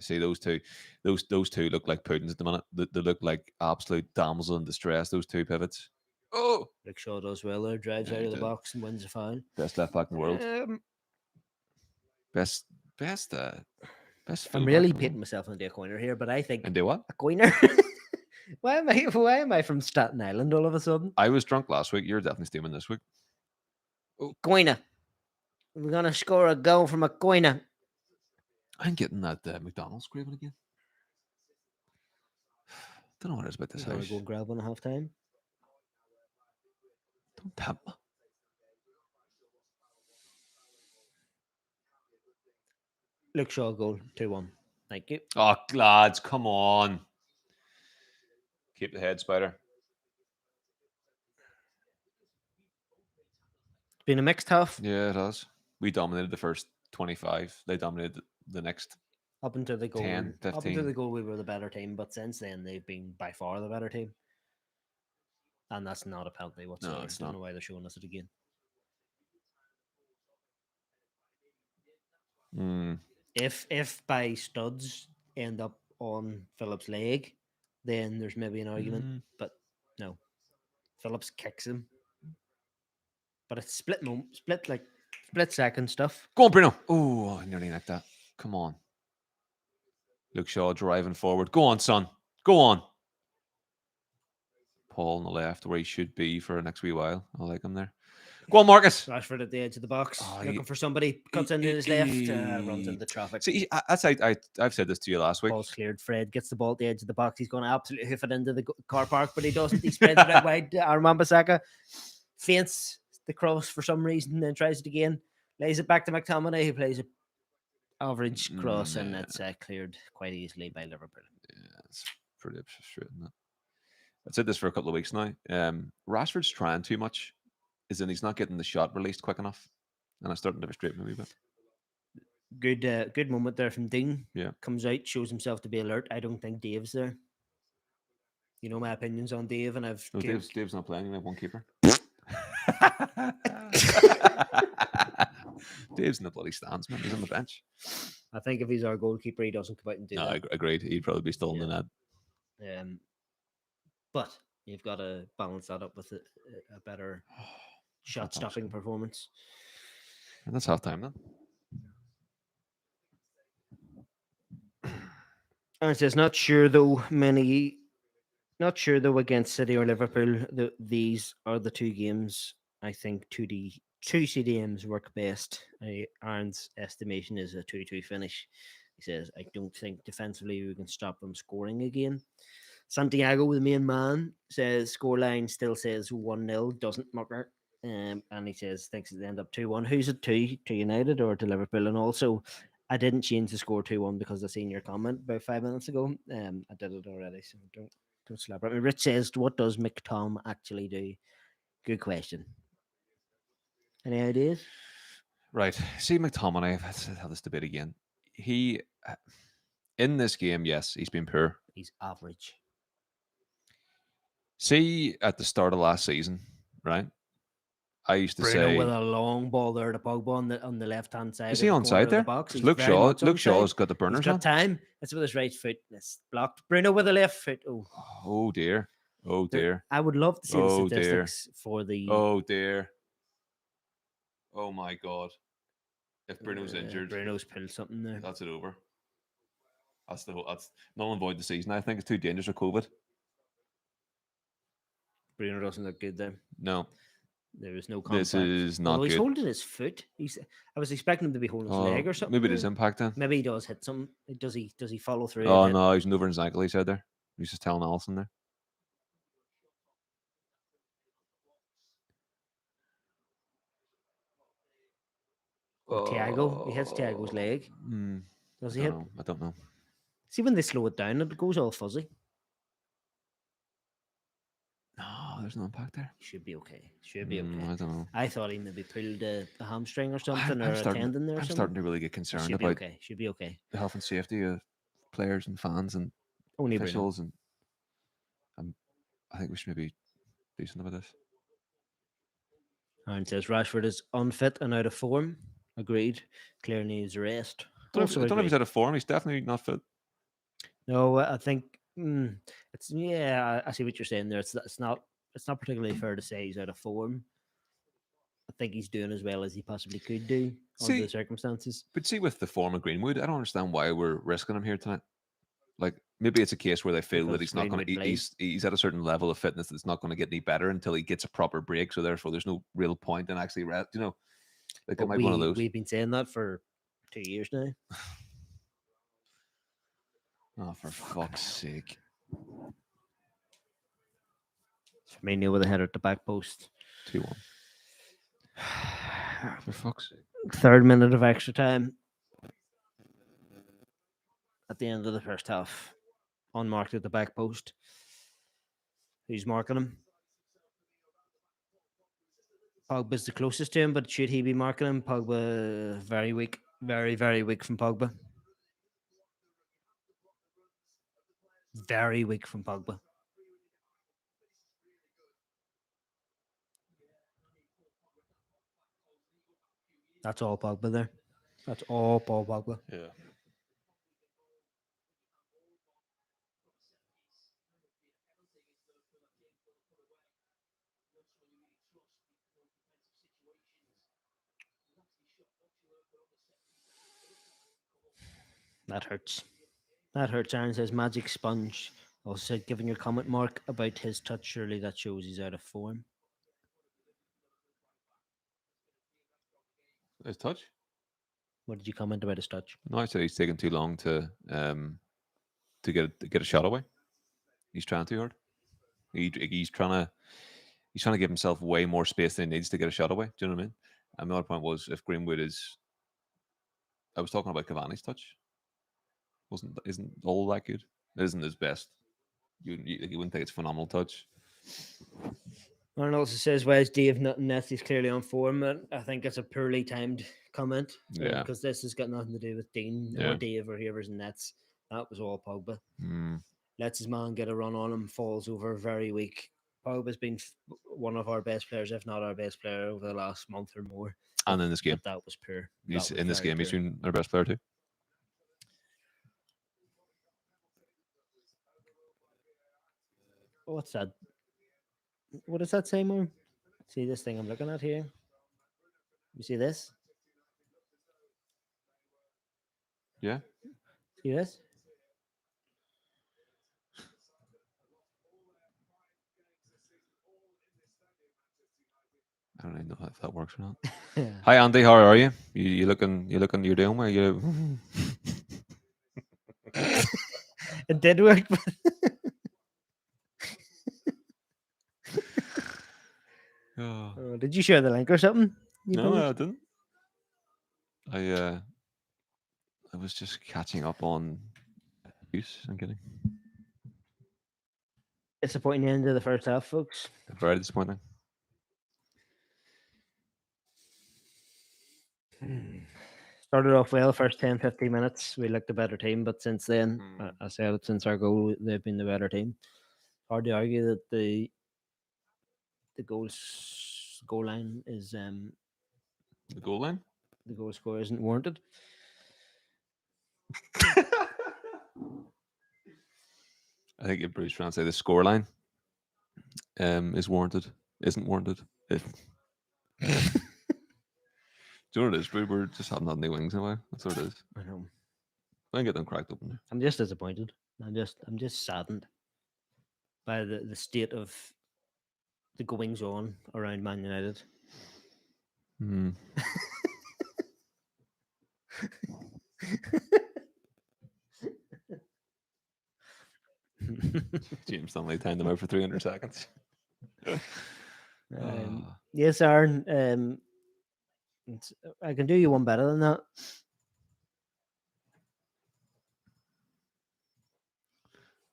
S2: See those two. Those two look like Putin's at the minute. They look like absolute damsel in distress. Those two pivots. Oh,
S1: Rick Shaw does well there. Drives
S2: Yeah,
S1: out
S2: he
S1: of the
S2: did.
S1: box and wins a foul.
S2: best left back in the world.
S1: Best.
S2: Best.
S1: I'm
S2: fullback
S1: really
S2: in the
S1: pitting
S2: world.
S1: myself into a corner here, but I think
S2: And do what?
S1: a coiner. Why am I from Staten Island all of a sudden?
S2: I was drunk last week. You're definitely steaming this week.
S1: Coiner. We're gonna score a goal from a coiner.
S2: I'm getting that McDonald's craving again. Don't know what it is about this
S1: We're gonna
S2: house.
S1: go and grab one at half time.
S2: Don't tempt me.
S1: Luke Shaw goal 2-1. Thank you.
S2: Oh, lads, come on. Keep the head, Spider.
S1: It's been a mixed half
S2: Yeah, it has. We dominated the first 25. They dominated the next.
S1: up until the goal.
S2: 10,
S1: Up until
S2: 15.
S1: the goal, we were the better team, but since then they've been by far the better team. And that's not a penalty whatsoever.
S2: it's
S1: Don't
S2: not.
S1: know why they're showing us it again. If by studs end up on Phillips' leg, then there's maybe an argument. But no, Phillips kicks him. But it's split second stuff.
S2: Go on, Bruno. Oh, I nearly nicked that. Come on. Luke Shaw driving forward. Go on, son. Go on. Paul on the left, where he should be for the next wee while. I like him there. Go on, Marcus.
S1: Rashford at the edge of the box,
S2: Oh,
S1: looking for somebody. Cuts into his left, runs into the traffic.
S2: See, I've said this to you last week.
S1: Ball's cleared. Fred gets the ball at the edge of the box. He's going to absolutely hoof it into the car park, but he doesn't. He spreads it out wide. Armand-Bissaka feints the cross for some reason, then tries it again. Lays it back to McTominay, who plays an average cross, and that's cleared quite easily by Liverpool.
S2: Yeah, it's pretty frustrating. I've said this for a couple of weeks now. Rashford's trying too much, is in he's not getting the shot released quick enough, and I'm starting to frustrate me a wee bit.
S1: Good moment there from Dean.
S2: Yeah,
S1: comes out, shows himself to be alert. I don't think Dave's there. You know my opinions on Dave, and I've
S2: Dave's not playing. We have one keeper. Dave's in the bloody stands, man. He's on the bench.
S1: I think if he's our goalkeeper, he doesn't come out and do that.
S2: I agreed. He'd probably be still in the net.
S1: But you've got to balance that up with a better shot-stopping performance.
S2: And that's half time then.
S1: And it says, not sure though against City or Liverpool. These are the two games I think two CDMs work best. Aaron's estimation is a 2-2 finish. He says, I don't think defensively we can stop them scoring again. Santiago, the main man, says scoreline still says 1-0, doesn't mucker. And he says, thinks it end up 2-1. Who's it to United or to Liverpool? And also, I didn't change the score 2-1 because I seen your comment about 5 minutes ago. I did it already, so don't slap at me. Rich says, what does McTom actually do? Good question. Any ideas?
S2: Right. See, McTominay, I've had this debate again. He, in this game, yes, he's been poor.
S1: He's average.
S2: See, at the start of last season, right? I used to
S1: Bruno with
S2: say,
S1: a long ball there to Pogba on the left hand side
S2: is
S1: of
S2: he
S1: the corner
S2: onside
S1: of the
S2: there?
S1: box.
S2: Because
S1: He's very much
S2: Luke
S1: onside.
S2: Shaw's got the
S1: He's
S2: burners
S1: got
S2: on.
S1: time. It's with his right foot. It's blocked. Bruno with the left foot. Oh,
S2: Oh dear. Oh dear.
S1: I would love to see the
S2: Oh dear.
S1: statistics for the
S2: Oh dear. Oh my god. If Bruno's injured,
S1: Bruno's pulled something there.
S2: that's it over. That's null and void the season. I think it's too dangerous with COVID.
S1: Bruno doesn't look good there.
S2: No,
S1: There was no
S2: this
S1: contact.
S2: is not
S1: Although he's
S2: good.
S1: holding his foot. I was expecting him to be holding his leg or something.
S2: Maybe
S1: there.
S2: there's impact then.
S1: Maybe he does hit something. Does he follow through?
S2: Oh
S1: and hit?
S2: no, he's over his ankle. He said there. He's just telling Allison there.
S1: Oh, Thiago. He hits Thiago's leg. Does he hit?
S2: I don't know.
S1: See, when they slow it down, it goes all fuzzy.
S2: No, there's no impact there.
S1: Should be okay. Should be okay.
S2: I don't know.
S1: I thought he maybe pulled a hamstring or something,
S2: I'm
S1: or a tendon there.
S2: I'm
S1: something.
S2: starting to really get concerned
S1: Should be
S2: about
S1: okay. Should be okay.
S2: the health and safety of players and fans and
S1: Only Bruno.
S2: officials, and I think we should maybe do something about this.
S1: Aaron says Rashford is unfit and out of form. Agreed. Clear needs rest.
S2: I don't know if he's out of form. He's definitely not fit.
S1: No, I think it's I see what you're saying there. It's not particularly fair to say he's out of form. I think he's doing as well as he possibly could do under the circumstances.
S2: But see, with the form of Greenwood, I don't understand why we're risking him here tonight. Like maybe it's a case where they feel that he's not going to. He's at a certain level of fitness that's not going to get any better until he gets a proper break. So therefore, there's no real point in actually, like it might be one of those.
S1: We've been saying that for 2 years now.
S2: Oh, for fuck's sake!
S1: Firmino with a header at the back post.
S2: 2-1. For fuck's sake!
S1: 3rd minute of extra time. At the end of the first half, unmarked at the back post. Who's marking him? Pogba's the closest to him, but should he be marking him? Pogba, very weak. Very, very weak from Pogba. Very weak from Pogba. That's all Pogba there. That's all Paul Pogba.
S2: Yeah.
S1: That hurts. That hurts. Aaron says Magic Sponge. Also giving your comment, Mark, about his touch. Surely that shows he's out of form.
S2: His touch?
S1: What did you comment about his touch?
S2: No, I said he's taking too long to get a shot away. He's trying too hard. He's trying to give himself way more space than he needs to get a shot away. Do you know what I mean? And the other point was if Greenwood is. I was talking about Cavani's touch. Isn't all that good? It isn't his best. You wouldn't think it's a phenomenal touch.
S1: Aaron also says, "Why is Dave not in nets? He's clearly on form." And I think it's a poorly timed comment.
S2: Yeah.
S1: Because this has got nothing to do with Dean or Dave or whoever's in nets. That was all Pogba. Lets his man get a run on him, falls over very weak. Pogba's been one of our best players, if not our best player, over the last month or more.
S2: And in this game.
S1: But that was poor.
S2: He's been our best player too.
S1: What's that? What does that say, Mo? See this thing I'm looking at here? You see this?
S2: Yeah.
S1: See this?
S2: I don't even know if that works or not. Hi Andy, how are you? You looking you're doing well? You
S1: It did work. Did you share the link or something?
S2: No, I didn't. I was just catching up on news. I'm kidding.
S1: Disappointing end of the first half, folks.
S2: Very disappointing.
S1: Started off well, first 10, 15 minutes. We looked a better team, but since then, I said it since our goal, they've been the better team. Hard to argue that the goals goal line is
S2: The goal line.
S1: the goal score isn't warranted.
S2: I think if Bruce trying to say the score line is warranted, isn't warranted. If, do you know what it is, Bru? We're just having any wings anyway. That's what it is.
S1: I know.
S2: I can get them cracked open there.
S1: I'm just disappointed. I'm just saddened by the state of the goings on around Man United.
S2: Hmm. James Stanley timed them out for 300 seconds. Ah.
S1: Yes, Aaron. I can do you one better than that.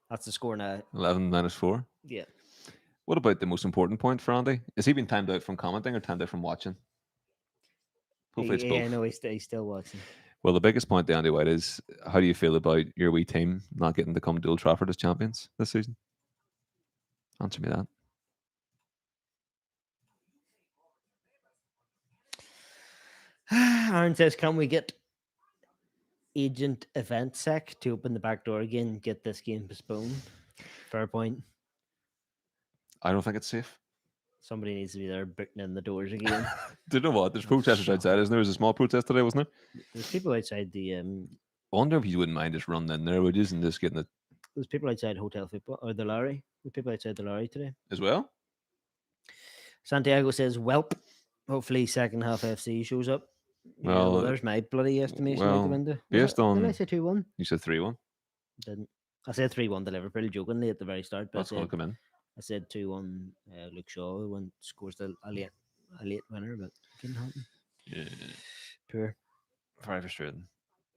S1: That's the score now.
S2: 11 minus 4.
S1: Yeah.
S2: What about the most important point for Andy? Is he been timed out from commenting or timed out from watching? Hopefully it's
S1: Yeah,
S2: both.
S1: no, he's still watching.
S2: Well, the biggest point to Andy White is, how do you feel about your wee team not getting to come to Old Trafford as champions this season? Answer me that.
S1: Aaron says, "Can we get agent event sec to open the back door again and get this game postponed?" Fair point.
S2: I don't think it's safe.
S1: Somebody needs to be there booting in the doors again.
S2: Do you know what? There's protesters outside, isn't there? There was a small protest today, wasn't there?
S1: There's people outside the
S2: I wonder if you wouldn't mind just running in there, would you, and just getting it
S1: there's people outside Hotel Football or the Lorry. There's people outside the Lorry today.
S2: as well?
S1: Santiago says, "Welp." Hopefully, second half FC shows up. Yeah,
S2: Well,
S1: well, there's my bloody estimation out the
S2: well,
S1: window.
S2: based
S1: Did I
S2: on
S1: say 2-1?
S2: you said 3-1.
S1: Didn't. I said 3-1 to Liverpool jokingly at the very start, but
S2: That's going to come in.
S1: I said 2-1 Luke Shaw when scores a late winner, but didn't happen.
S2: Yeah,
S1: Poor.
S2: very frustrating.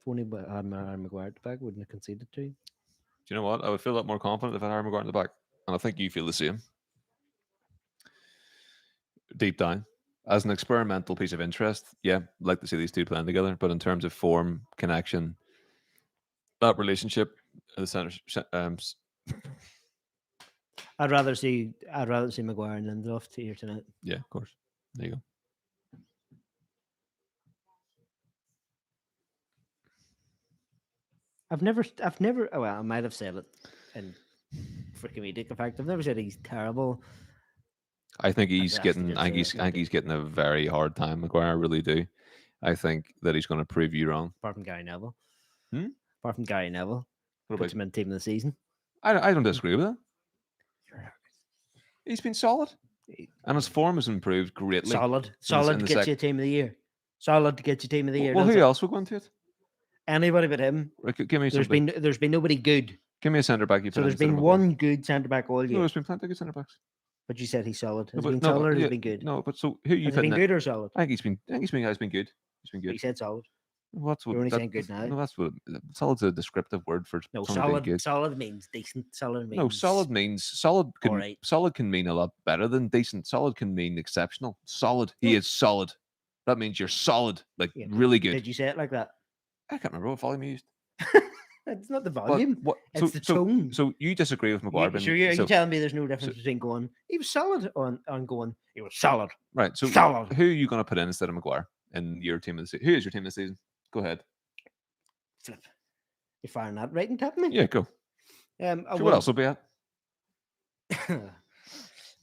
S1: If only but had Harry Maguire at the back, wouldn't have conceded to.
S2: Do you know what? I would feel a lot more confident if I had Harry Maguire in the back, and I think you feel the same. Deep down, as an experimental piece of interest, yeah, I'd like to see these two playing together. But in terms of form, connection, that relationship, the center,
S1: I'd rather see Maguire and Lindelof here tonight.
S2: yeah, of course. There you go.
S1: I've never. Oh, well, I might have said it in for comedic effect. I've never said he's terrible.
S2: I think he's
S1: actually
S2: getting.
S1: did
S2: I think
S1: say
S2: he's.
S1: it,
S2: I think he's getting a very hard time. Maguire, I really do. I think that he's going to prove you wrong.
S1: Apart from Gary Neville.
S2: Hmm?
S1: Apart from Gary Neville,
S2: What
S1: puts
S2: about?
S1: him in team of the season.
S2: I don't disagree with that. He's been solid, and his form has improved greatly.
S1: Solid
S2: in
S1: to
S2: the
S1: get you a team of the year. Solid to get you team of the year.
S2: Well,
S1: does
S2: who
S1: it?
S2: else would go into it?
S1: Anybody but him.
S2: Give me
S1: There's
S2: something.
S1: been nobody good.
S2: Give me a centre back. You
S1: So
S2: put in
S1: there's
S2: instead of
S1: been
S2: Maguire.
S1: one good centre back all
S2: No,
S1: year.
S2: there's been plenty of good centre backs.
S1: But you said he's solid. Has
S2: No,
S1: he
S2: but,
S1: been solid or has
S2: yeah,
S1: he been good?
S2: No, but so who you
S1: Has he
S2: putting
S1: been
S2: in?
S1: good or solid?
S2: I think he's been good. He's been good.
S1: But you
S2: good.
S1: said solid.
S2: What's what?
S1: You're only saying good now.
S2: No, that's what. Solid's a descriptive word for
S1: No,
S2: something being good.
S1: solid means decent. Solid means
S2: No, solid means solid. Can,
S1: alright.
S2: Solid can mean a lot better than decent. Solid can mean exceptional. Solid. He is solid. That means you're solid, like
S1: Yeah.
S2: really good.
S1: Did you say it like that?
S2: I can't remember what volume you used.
S1: It's not the
S2: But
S1: volume.
S2: what?
S1: It's the tone.
S2: So you disagree with Maguire?
S1: Are you telling me there's no difference between going? He was solid on going. He was solid.
S2: Right. So
S1: Solid.
S2: who are you going to put in instead of Maguire in your team of the season? Who is your team of the season? Go ahead.
S1: Flip. You're firing that right and tapping me.
S2: Yeah, go. What else will be at?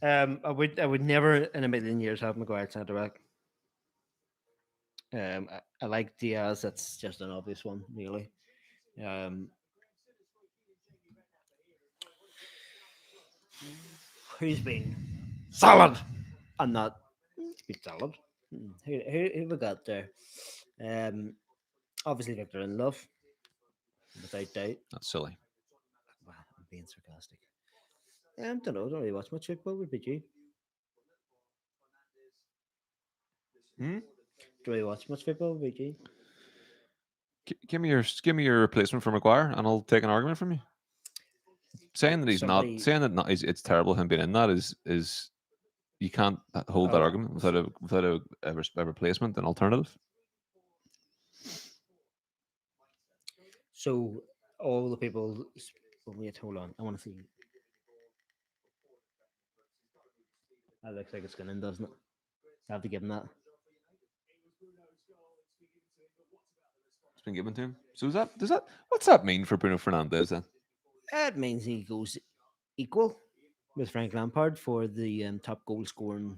S1: I would never in a million years have Maguire at centre back. I like Diaz. That's just an obvious one, really. Who's been solid? I'm not. He's been solid. Who we got there? Obviously Victor Lindelof, without doubt.
S2: That's silly.
S1: Wow, I'm being sarcastic. I don't know. I don't really watch much football. Would be you? Do you watch much football? Would be you?
S2: Give me your replacement for Maguire, and I'll take an argument from you. Saying that he's
S1: Somebody-
S2: not, saying that not, it's terrible him being in that is you can't hold that
S1: Oh.
S2: argument without a replacement, an alternative.
S1: So all the people. Wait, hold on. I want to see. That looks like it's going in, doesn't it? Have to give him that.
S2: It's been given to him. So what's that mean for Bruno Fernandes then?
S1: It means he goes equal with Frank Lampard for the top goal scoring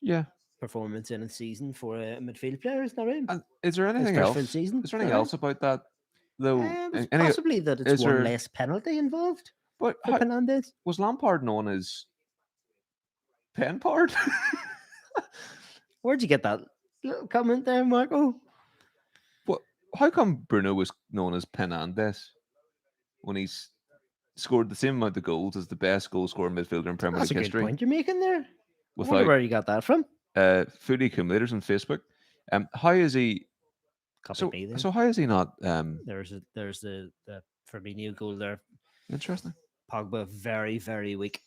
S2: Yeah.
S1: performance in a season for a midfield player. Isn't that right?
S2: And is there
S1: His
S2: anything
S1: first full
S2: else?
S1: season.
S2: Is there
S1: Is that
S2: anything
S1: right?
S2: else about that though?
S1: It's
S2: Any
S1: possibly that it's
S2: is
S1: one
S2: there?
S1: less penalty involved
S2: But
S1: for Fernandez.
S2: was Lampard known as Penpard?
S1: Where'd you get that little comment there, Marco?
S2: What? How come Bruno was known as Penandes when he's scored the same amount of goals as the best goal scoring midfielder in Premier
S1: That's
S2: League
S1: a good
S2: history
S1: point you're making there. I wonder
S2: without
S1: where you got that from.
S2: foodie accumulators on Facebook? How is he?
S1: Copy
S2: So
S1: me then.
S2: so how is he not?
S1: There's the Firmino goal there.
S2: Interesting.
S1: Pogba very very weak,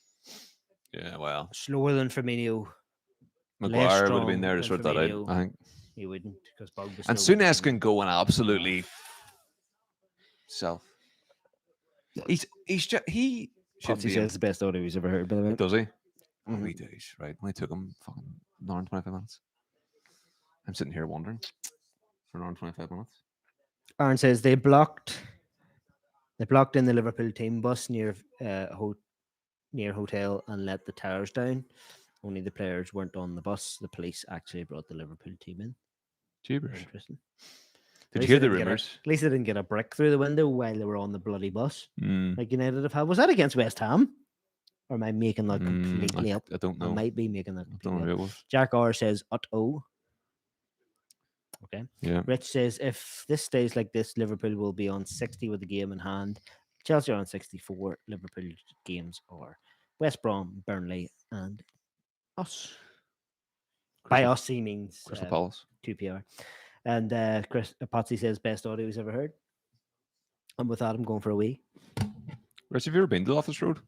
S2: Yeah, well,
S1: slower than Firmino. Less
S2: Maguire would have been
S1: strong
S2: there to
S1: than
S2: sort that out,
S1: Firmino.
S2: I think.
S1: He wouldn't because Pogba's
S2: And
S1: slower than
S2: Souness
S1: Firmino.
S2: can go and absolutely self. He's just, he should
S1: Potsy
S2: be
S1: says the best audio he's ever heard. By the way,
S2: does he? Oh,
S1: Mhm.
S2: he does, right? Only took him fucking an hour and 25 minutes. I'm sitting here wondering for an hour and 25 minutes.
S1: Aaron says they blocked in the Liverpool team bus near near hotel and let the towers down. Only the players weren't on the bus. The police actually brought the Liverpool team in.
S2: Jeebers.
S1: Interesting.
S2: Did
S1: At
S2: you
S1: least
S2: hear
S1: they
S2: the
S1: didn't get
S2: rumours?
S1: at least they didn't get a brick through the window while they were on the bloody bus,
S2: Mm,
S1: like United have had. Was that against West Ham? Or am I making that completely up?
S2: I don't
S1: I
S2: know.
S1: might be making that
S2: I don't
S1: completely
S2: know
S1: up.
S2: who it was.
S1: Jack R says, "Oh." Okay.
S2: Yeah.
S1: Rich says, if this stays like this, Liverpool will be on 60 with the game in hand. Chelsea are on 64. Liverpool games are West Brom, Burnley, and us. By
S2: Crystal,
S1: us, he means
S2: Crystal Palace.
S1: 2PR. And Chris Patsy says, best audio he's ever heard. And with that, I'm going for a wee.
S2: Rich, have you ever been to Office Road?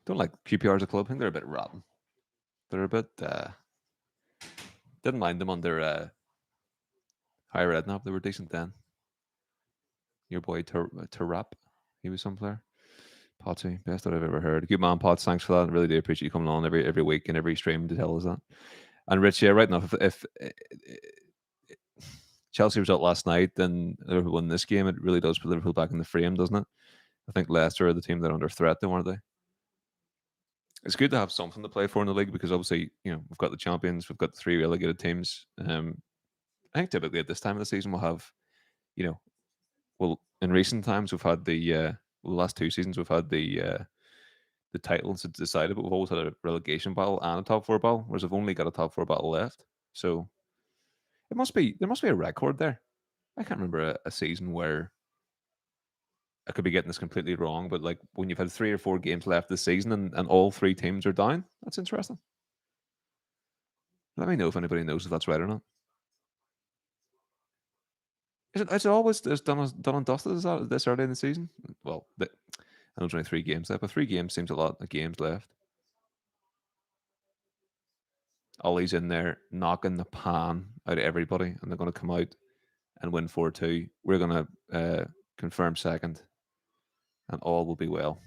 S2: Don't like QPR as a club. I think they're a bit rotten. They're a bit. Didn't mind them under Higher Redknapp. They were decent then. Your boy Tarap, he was some player. Potsy, best that I've ever heard. Good man, Potts. Thanks for that. I really do appreciate you coming on every week and every stream to tell us that. And Rich, yeah, right enough. If Chelsea result last night, then Liverpool win this game, it really does put Liverpool back in the frame, doesn't it? I think Leicester are the team that are under threat, though, aren't they? It's good to have something to play for in the league because obviously, we've got the champions, we've got the three relegated teams. I think typically at this time of the season we'll have, well, in recent times we've had the last two seasons we've had the titles decided, but we've always had a relegation battle and a top four battle, whereas we've only got a top four battle left. So there must be a record there. I can't remember a season where I could be getting this completely wrong, but like when you've had 3 or 4 games left this season and all three teams are down, that's interesting. Let me know if anybody knows if that's right or not. Is it always done and dusted this early in the season? Well, I know there's only 3 games left, but 3 games seems a lot of games left. Ollie's in there knocking the pan out of everybody, and they're going to come out and win 4-2. We're going to confirm second, and all will be well.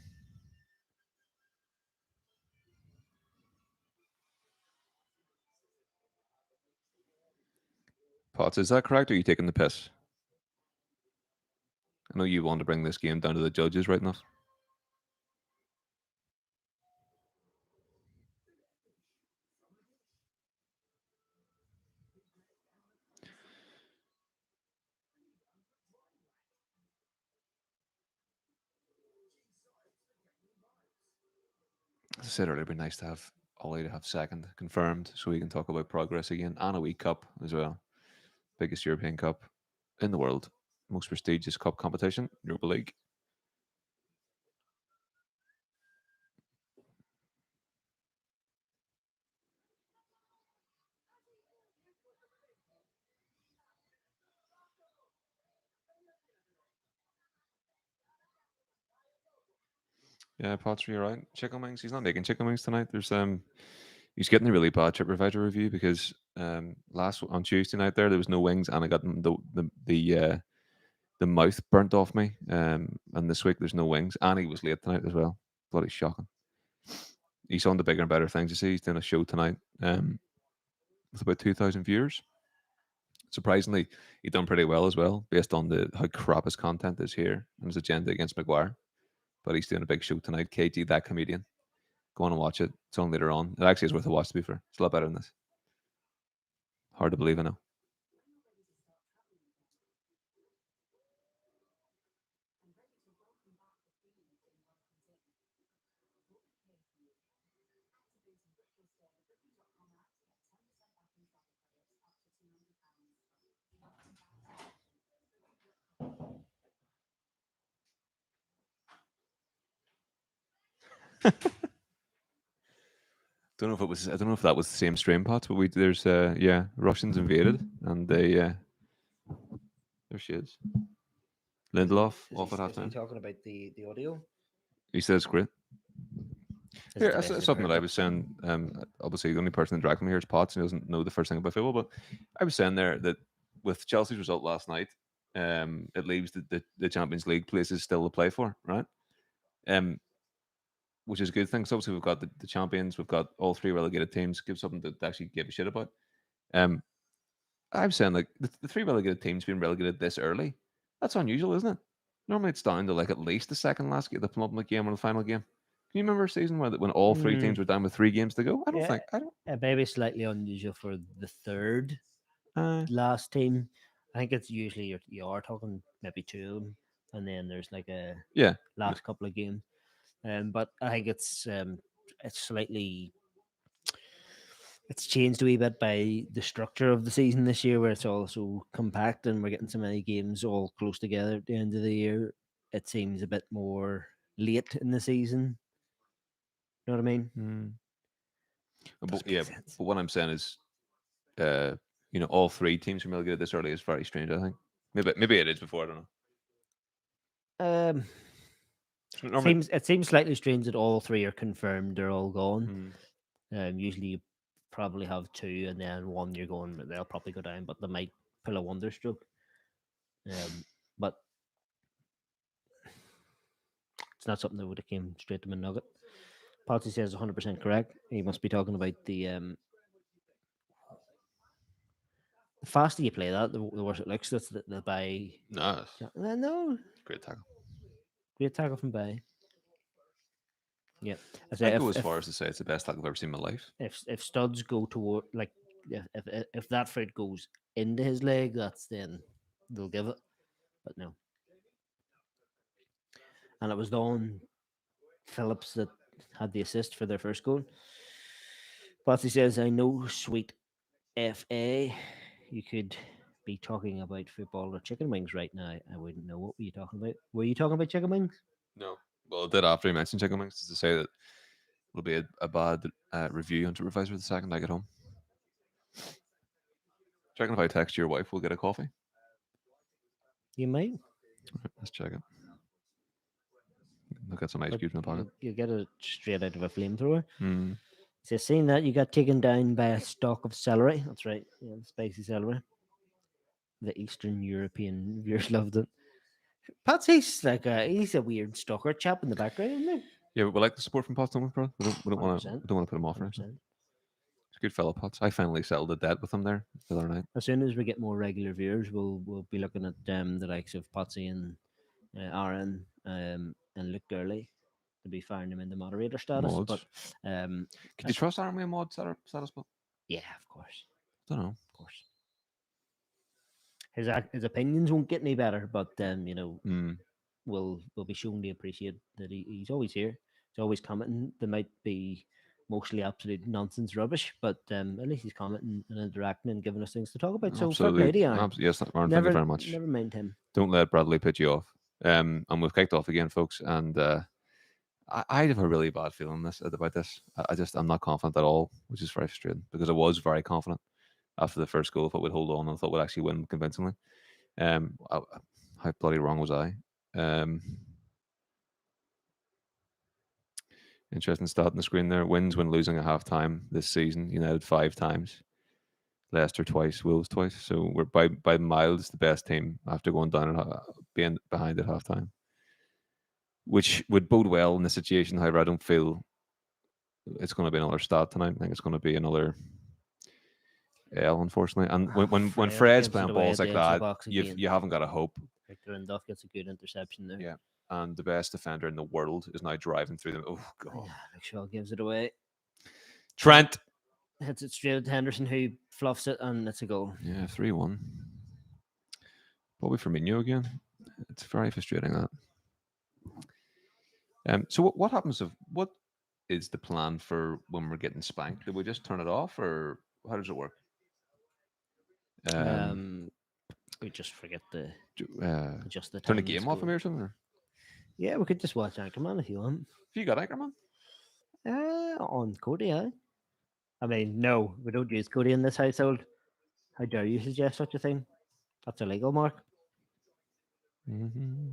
S2: Potts, is that correct, or are you taking the piss? I know you want to bring this game down to the judges, right enough? As I said earlier, it'd be nice to have Ollie to have second confirmed so we can talk about progress again, and a wee cup as well. Biggest European cup in the world, most prestigious cup competition, Europa League. Yeah, Potts, you're right. Chicken wings. He's not making chicken wings tonight. He's getting a really bad TripAdvisor review because last on Tuesday night there was no wings and I got the mouth burnt off me. And this week there's no wings and he was late tonight as well. Bloody shocking. he's on the bigger and better things. You see, he's doing a show tonight with about 2,000 viewers. Surprisingly, he done pretty well as well, based on the how crap his content is here and his agenda against Maguire. But he's doing a big show tonight. KG, that comedian. Go on and watch it. It's on later on. It actually is worth a watch, to be fair. It's a lot better than this. Hard to believe, I know. Don't know if it was. I don't know if that was the same stream pot, but we there's yeah, Russians invaded and they there she is. Lindelof off at halftime.
S1: talking about the audio?
S2: He says great.
S1: Is
S2: Here,
S1: it the
S2: that's
S1: best you've
S2: something
S1: heard
S2: that I
S1: of it?
S2: was saying. Obviously, the only person in Dracula here is Potts, and he doesn't know the first thing about football. But I was saying there that with Chelsea's result last night, it leaves the Champions League places still to play for, right? Um, which is a good thing. So obviously we've got the champions, we've got all three relegated teams. Give something to actually give a shit about. Um, I'm saying like the three relegated teams being relegated this early, that's unusual, isn't it? Normally it's down to like at least the second last game, the penultimate game or the final game. Can you remember a season where when all three teams
S1: Mm,
S2: were down with 3 games to go? I don't
S1: yeah,
S2: think I don't.
S1: maybe slightly unusual for the third
S2: Uh,
S1: last team. I think it's usually you are talking maybe two of them, and then there's like a
S2: yeah,
S1: last couple of games. But I think it's slightly it's changed a wee bit by the structure of the season this year, where it's all so compact and we're getting so many games all close together at the end of the year. It seems a bit more late in the season. You know what I mean?
S2: mm.
S1: Does
S2: But
S1: make
S2: yeah,
S1: sense.
S2: but what I'm saying is, uh, all three teams from relegated this early is very strange. I think maybe it is before. I don't know.
S1: Um,
S2: Normally,
S1: it seems slightly strange that all three are confirmed. They're all gone.
S2: mm,
S1: Usually you probably have two, and then one you're going. They'll probably go down, but they might pull a wonder stroke. But it's not something that would have came straight to my nugget. Patsy says 100% correct. He must be talking about the faster you play that, the worse it looks. That's the by.
S2: no,
S1: No,
S2: great tackle.
S1: great tackle from by. Yeah, I say
S2: I'd go as far as to say it's the best tackle I've ever seen in my life.
S1: if studs go toward like if that foot goes into his leg, that's then they'll give it. But no, and it was Don Phillips that had the assist for their first goal. Patsy says, "I know, sweet FA, you could be talking about football or chicken wings right now. I wouldn't know what were you talking about. Were you talking about chicken wings?
S2: No. Well, it did after he mentioned chicken wings to say that it'll be a bad review on TripAdvisor the second I get home. Checking if I text your wife, we'll get a coffee.
S1: You might,
S2: Let's check it. Look at some ice
S1: but
S2: cubes in my pocket.
S1: you get it straight out of a flamethrower.
S2: Mm.
S1: So seeing that you got taken down by a stalk of celery. That's right, yeah, spicy celery. The Eastern European viewers loved it. Patsy's like he's a weird stalker chap in the background, isn't he?
S2: Yeah, but we like the support from Potts, don't we, bro? We don't want to
S1: 100%.
S2: put him off or anything.
S1: 100%.
S2: He's a good fellow, Potts. I finally settled the debt with him there the other night.
S1: As soon as we get more regular viewers, we'll be looking at the likes of Patsy and Aaron and Luke Gurley to be firing him in the moderator status.
S2: Mods.
S1: But
S2: Could you trust Army and mod status? But
S1: yeah, of course,
S2: don't know.
S1: of course. His opinions won't get any better, but
S2: Mm.
S1: we'll be shown to appreciate that he's always here. He's always commenting. There might be mostly absolute nonsense rubbish, but at least he's commenting and interacting and giving us things to talk about. So fair play to
S2: Absolutely.
S1: Aaron.
S2: Yes, Aaron, thank you very much.
S1: Never mind him.
S2: Don't let Bradley put you off. And we've kicked off again, folks. And I have a really bad feeling about this. I'm not confident at all, which is very frustrating because I was very confident after the first goal. I thought we'd hold on and I thought we'd actually win convincingly. How bloody wrong was I? Interesting stat on the screen there. Wins when losing at half time this season. United 5 times. Leicester twice, Wolves twice. So we're by miles the best team after going down and being behind at half time. Which would bode well in the situation. However, I don't feel it's going to be another stat tonight. I think it's going to be another L, unfortunately. And when
S1: Fred
S2: Fred's
S1: gives it
S2: playing
S1: away
S2: balls
S1: at the
S2: like
S1: edge of the
S2: that,
S1: box
S2: you
S1: again.
S2: haven't got a hope.
S1: Victor Lindelof gets a good interception there.
S2: Yeah. And the best defender in the world is now driving through them. Oh God.
S1: Yeah, Luke Shaw gives it away.
S2: Trent.
S1: Hits it straight to Henderson, who fluffs it, and it's a goal.
S2: Yeah, 3-1. Bobby Firmino again. It's very frustrating that. So what happens if what is the plan for when we're getting spanked? Do we just turn it off, or how does it work? Um,
S1: Um, we just forget to
S2: do-
S1: adjust the
S2: turn the
S1: time and
S2: game off of
S1: score.
S2: me or something? Or?
S1: Yeah, we could just watch Anchorman if you want.
S2: Have you got Anchorman?
S1: On Cody, eh? I mean, no, we don't use Cody in this household. How dare you suggest such a thing? That's illegal, Mark.
S2: Mm-hmm.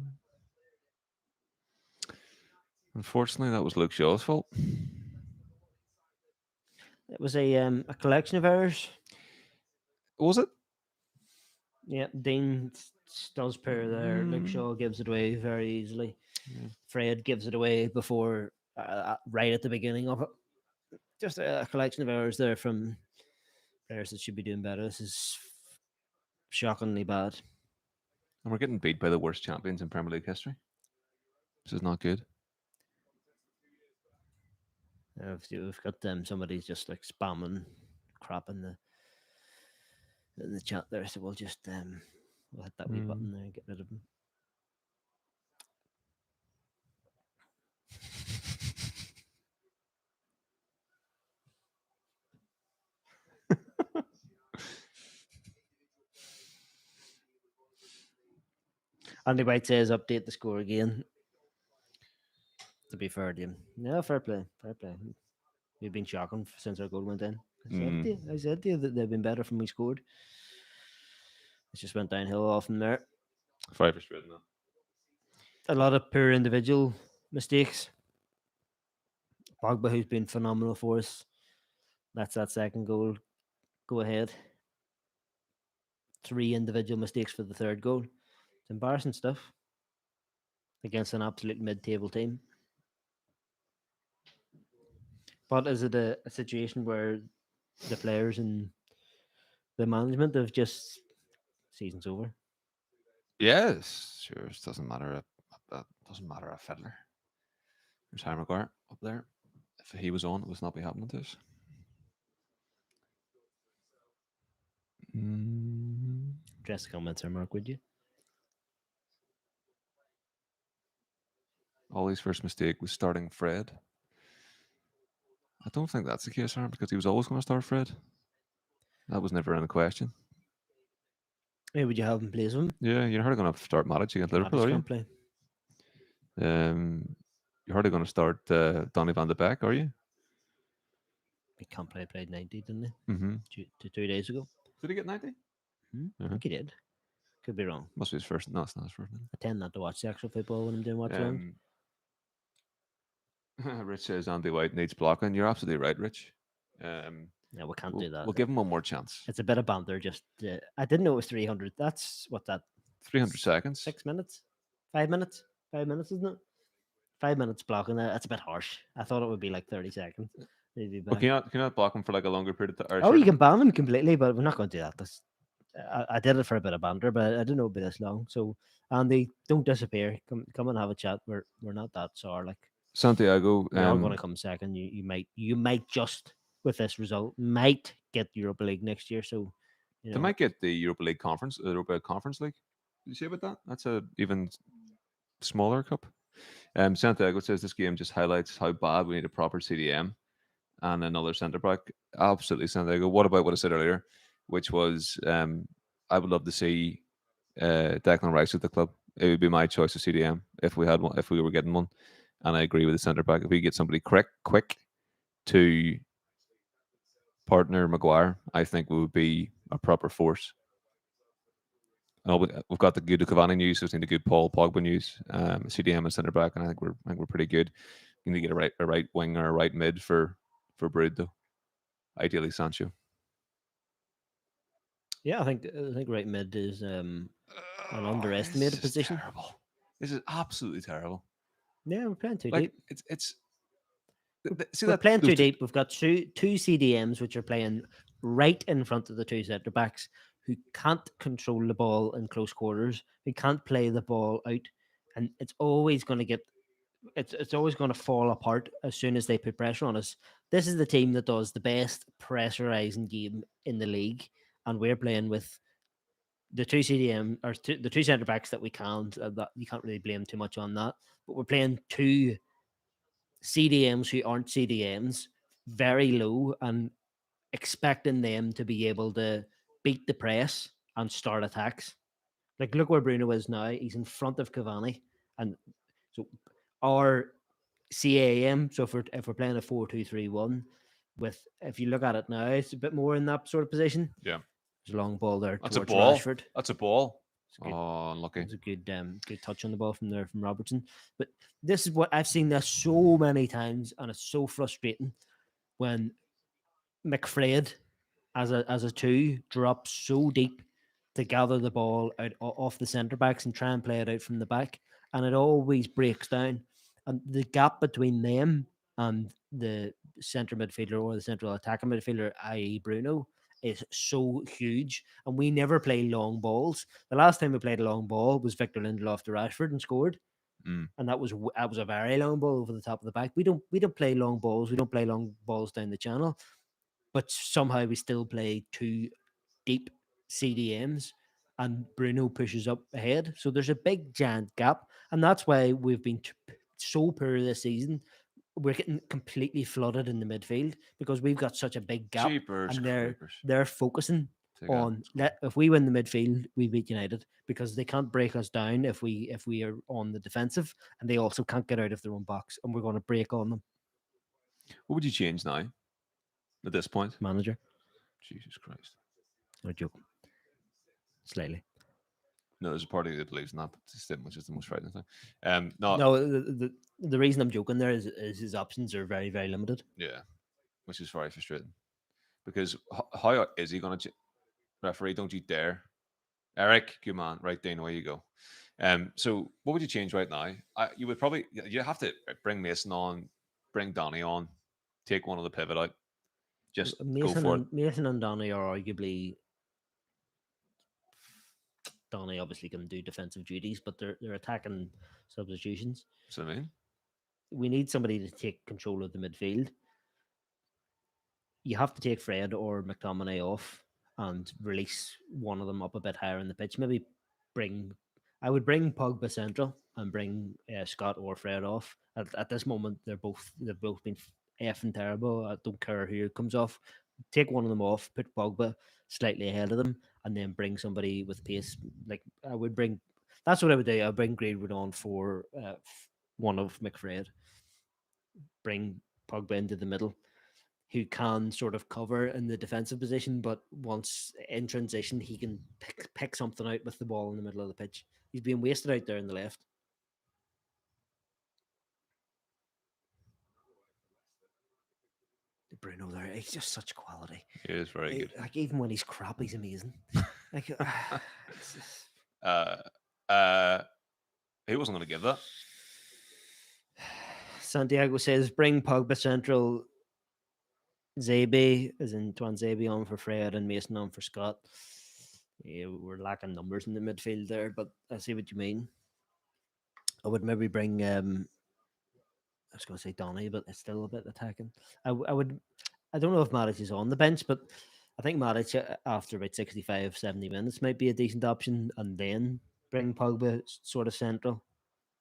S2: Unfortunately, that was Luke Shaw's fault.
S1: It was a collection of errors.
S2: Was it?
S1: Yeah, Dean does pair there. Luke
S2: Mm,
S1: Shaw gives it away very easily.
S2: yeah.
S1: Fred gives it away before, right at the beginning of it. Just a collection of errors there from players that should be doing better. This is shockingly bad.
S2: And we're getting beat by the worst champions in Premier League history. This is not good.
S1: We've got somebody's just like spamming crap in the chat there, so we'll hit that wee
S2: Mm.
S1: button there and get rid of them. Andy White says update the score again. To be fair to him, no, fair play, fair play. We've been shocking since our goal went in.
S2: Mm.
S1: I said to you that they've been better from we scored. It just went downhill off from there.
S2: Very frustrating. That.
S1: A lot of poor individual mistakes. Pogba, who's been phenomenal for us, that's that second goal. Go ahead. 3 individual mistakes for the third goal. It's embarrassing stuff against an absolute mid-table team. But is it a situation where the players and the management have just season's over?
S2: Yes, sure. It doesn't matter. Doesn't matter a fiddler. There's Harry Maguire up there. If he was on, it would not be happening to us. Mm.
S1: Address the comments there, Mark, would you?
S2: Ollie's first mistake was starting Fred. I don't think that's the case, Aaron, because he was always going to start Fred. That was never in the question.
S1: Who would you have in place of him?
S2: Yeah, you're hardly going to start Matic against Liverpool,
S1: Maddis
S2: are you?
S1: can't play.
S2: You're hardly going to start Donny van de Beek, are you?
S1: He can't play. Played 90, didn't he?
S2: Mm-hmm.
S1: 2 days ago.
S2: Did he get 90?
S1: I think he did. Could be wrong.
S2: Must be his first. No, it's not his first name.
S1: I tend not to watch the actual football when I'm doing Watchalong.
S2: Rich says Andy White needs blocking. You're absolutely right, Rich.
S1: No, we can't do that.
S2: We'll give him one more chance.
S1: It's a bit of banter. Just I didn't know it was 300. That's what that
S2: 300 seconds.
S1: 6 minutes, 5 minutes, 5 minutes, isn't it? 5 minutes blocking. That's a bit harsh. I thought it would be like 30 seconds. Maybe
S2: Well, can you not block him for like a longer period of time?
S1: Oh, you can ban them completely, but we're not going to do that. I did it for a bit of banter, but I didn't know it'd be this long. So, Andy, don't disappear. Come and have a chat. We're not that sore. Like
S2: Santiago.
S1: we are going to come second. You might just with this result might get Europa League next year. So,
S2: They might get the Europa League conference, Europa Conference League. Did you see about that? That's a even smaller cup. Santiago says this game just highlights how bad we need a proper CDM and another centre back. Absolutely, Santiago. What about what I said earlier, which was I would love to see Declan Rice at the club. It would be my choice of CDM if we had one, if we were getting one. And I agree with the centre back. If we get somebody quick to partner Maguire, I think we would be a proper force. We've got the good Cavani news, so we need the good Paul Pogba news, CDM and centre back, and I think we're pretty good. We need to get a right wing or a right mid for Brood though. Ideally Sancho.
S1: Yeah, I think right mid is an underestimated position.
S2: Terrible. This is absolutely terrible.
S1: Yeah, we're playing too
S2: Like
S1: deep.
S2: it's See
S1: We're
S2: that
S1: playing
S2: those
S1: too
S2: two,
S1: deep. We've got two CDMs which are playing right in front of the two centre backs who can't control the ball in close quarters, who can't play the ball out, and it's always going to get it's always going to fall apart as soon as they put pressure on us. This is the team that does the best pressurizing game in the league, and we're playing with the two CDM or the two centre backs that we can't. That you can't really blame too much on that, but we're playing two CDMs who aren't CDMs very low and expecting them to be able to beat the press and start attacks. Like, look where Bruno is now. He's in front of Cavani, and so our CAM. So if we're playing a 4-2-3-1, with if you look at it now, it's a bit more in that sort of position.
S2: yeah,
S1: There's a long ball there
S2: that's a
S1: towards
S2: ball.
S1: Rashford.
S2: That's a ball.
S1: It's good.
S2: Oh, unlucky.
S1: It's a good touch on the ball from there from Robertson. But this is what I've seen this so many times, and it's so frustrating when McFred as a two drops so deep to gather the ball out off the centre backs and try and play it out from the back, and it always breaks down. And the gap between them and the centre midfielder or the central attacking midfielder, i.e., Bruno, is so huge. And we never play long balls. The last time we played a long ball was Victor Lindelof to Rashford and scored,
S2: Mm.
S1: and that was a very long ball over the top of the back. We don't play long balls. We don't play long balls down the channel, but somehow we still play two deep CDMs and Bruno pushes up ahead. So there's a big giant gap. And that's why we've been so poor this season. We're getting completely flooded in the midfield because we've got such a big gap,
S2: Jeepers
S1: and
S2: creepers.
S1: they're focusing
S2: Take that.
S1: on if we win the midfield, we beat United because they can't break us down if we are on the defensive, and they also can't get out of their own box, and we're going to break on them.
S2: What would you change now at this point?
S1: Manager,
S2: Jesus Christ.
S1: no joke, slightly.
S2: No, there's a party that believes in that system, which is the most frightening thing. No,
S1: No, the reason I'm joking there is his options are very, very limited.
S2: yeah, which is very frustrating because how is he going to referee? Don't you dare, Eric. Good man, right down away you go. So what would you change right now? You would probably you have to bring Mason on, bring Donny on, take one of the pivot out, just go for it.
S1: Mason and Donny are arguably Donny obviously can do defensive duties, but they're attacking substitutions.
S2: So I mean,
S1: We need somebody to take control of the midfield. You have to take Fred or McTominay off and release one of them up a bit higher in the pitch. Maybe I would bring Pogba central and bring Scott or Fred off. At this moment, they've both been effing terrible. I don't care who comes off. Take one of them off, put Pogba slightly ahead of them, and then bring somebody with pace. Like I would bring. That's what I would do. I'd bring Greenwood on for one of McFred. Bring Pogba into the middle, who can sort of cover in the defensive position, but once in transition, he can pick something out with the ball in the middle of the pitch. He's being wasted out there in the left. Bruno there, he's just such quality.
S2: he is very good.
S1: Like even when he's crap, he's amazing. Like
S2: He wasn't going to give that.
S1: Santiago says, bring Pogba central. Zabe, as in Twan Zabe on for Fred and Mason on for Scott. Yeah, we're lacking numbers in the midfield there, but I see what you mean. I would maybe bring I was going to say Donny, but it's still a bit attacking. I don't know if Matic is on the bench, but I think Matic after about 65, 70 minutes might be a decent option, and then bring Pogba sort of central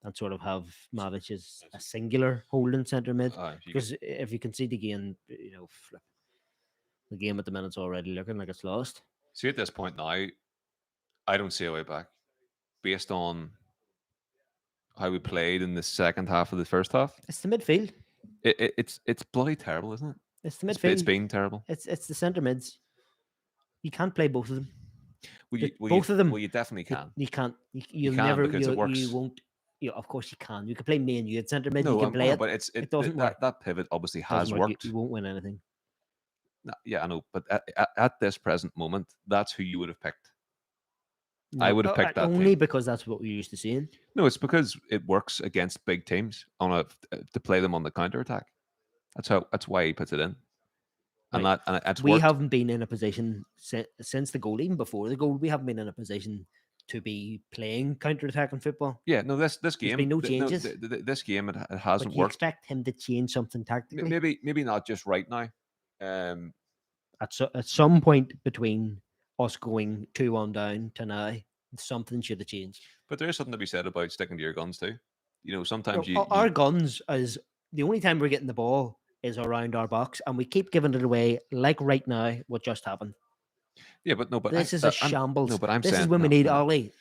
S1: and sort of have Matic as a singular holding centre mid. Because if you concede again, the game at the minute's already looking like it's lost.
S2: See, at this point now, I don't see a way back based on how we played in the second half of the first half.
S1: It's the midfield.
S2: It's bloody terrible, isn't it?
S1: It's the midfield.
S2: It's been terrible.
S1: It's the centre mids. You can't play both of them.
S2: Both
S1: of them.
S2: Well, you definitely can.
S1: You can't. You'll
S2: can
S1: never.
S2: Because it works.
S1: You won't. Of course you can. You can play me and you at centre mid.
S2: No,
S1: you can play it.
S2: But it doesn't work. That pivot obviously has worked.
S1: You won't win anything.
S2: Yeah, I know. But at this present moment, that's who you would have picked.
S1: No,
S2: I would have picked that
S1: only
S2: team.
S1: because that's what we're used to seeing.
S2: No, it's because it works against big teams to play them on the counter attack. That's why he puts it in, and
S1: Right.
S2: that's
S1: We
S2: worked.
S1: haven't been in a position since the goal, even before the goal. We haven't been in a position to be playing counter-attacking football.
S2: Yeah, no, this
S1: There's
S2: game,
S1: been no changes,
S2: this game it
S1: but
S2: hasn't
S1: you
S2: worked.
S1: expect him to change something tactically
S2: Maybe not just right now. Um,
S1: at some point between us going 2-1 down to now. Something should have changed.
S2: but there is something to be said about sticking to your guns too. You know, sometimes
S1: No,
S2: you
S1: our guns is the only time we're getting the ball is around our box, and we keep giving it away. Like right now, what just happened.
S2: yeah, but no, but
S1: This is a
S2: I'm no,
S1: shambles.
S2: but I'm
S1: This is
S2: saying
S1: when we
S2: no,
S1: need
S2: no, no.
S1: Ollie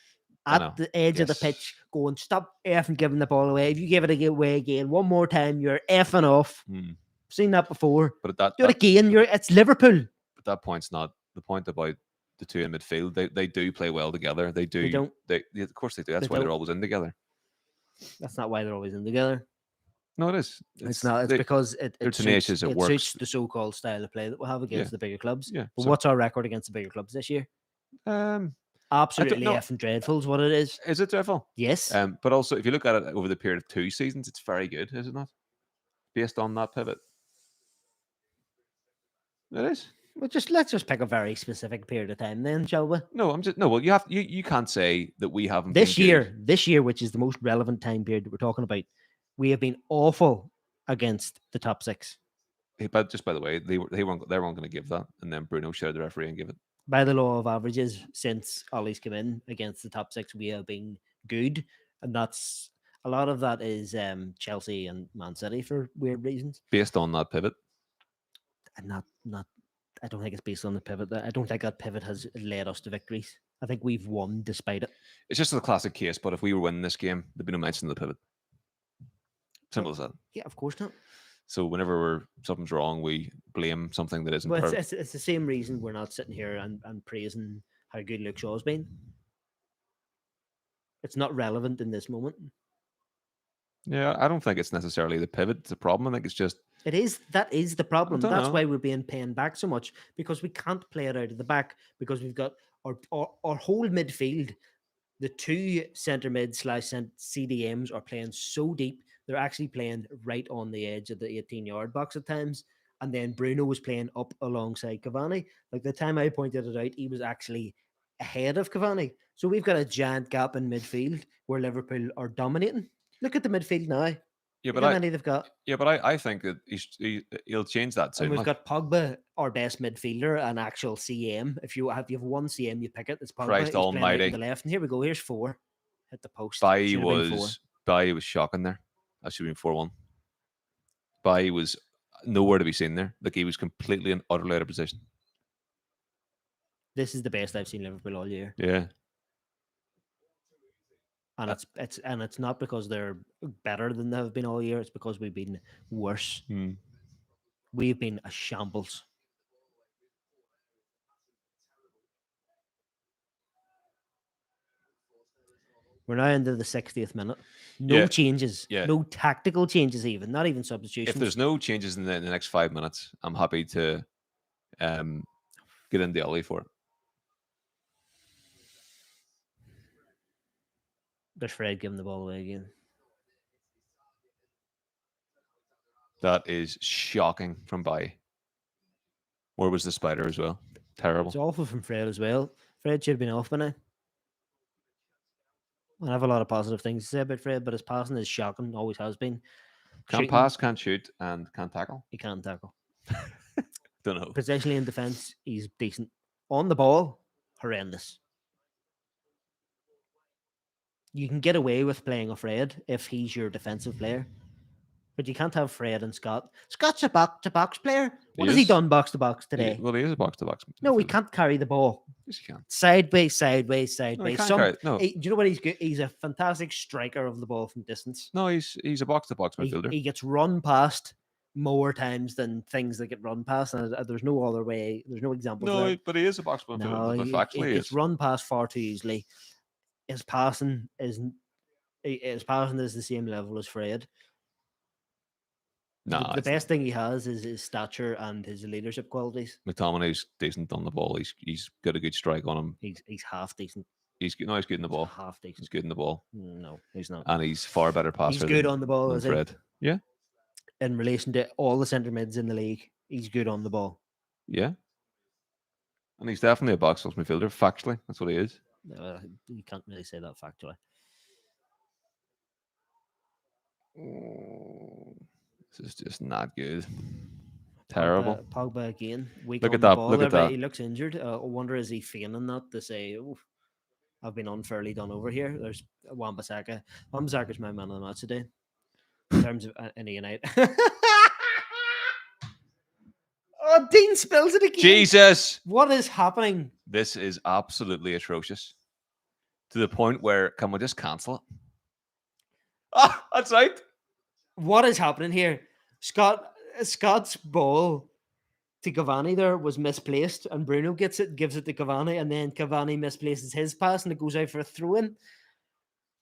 S2: I
S1: at
S2: know.
S1: the edge of the
S2: Yes.
S1: pitch, going stop effing giving the ball away. If you give it away again one more time, you're effing off.
S2: Hmm.
S1: Seen that before.
S2: But at
S1: Do it again. It's Liverpool.
S2: but that point's not the point about the two in midfield. They do play well together. They do.
S1: They don't.
S2: Yeah, of course they do. That's
S1: They
S2: why they're
S1: don't.
S2: always in together.
S1: That's not why they're always in together.
S2: No, it is.
S1: It's not. It's because
S2: they're
S1: it suits
S2: tenacious. It works.
S1: suits the so-called style of play that we'll have against the bigger clubs.
S2: Yeah.
S1: But
S2: So,
S1: what's our record against the bigger clubs this year? Absolutely
S2: know.
S1: effing dreadful is what it is.
S2: Is it dreadful?
S1: Yes.
S2: But also, if you look at it over the period of 2 seasons, it's very good, is it not? Based on that pivot, it is.
S1: Well, let's just pick a very specific period of time, then, shall we?
S2: No, I'm just no. Well, you can't say that we haven't
S1: This
S2: been
S1: year,
S2: good.
S1: this year, which is the most relevant time period that we're talking about, we have been awful against the top six.
S2: But just by the way, they weren't going to give that, and then Bruno shouted the referee and give it.
S1: By the law of averages, since Ollie's come in against the top six, we have been good, and that's a lot of that is Chelsea and Man City for weird reasons.
S2: Based on that pivot,
S1: and not. I don't think it's based on the pivot. I don't think that pivot has led us to victories. I think we've won despite it.
S2: it's just a classic case. But if we were winning this game, there'd be no mention of the pivot. Simple as that.
S1: Yeah, of course not.
S2: So whenever something's wrong, we blame something that isn't.
S1: Well, it's the same reason we're not sitting here and praising how good Luke Shaw's been. It's not relevant in this moment.
S2: Yeah, I don't think it's necessarily the pivot. It's a problem. I think it's just
S1: it is. That is the problem. That's
S2: know.
S1: why we're being paying back so much, because we can't play it out of the back, because we've got our whole midfield. The two centre mid / CDMs are playing so deep. They're actually playing right on the edge of the 18-yard box at times. And then Bruno was playing up alongside Cavani. Like the time I pointed it out, he was actually ahead of Cavani. So we've got a giant gap in midfield where Liverpool are dominating. Look at the midfield now.
S2: yeah,
S1: Look
S2: but
S1: how many they've got.
S2: Yeah, but I think that he'll change that soon.
S1: And we've got Pogba, our best midfielder, an actual CM. If you have one CM, you pick it. It's Pogba.
S2: Christ
S1: He's playing out
S2: almighty.
S1: on the left. And here we go. Here's 4. Hit the post.
S2: Bailly was shocking there. That should have been 4-1. Bailly was nowhere to be seen there. Like he was completely and utterly out of position.
S1: This is the best I've seen Liverpool all year.
S2: Yeah.
S1: And it's not because they're better than they have been all year. It's because we've been worse. We've been a shambles. We're now into the 60th minute. No changes.
S2: Yeah.
S1: No tactical changes even. Not even substitutions.
S2: If there's no changes in the next 5 minutes, I'm happy to get in the Ollie for it.
S1: There's Fred giving the ball away again.
S2: That is shocking from Bailly. Where was the spider as well? Terrible.
S1: It's awful from Fred as well. Fred should have been off by now. I have a lot of positive things to say about Fred, but his passing is shocking. Always has been.
S2: Can't pass, can't shoot, and can't tackle.
S1: He can't tackle.
S2: Don't know.
S1: Positionally in defence, he's decent. On the ball, horrendous. You can get away with playing a Fred if he's your defensive player. But you can't have Fred and Scott. Scott's a box-to-box player. What has he done box-to-box today?
S2: Well, he is a box-to-box.
S1: No, he can't carry the ball.
S2: Yes, he can.
S1: Sideways.
S2: No, he can't
S1: do you know what he's good? He's a fantastic striker of the ball from distance.
S2: No, he's a box-to-box midfielder.
S1: He gets run past more times than things that get run past, and there's no other way. There's no example.
S2: No, but he is a box-to-box midfielder.
S1: No, he gets run past far too easily. His passing is the same level as Fred.
S2: No,
S1: the best thing he has is his stature and his leadership qualities.
S2: McTominay's decent on the ball. He's got a good strike on him.
S1: He's half decent.
S2: He's good in the ball.
S1: Half decent.
S2: He's good in the ball.
S1: No, he's not.
S2: And he's far better passer.
S1: He's good on the ball,
S2: than
S1: is
S2: Fred.
S1: he?
S2: Yeah.
S1: in relation to all the centre mids in the league. He's good on the ball.
S2: Yeah. And he's definitely a box office midfielder. Factually, that's what he is.
S1: You can't really say that factually.
S2: Oh, this is just not good. Terrible.
S1: Pogba again, weak
S2: Look
S1: on
S2: at
S1: the
S2: that.
S1: ball.
S2: Look at
S1: There, but
S2: that.
S1: he looks injured. I wonder, is he feigning that to say, "Oh, I've been unfairly done over here"? There's Wan-Bissaka. Wan-Bissaka's my man of the match today in terms of any United. Oh, Dean spills it again.
S2: Jesus.
S1: What is happening?
S2: This is absolutely atrocious. To the point where, can we just cancel it? Ah, that's right.
S1: What is happening here? Scott's ball to Cavani there was misplaced, and Bruno gets it, gives it to Cavani, and then Cavani misplaces his pass, and it goes out for a throw-in.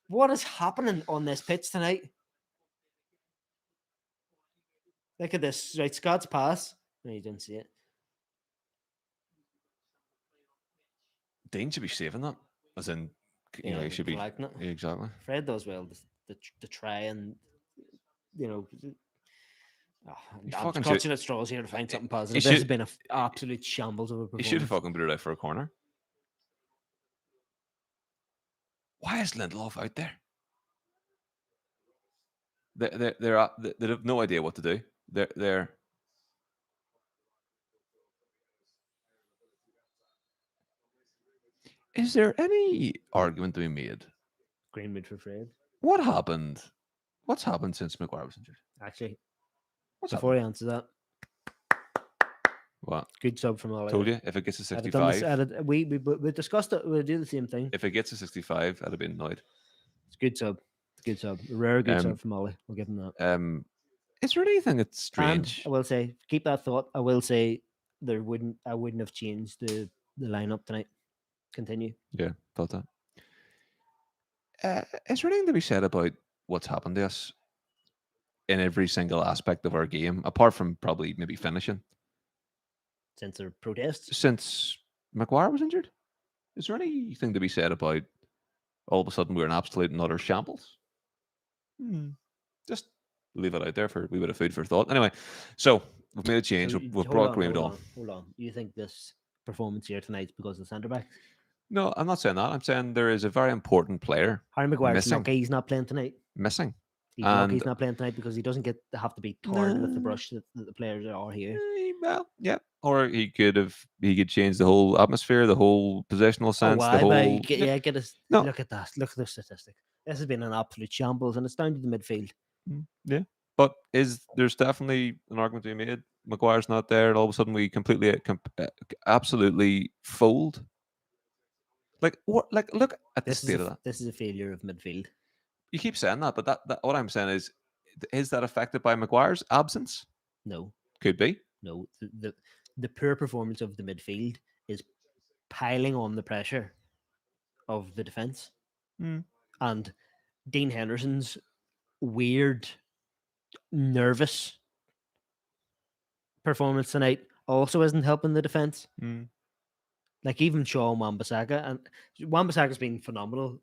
S1: What is happening on this pitch tonight? Look at this. Right, Scott's pass. No, you didn't see it.
S2: Dean should be saving that. As in, he should be.
S1: collecting it.
S2: Yeah, exactly.
S1: Fred does well to try and, you know, I'm
S2: fucking
S1: clutching at straws here to find something positive.
S2: should-
S1: This has been an absolute shambles of a
S2: He should have
S1: performance.
S2: fucking put it out for a corner. Why is Lindelof out there? They have no idea what to do. They're. Is there any argument to be made?
S1: Greenwood for Fred.
S2: What happened? What's happened since Maguire was injured?
S1: Actually,
S2: What's
S1: before
S2: happened?
S1: I answer that,
S2: What?
S1: good sub from Ollie.
S2: Told you, if it gets to
S1: I'd have done this-
S2: 65,
S1: we discussed it. We'll do the same thing.
S2: if it gets to 65, I'd have been annoyed.
S1: It's good sub. Good sub. A rare good
S2: Um,
S1: sub from Ollie. We'll give him that.
S2: Is there anything that's
S1: And
S2: strange?
S1: I will say, keep that thought. I will say I wouldn't have changed the lineup tonight. Continue.
S2: Yeah, thought that. Is there anything to be said about what's happened to us in every single aspect of our game, apart from probably maybe finishing,
S1: Since there are protests,
S2: since Maguire was injured? Is there anything to be said about all of a sudden we're in absolute and utter shambles? Just leave it out there for a wee bit of food for thought. Anyway, so we've made a change.
S1: So
S2: We've
S1: hold
S2: brought
S1: on,
S2: Greenwood
S1: hold
S2: on.
S1: on, hold on. You think this performance here tonight is because of the centre back?
S2: No, I'm not saying that. I'm saying there is a very important player
S1: Harry Maguire's
S2: Missing.
S1: lucky he's not playing tonight.
S2: missing.
S1: He's lucky
S2: And-
S1: he's not playing tonight because he doesn't have to be tarred with the
S2: No.
S1: brush that the players are here.
S2: Well, yeah. Or he could change the whole atmosphere, the whole positional
S1: Oh,
S2: sense,
S1: why?
S2: the
S1: But
S2: whole.
S1: get us.
S2: No.
S1: Look at that. Look at the statistic. This has been an absolute shambles, and it's down to the midfield.
S2: Yeah. But there's definitely an argument to be made. Maguire's not there, and all of a sudden we completely, absolutely fold. Like what? Like look at the
S1: This
S2: state of that.
S1: this is a failure of midfield.
S2: You keep saying that, but that what I'm saying is that affected by Maguire's absence?
S1: No,
S2: Could be.
S1: no. The poor performance of the midfield is piling on the pressure of the defense, and Dean Henderson's weird, nervous performance tonight also isn't helping the defense. Like even Shaw and Wan-Bissaka, and Wan-Bissaka's been phenomenal.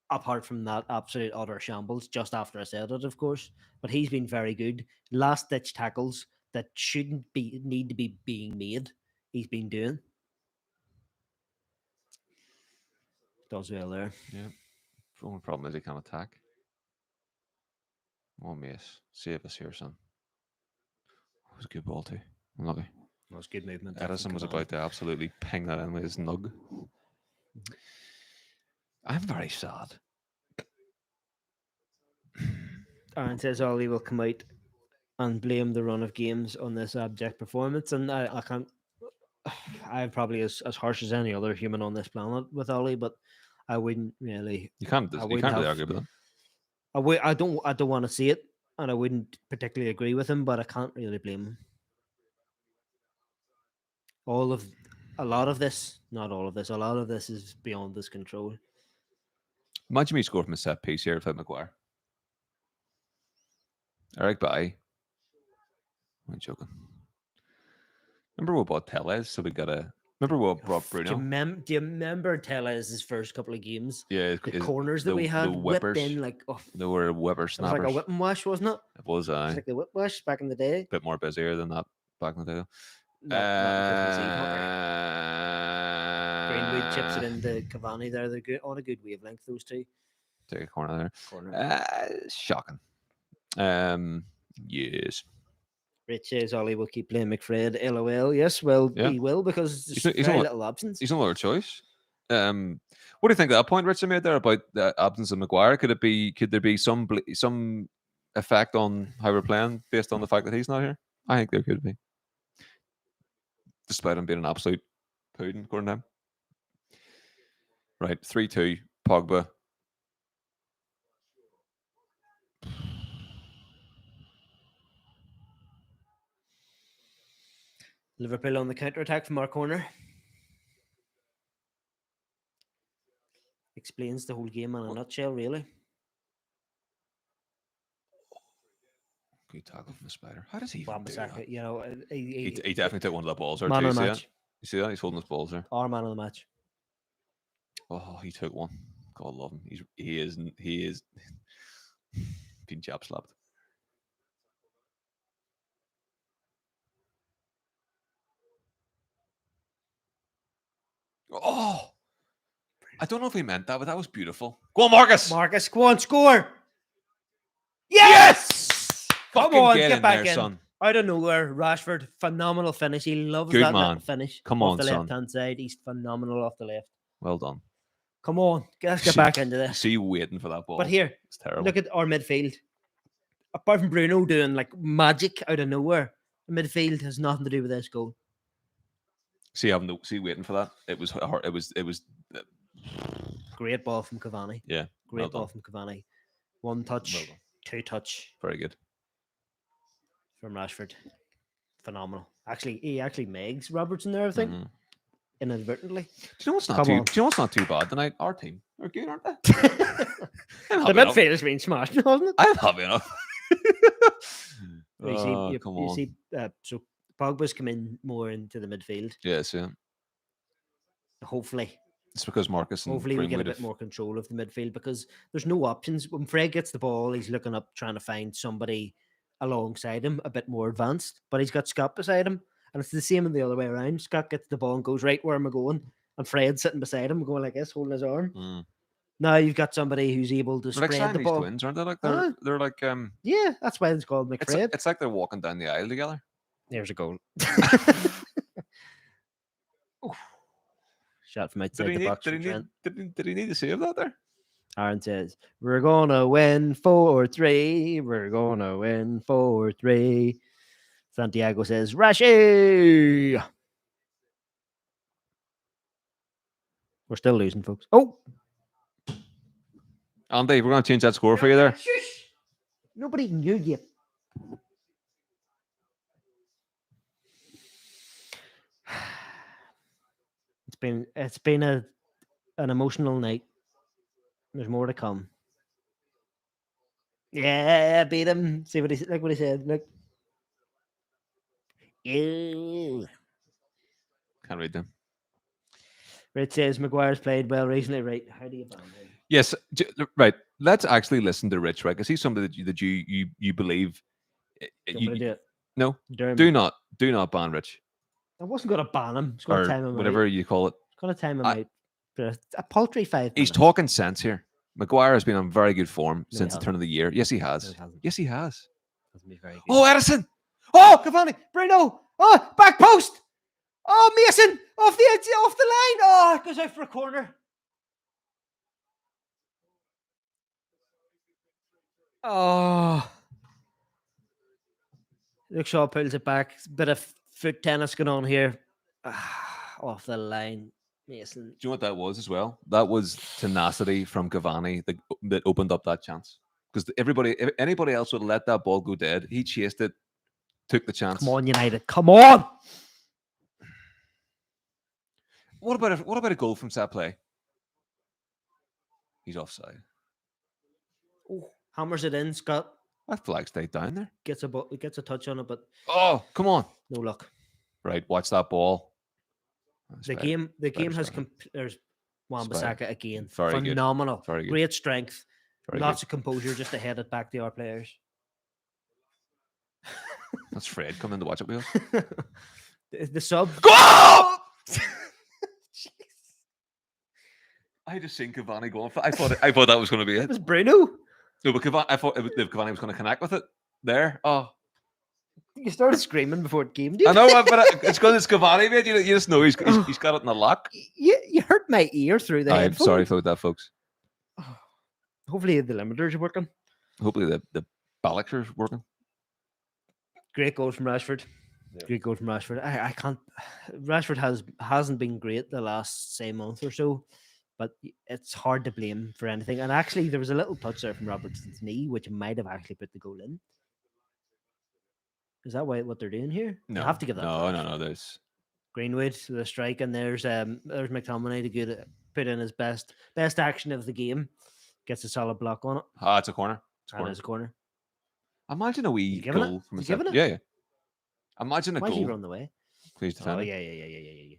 S1: Apart from that absolute utter shambles, just after I said it, of course, but he's been very good. Last ditch tackles that shouldn't need to be being made, he's been doing. Does well there.
S2: Yeah. The only problem is he can't attack. Oh, Mace, save us here, son. It was a good ball too. Unlucky.
S1: That was good movement. there from
S2: Edison was
S1: Cavani.
S2: about to absolutely ping that in with his nug. I'm very sad.
S1: Aaron says Ollie will come out and blame the run of games on this abject performance, and I can't. I'm probably as harsh as any other human on this planet with Ollie, but I wouldn't really.
S2: You can't.
S1: I
S2: You
S1: wouldn't
S2: can't really
S1: have-
S2: argue with him.
S1: I don't want to see it, and I wouldn't particularly agree with him, but I can't really blame him. A lot of this, not all of this, a lot of this is beyond his control.
S2: Imagine me score from a set piece here without Maguire. Eric Bailly. I'm joking. Remember we bought Tellez, so we got a Remember what brought
S1: Do you,
S2: Bruno?
S1: do you remember Tellez's first couple of games?
S2: Yeah,
S1: The corners that we
S2: the
S1: had whipped
S2: whippers.
S1: in like, oh,
S2: They were
S1: it was like a
S2: whippersnappers.
S1: whipping wash, wasn't it?
S2: It was
S1: It was like the whip wash back in the day.
S2: a bit more busier than that back in the day.
S1: Not in Christmas Eve. Greenwood chips it into Cavani there. They're good on a good wavelength, those two.
S2: Take a corner there.
S1: Corner.
S2: Shocking. Yes.
S1: Rich says Ollie will keep playing McFred. LOL. Yes, well,
S2: Yeah.
S1: he will because there's
S2: He's
S1: very
S2: not-
S1: little options.
S2: He's no other choice. What do you think of that point Richard made there about the absence of Maguire? Could there be some effect on how we're playing based on the fact that he's not here? I think there could be, despite him being an absolute pudding, according to him. Right, 3-2, Pogba.
S1: Liverpool on the counter attack from our corner. Explains the whole game in a nutshell, really.
S2: Good tackle from the spider. How does he even do that?
S1: You know,
S2: He definitely took one of the balls there.
S1: Man
S2: too.
S1: of the
S2: You see
S1: match.
S2: that? You see that? He's holding his balls there.
S1: Our man of the match.
S2: Oh, he took one. God love him. He is being jab slapped. Oh, I don't know if he meant that, but that was beautiful. Go on, Marcus.
S1: Marcus, go on, score.
S2: Yes!
S1: Come
S2: Fucking
S1: on,
S2: get
S1: get
S2: in
S1: back
S2: there,
S1: in.
S2: son.
S1: Out of nowhere, Rashford, phenomenal finish. He loves
S2: Good
S1: that
S2: man.
S1: little finish.
S2: Come
S1: off
S2: on,
S1: the
S2: son.
S1: left-hand side. He's phenomenal off the left.
S2: Well done.
S1: Come on, let's get back into this.
S2: See you waiting for that ball.
S1: But here,
S2: It's terrible.
S1: look at our midfield. Apart from Bruno doing like magic out of nowhere, the midfield has nothing to do with this goal.
S2: See waiting for that. It was hard. It was
S1: Great ball from Cavani.
S2: yeah.
S1: Great
S2: well
S1: ball
S2: done.
S1: from Cavani. One touch,
S2: Well done.
S1: two touch
S2: Very good.
S1: from Rashford. Phenomenal. Actually, he megs Robertson there, I think,
S2: Mhm.
S1: inadvertently.
S2: Do you know what's not
S1: Come
S2: too?
S1: on.
S2: Do you know what's not too bad tonight? Our team are good, aren't they?
S1: The
S2: I'm happy enough.
S1: midfield has been smashed, hasn't it?
S2: I'm happy enough.
S1: You
S2: Oh,
S1: see,
S2: come
S1: you
S2: on.
S1: see so Pogba's come in more into the midfield.
S2: Yes, yeah.
S1: Hopefully
S2: It's because Marcus and
S1: we get a
S2: Greenwood
S1: bit more control of the midfield because there's no options. When Fred gets the ball, he's looking up trying to find somebody alongside him a bit more advanced, but he's got Scott beside him, and it's the same in the other way around. Scott gets the ball and goes, right, where am I going? And Fred's sitting beside him going like this, holding his arm.
S2: Mm.
S1: Now you've got somebody who's able to
S2: They're like
S1: spread the
S2: Siamese
S1: ball.
S2: twins, aren't they? Like
S1: Huh?
S2: they're like
S1: Yeah, that's why it's called McFred.
S2: it's like they're walking down the aisle together.
S1: There's a goal. Shot from outside
S2: Did he,
S1: the
S2: need,
S1: box.
S2: did, he
S1: from
S2: need,
S1: Trent.
S2: did he need to save that there?
S1: Aaron says, we're gonna win 4-3. We're gonna win 4-3. Santiago says, Rashi. We're still losing, folks. Oh,
S2: Andy, we're going to change that score for you there.
S1: Shush. Nobody knew you. It's been an emotional night. There's more to come. Yeah, beat him. See what he said. Look. Ew.
S2: Can't read them.
S1: Rich says Maguire's played well recently. Right? How do you ban him?
S2: Yes, right. Let's actually listen to Rich, right? Because he's somebody that you believe.
S1: Do it?
S2: No,
S1: Dermot.
S2: do not ban Rich.
S1: I wasn't going to ban him. It's going
S2: Or
S1: to time him
S2: whatever
S1: out.
S2: you call it.
S1: It's going to time him out. For a paltry 5 minutes.
S2: He's talking sense here. Maguire has been on very good form
S1: he
S2: since the turn of the year. Yes, he has.
S1: No, he hasn't.
S2: Yes, he has.
S1: Hasn't been very good.
S2: Oh, Edison!
S1: Oh, Cavani! Bruno! Oh, back post! Oh, Mason! Off the edge, off the line! Oh, it goes out for a corner. Oh. Luke Shaw pulls it back. Bit of foot tennis going on here. Off the line. Mason.
S2: Do you know what that was as well? That was tenacity from Cavani that opened up that chance. Because if anybody else would have let that ball go dead, he chased it, took the chance.
S1: Come on, United. Come on!
S2: What about a goal from set play? He's offside.
S1: Oh, hammers it in, Scott.
S2: That flag stayed down there.
S1: Gets a touch on it, but
S2: Oh, come on.
S1: no luck.
S2: Right, watch that ball.
S1: The game has
S2: Spider.
S1: there's
S2: Spider.
S1: Wan-Bissaka again.
S2: Very good.
S1: Phenomenal.
S2: Very good.
S1: Great strength.
S2: Very
S1: Lots
S2: good.
S1: of composure just to head it back to our players.
S2: That's Fred coming to watch it with us.
S1: The sub.
S2: Go! I just seen Cavani going for. I thought that was going to be
S1: It
S2: it.
S1: was Bruno.
S2: No, but I thought Cavani was going to connect with it. There. Oh,
S1: You started screaming before it came,
S2: I
S1: dude.
S2: know, but it's because it's Cavani, mate. You just know he's got it in the lock.
S1: You hurt my ear through the
S2: I'm
S1: headphone.
S2: sorry for that, folks.
S1: Hopefully the limiters are working.
S2: Hopefully the Balixer's working.
S1: Great goal from Rashford.
S2: Yeah.
S1: Great goal from Rashford. I can't. Rashford hasn't been great the last say month or so, but it's hard to blame for anything. And actually, there was a little touch there from Robertson's knee, which might have actually put the goal in. Is that what they're doing here?
S2: No,
S1: You have to give that.
S2: No. There's
S1: Greenwood to the strike, and there's McTominay to put in his best action of the game. Gets a solid block on it.
S2: it's a corner.
S1: And it's a corner.
S2: Imagine a wee
S1: giving
S2: goal
S1: it?
S2: from a
S1: You giving
S2: set.
S1: it?
S2: Yeah. Imagine a
S1: Why is he
S2: goal.
S1: run away?
S2: Please defend.
S1: Oh yeah.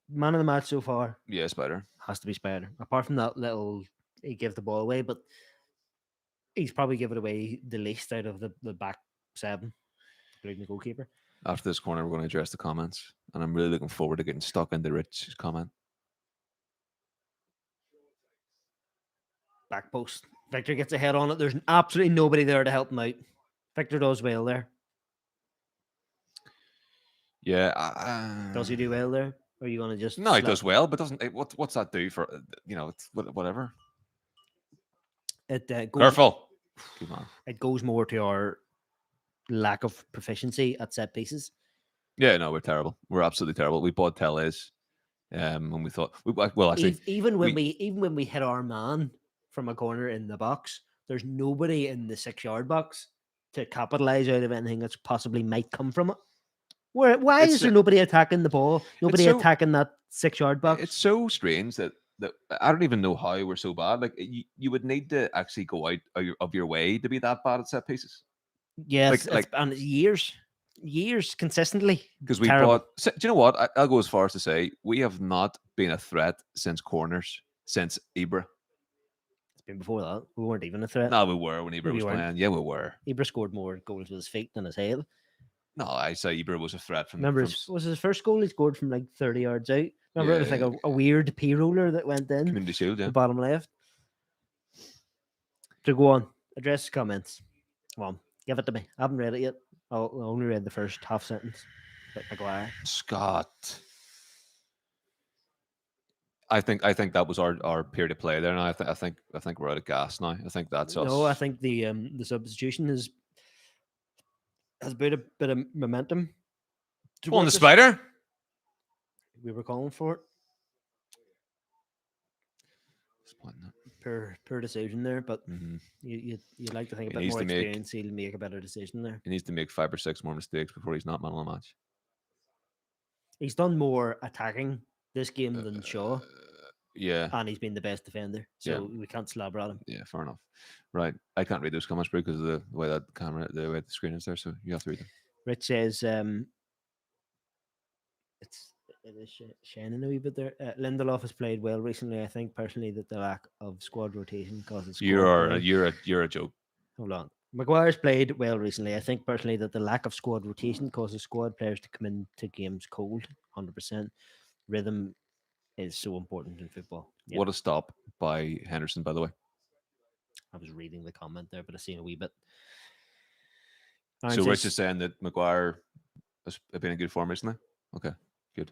S1: Man of the match so far
S2: Yeah, Spider.
S1: has to be Spider. Apart from that little, he gave the ball away, but he's probably given away the least out of the back seven, including the goalkeeper.
S2: After this corner, we're going to address the comments, and I'm really looking forward to getting stuck into Rich's comment.
S1: Back post. Victor gets a head on it. There's absolutely nobody there to help him out. Victor does well there.
S2: Yeah.
S1: Does he do well there? Or are you going to just...
S2: No, he does well, but doesn't. What's that do for, it's whatever.
S1: It goes,
S2: Careful. Come on.
S1: It goes more to our lack of proficiency at set pieces.
S2: Yeah, no, we're terrible. We're absolutely terrible. We bought Teles when we thought... Well, actually...
S1: Even when we hit our man from a corner in the box, there's nobody in the 6-yard box to capitalize out of anything that's possibly might come from it. Why is there nobody attacking the ball? Nobody attacking that 6-yard box?
S2: It's so strange that I don't even know how we're so bad. Like you would need to actually go out of your way to be that bad at set pieces.
S1: Yes, and it's years consistently.
S2: Because we bought. Do you know what? I'll go as far as to say we have not been a threat since corners since Ibra.
S1: It's been before that. We weren't even a threat.
S2: No, we were when Ibra was playing. Yeah, we were.
S1: Ibra scored more goals with his feet than his head.
S2: No, I say Ibra was a threat from.
S1: Remember, was his first goal he scored from like 30 yards out? Remember, it was like a weird P roller that went in.
S2: Community Shield, yeah.
S1: The bottom left. So go on, address the comments. Come on, give it to me. I haven't read it yet. I only read the first half sentence. Maguire.
S2: Scott. I think that was our period of play there. Now I think we're out of gas now. I think that's us.
S1: No, I think the substitution has been a bit of momentum.
S2: On the Spider.
S1: We were calling for it. Poor decision there, but you'd like to think a bit more experience. He'll make a better decision there.
S2: He needs to make 5 or 6 more mistakes before he's not man of the match.
S1: He's done more attacking this game than Shaw.
S2: Yeah.
S1: And he's been the best defender. So we can't slabber at him.
S2: Yeah, fair enough. Right. I can't read those comments because of the way that the way the screen is there, so you have to read them.
S1: Rich says it is shining a wee bit there. Lindelof has played well recently. I think personally that the lack of squad rotation causes.
S2: You're a joke.
S1: Hold on. Maguire's played well recently. I think personally that the lack of squad rotation causes squad players to come into games cold. 100%. Rhythm is so important in football.
S2: Yep. What a stop by Henderson, by the way.
S1: I was reading the comment there, but I've seen a wee bit.
S2: So Rich is saying that Maguire has been in good form recently? Okay, good.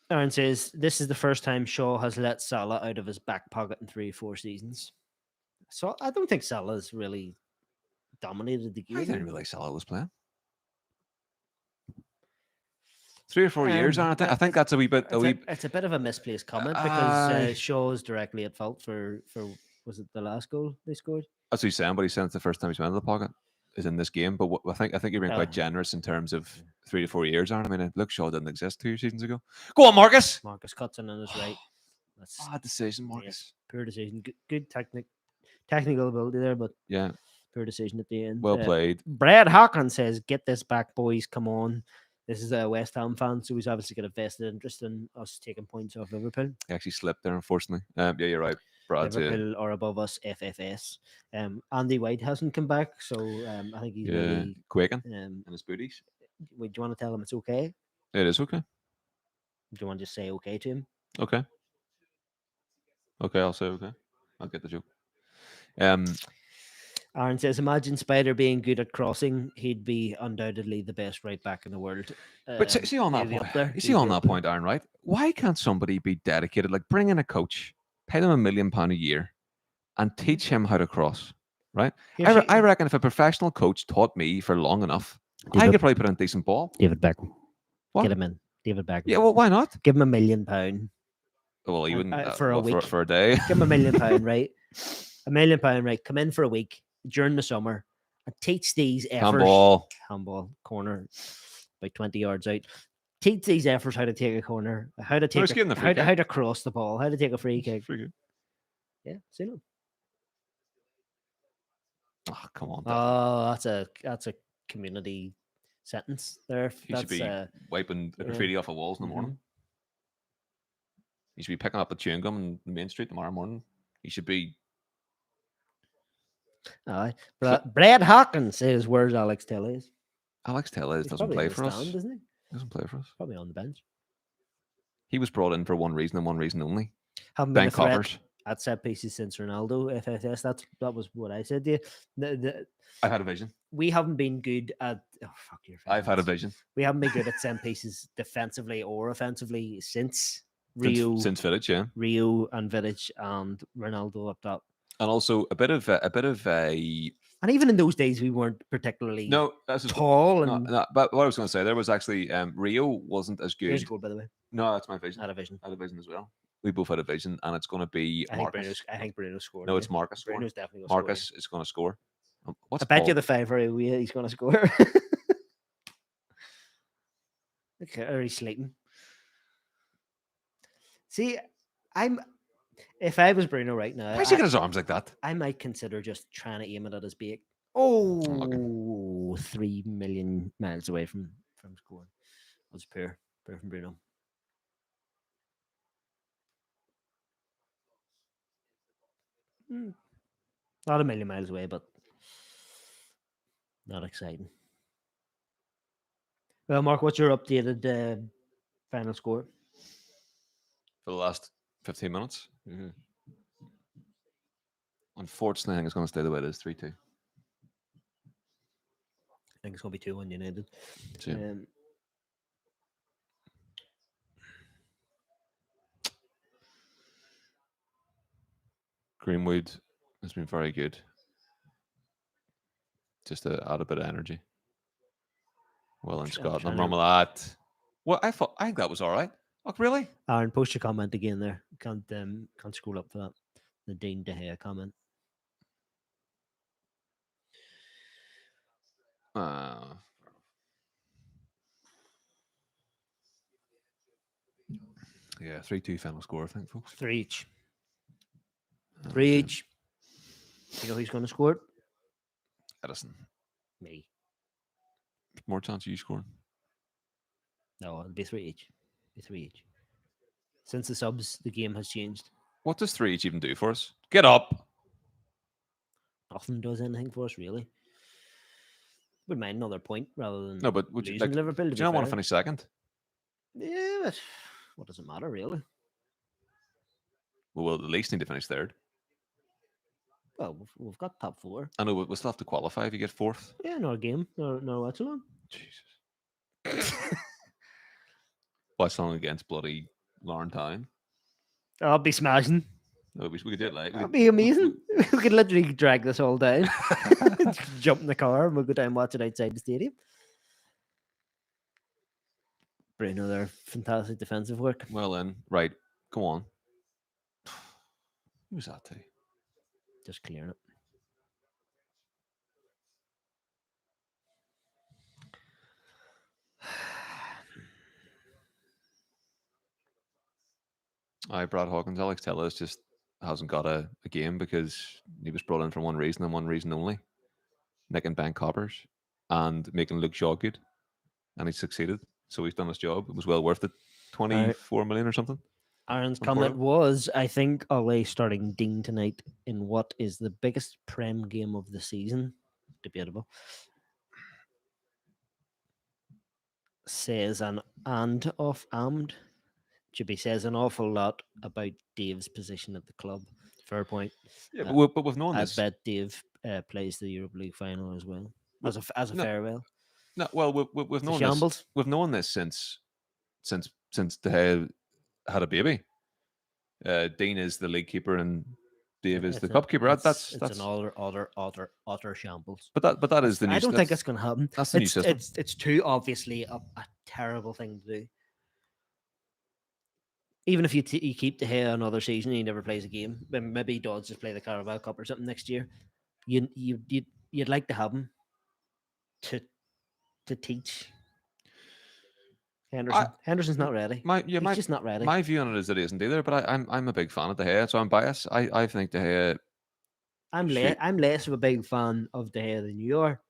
S1: Aaron says, this is the first time Shaw has let Salah out of his back pocket in 3-4 seasons. So I don't think Salah's really dominated the game.
S2: I didn't realize Salah was playing. 3 or 4 years, I think that's a wee bit.
S1: It's a bit of a misplaced comment because Shaw is directly at fault for was it the last goal they scored?
S2: That's what he's saying, but he's saying it's the first time he's went to the pocket is in this game. But I think you're being quite generous in terms of 3 to 4 years, Aaron. I mean, look, Shaw didn't exist 2 seasons ago. Go on, Marcus.
S1: Marcus cuts in on his right.
S2: That's bad decision, Marcus.
S1: Yes, poor decision. Good technical ability there, but poor decision at the end.
S2: Well played.
S1: Brad Hawkins says, "Get this back, boys. Come on." This is a West Ham fan, so he's obviously got a vested interest in us taking points off Liverpool.
S2: He actually slipped there, unfortunately. Yeah, you're right. Brad's
S1: Liverpool are above us, FFS. Andy White hasn't come back, so I think he's maybe.
S2: quaking
S1: Um,
S2: in his booties.
S1: do you want to tell him it's okay?
S2: It is okay.
S1: Do you want to just say okay to him?
S2: Okay. Okay, I'll say okay. I'll get the joke. Um,
S1: Aaron says, imagine Spider being good at crossing. He'd be undoubtedly the best right back in the world.
S2: but see on that
S1: He'd be
S2: point,
S1: up there.
S2: you see
S1: He'd
S2: on
S1: be
S2: that
S1: up there.
S2: point, Aaron, right? Why can't somebody be dedicated? Like bring in a coach, pay them £1 million a year, and teach him how to cross. Right?
S1: Here's
S2: I reckon if a professional coach taught me for long enough, I
S1: David-
S2: could probably put in a decent ball.
S1: David Beckham.
S2: What?
S1: Get him in. David Beckham.
S2: Yeah, well, why not?
S1: Give him £1 million.
S2: Well, you wouldn't
S1: For a week.
S2: for a day.
S1: Give him £1 million, right? £1 million, right? Come in for a week during the summer and teach these efforts. Handball corner, about 20 yards out. Teach these efforts how to take a corner, how to take
S2: give him the free kick.
S1: how to cross the ball, how to take a free kick.
S2: Free kick.
S1: Yeah, see them.
S2: Oh, come on.
S1: Oh, that's a community sentence there.
S2: He should be wiping the graffiti off the walls in the morning. He should be picking up a chewing gum on the main street tomorrow morning. He should be.
S1: Brad Hawkins says, "Where's Alex Tellez?"
S2: Alex Tellez
S1: He's
S2: doesn't
S1: probably
S2: play
S1: on the
S2: for us.
S1: stand, doesn't he?
S2: Doesn't play for us.
S1: Probably on the bench.
S2: He was brought in for one reason and one reason only.
S1: Haven't been
S2: Ben
S1: a threat
S2: Coppers.
S1: at set pieces since Ronaldo. FFS. That was what I said to you.
S2: I've had a vision.
S1: We haven't been good at. Oh fuck your.
S2: I've had a vision
S1: We haven't been good at set pieces defensively or offensively since Rio,
S2: since Vidic, yeah.
S1: Rio and Vidic and Ronaldo up top.
S2: And also a bit of
S1: And even in those days, we weren't particularly
S2: that's
S1: tall.
S2: no,
S1: And
S2: no, but what I was going to say, there was actually Rio wasn't as good.
S1: here's a goal, by the way.
S2: No, that's my vision.
S1: Had a vision.
S2: I had a vision as well. We both had a vision, and it's going to be Marcus.
S1: I think Bruno scored.
S2: No, it's Marcus.
S1: Bruno's definitely going to
S2: Marcus is going to score.
S1: I bet you the fiver he's going to score. Okay, or he's sleeping. See, if I was Bruno right now,
S2: Why is he got his arms like that?
S1: I might consider just trying to aim it at his beak. Oh, 3 million miles away from scoring. That's poor from Bruno. Not a million miles away, but not exciting. Well, Mark, what's your updated final score?
S2: For the last 15 minutes? Unfortunately, I think it's going to stay the way it is, 3-2.
S1: I think it's going to be 2-1 United.
S2: Greenwood has been very good. Just to add a bit of energy. Well, in Scotland, wrong with that. Well, I think that was all right. Oh, really?
S1: Aaron, post your comment again there. Can't scroll up for that. The Dean De Gea comment.
S2: Yeah, 3-2 final score, I think, folks.
S1: 3 each. 3 each. You know who's going to score?
S2: Edison.
S1: Me.
S2: More chance of you scoring.
S1: No, it'll be 3 each. Be 3 each. Since the subs, the game has changed.
S2: What does 3 each even do for us? Get up.
S1: Nothing does anything for us, really. Wouldn't mind another point rather than
S2: would you
S1: losing Liverpool.
S2: Do you not want to finish second?
S1: Yeah, but what does it matter, really?
S2: Well, we'll at least need to finish third.
S1: Well, we've got top 4.
S2: I know we'll still have to qualify if you get fourth.
S1: Yeah, no game. No Watchalong.
S2: Jesus. Watchalong against bloody Laurentown.
S1: I'll be smashing.
S2: No, we could do it like.
S1: That'd be amazing. We could literally drag this all down. Jump in the car and we'll go down and watch it outside the stadium. Bruno there. Fantastic defensive work.
S2: Well then, right. Go on. Who's that to?
S1: Just clearing it.
S2: Brad Hawkins. Alex Tellez just hasn't got a game because he was brought in for one reason and one reason only. Nicking Ben Coppers and making Luke Shaw good. And he succeeded. So he's done his job. It was well worth it.
S1: Aaron,
S2: 24 million or something
S1: Aaron's
S2: from
S1: comment
S2: Porto.
S1: was, I think Ole starting Dean tonight in what is the biggest Prem game of the season. Debatable. Says an and off armed. Should be says an awful lot about Dave's position at the club. Fair point.
S2: Yeah,
S1: Uh,
S2: but we've known
S1: I
S2: this.
S1: bet Dave plays the Europa League final as well
S2: we-
S1: as a
S2: No,
S1: farewell.
S2: no. Well, we've
S1: It's a
S2: known this.
S1: shambles.
S2: We've known this since De Gea had a baby. Dean is the league keeper and Dave is the
S1: It's a,
S2: cup keeper.
S1: it's an
S2: That's.
S1: utter shambles.
S2: But that is the
S1: I
S2: new.
S1: don't think it's going to happen.
S2: That's the new system.
S1: It's too obviously a terrible thing to do. Even if you keep the hair another season and he never plays a game, then maybe he does just play the Carabao Cup or something next year. You'd like to have him to teach
S2: I
S1: Henderson. Henderson's not ready.
S2: my yeah
S1: He's just not ready.
S2: my view on it is that he isn't either. But I'm a big fan of De Gea, so I'm biased. I think De Gea should.
S1: I'm less of a big fan of De Gea than you are,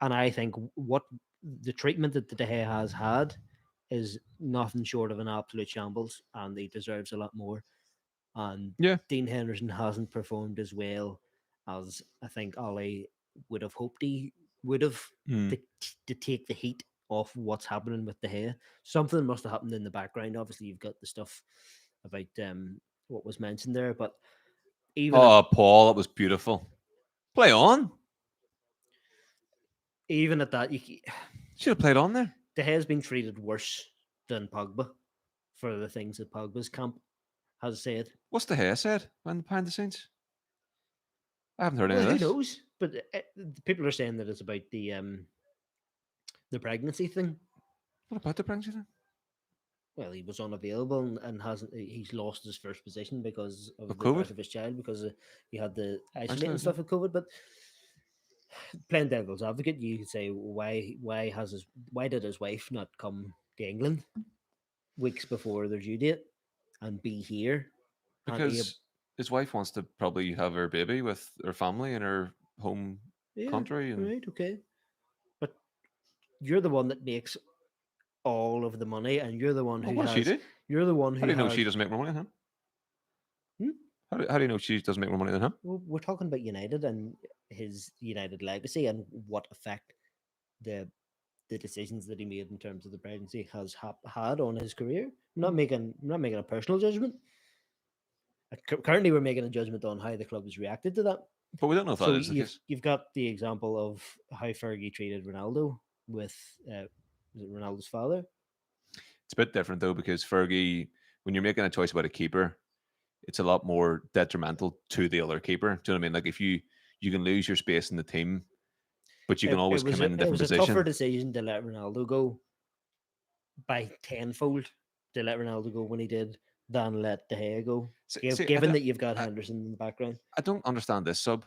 S1: and I think what the treatment that De Gea has had is nothing short of an absolute shambles, and he deserves a lot more. And
S2: Yeah.
S1: Dean Henderson hasn't performed as well as I think Ollie would have hoped he would have
S2: Mm.
S1: to take the heat off what's happening with the hair. Something must have happened in the background. Obviously, you've got the stuff about what was mentioned there, but even
S2: Oh, Paul, that was beautiful. Play on.
S1: even at that,
S2: Should have played on there.
S1: De Gea's been treated worse than Pogba for the things that Pogba's camp has said.
S2: What's De Gea said when behind the scenes? I haven't heard any
S1: Well,
S2: of
S1: who
S2: this.
S1: knows? But people are saying that it's about the pregnancy thing.
S2: What about the pregnancy thing?
S1: Well, he was unavailable and hasn't. He's lost his first position because of
S2: Of
S1: the birth
S2: COVID?
S1: of his child because he had the isolating
S2: Isolated,
S1: stuff with COVID. But playing devil's advocate, you could say why did his wife not come to England weeks before their due date and be here? And
S2: Because his wife wants to probably have her baby with her family in her home
S1: yeah,
S2: country, and
S1: right, okay. But you're the one that makes all of the money, and you're the one
S2: well,
S1: who
S2: what does she
S1: has.
S2: do?
S1: You're the one
S2: How
S1: who
S2: do you know she
S1: has.
S2: doesn't make more money than him?
S1: Hmm?
S2: How do you know she doesn't make more money than him?
S1: Well, we're talking about United and his United legacy and what effect the the decisions that he made in terms of the pregnancy has had on his career. I'm not making a personal judgment. Currently, we're making a judgment on how the club has reacted to that.
S2: But we don't know if that
S1: So
S2: is the case.
S1: you've got the example of how Fergie treated Ronaldo with was it Ronaldo's father.
S2: It's a bit different though because Fergie, when you're making a choice about a keeper, it's a lot more detrimental to the other keeper. Do you know what I mean? Like if you can lose your space in the team, but you can always come in a
S1: It
S2: different
S1: was a tougher
S2: position.
S1: decision to let Ronaldo go by tenfold to let Ronaldo go when he did than let De Gea go. Given that you've got
S2: I,
S1: Henderson in the background,
S2: I don't understand this sub.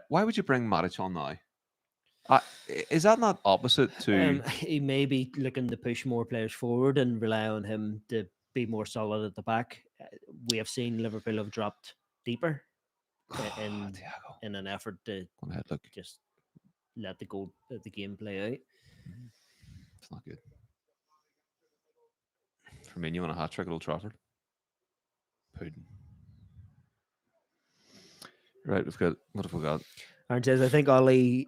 S2: Why would you bring Matic on now? Is that not opposite to?
S1: he may be looking to push more players forward and rely on him to be more solid at the back. We have seen Liverpool have dropped deeper in
S2: Thiago.
S1: in an effort to
S2: Go ahead, look.
S1: just let the game play out.
S2: It's not good. Firmino on a hat trick at Old Trafford. Pudding. Right, we've got what have we got?
S1: Aaron says, I think Ollie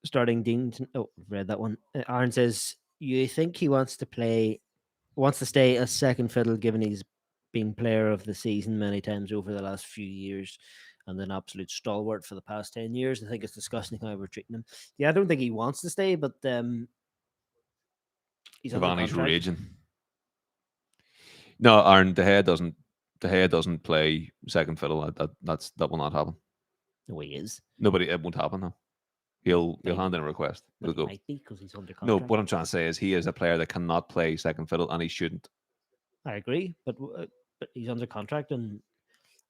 S1: starting Dean. Oh, read that one. Aaron says, you think he wants to stay as second fiddle, given he's been player of the season many times over the last few years and an absolute stalwart for the past 10 years. I think it's disgusting how we're treating him. Yeah, I don't think he wants to stay, but he's under
S2: Cavani's
S1: contract.
S2: raging. No, Aaron, De Gea doesn't. De Gea doesn't play second fiddle. That will not happen.
S1: No, he is.
S2: Nobody, it won't happen though. He'll
S1: Might-
S2: hand in a request.
S1: But
S2: He'll
S1: he
S2: go.
S1: might be because he's under
S2: No,
S1: contract.
S2: what I'm trying to say is he is a player that cannot play second fiddle, and he shouldn't.
S1: I agree, but he's under contract, and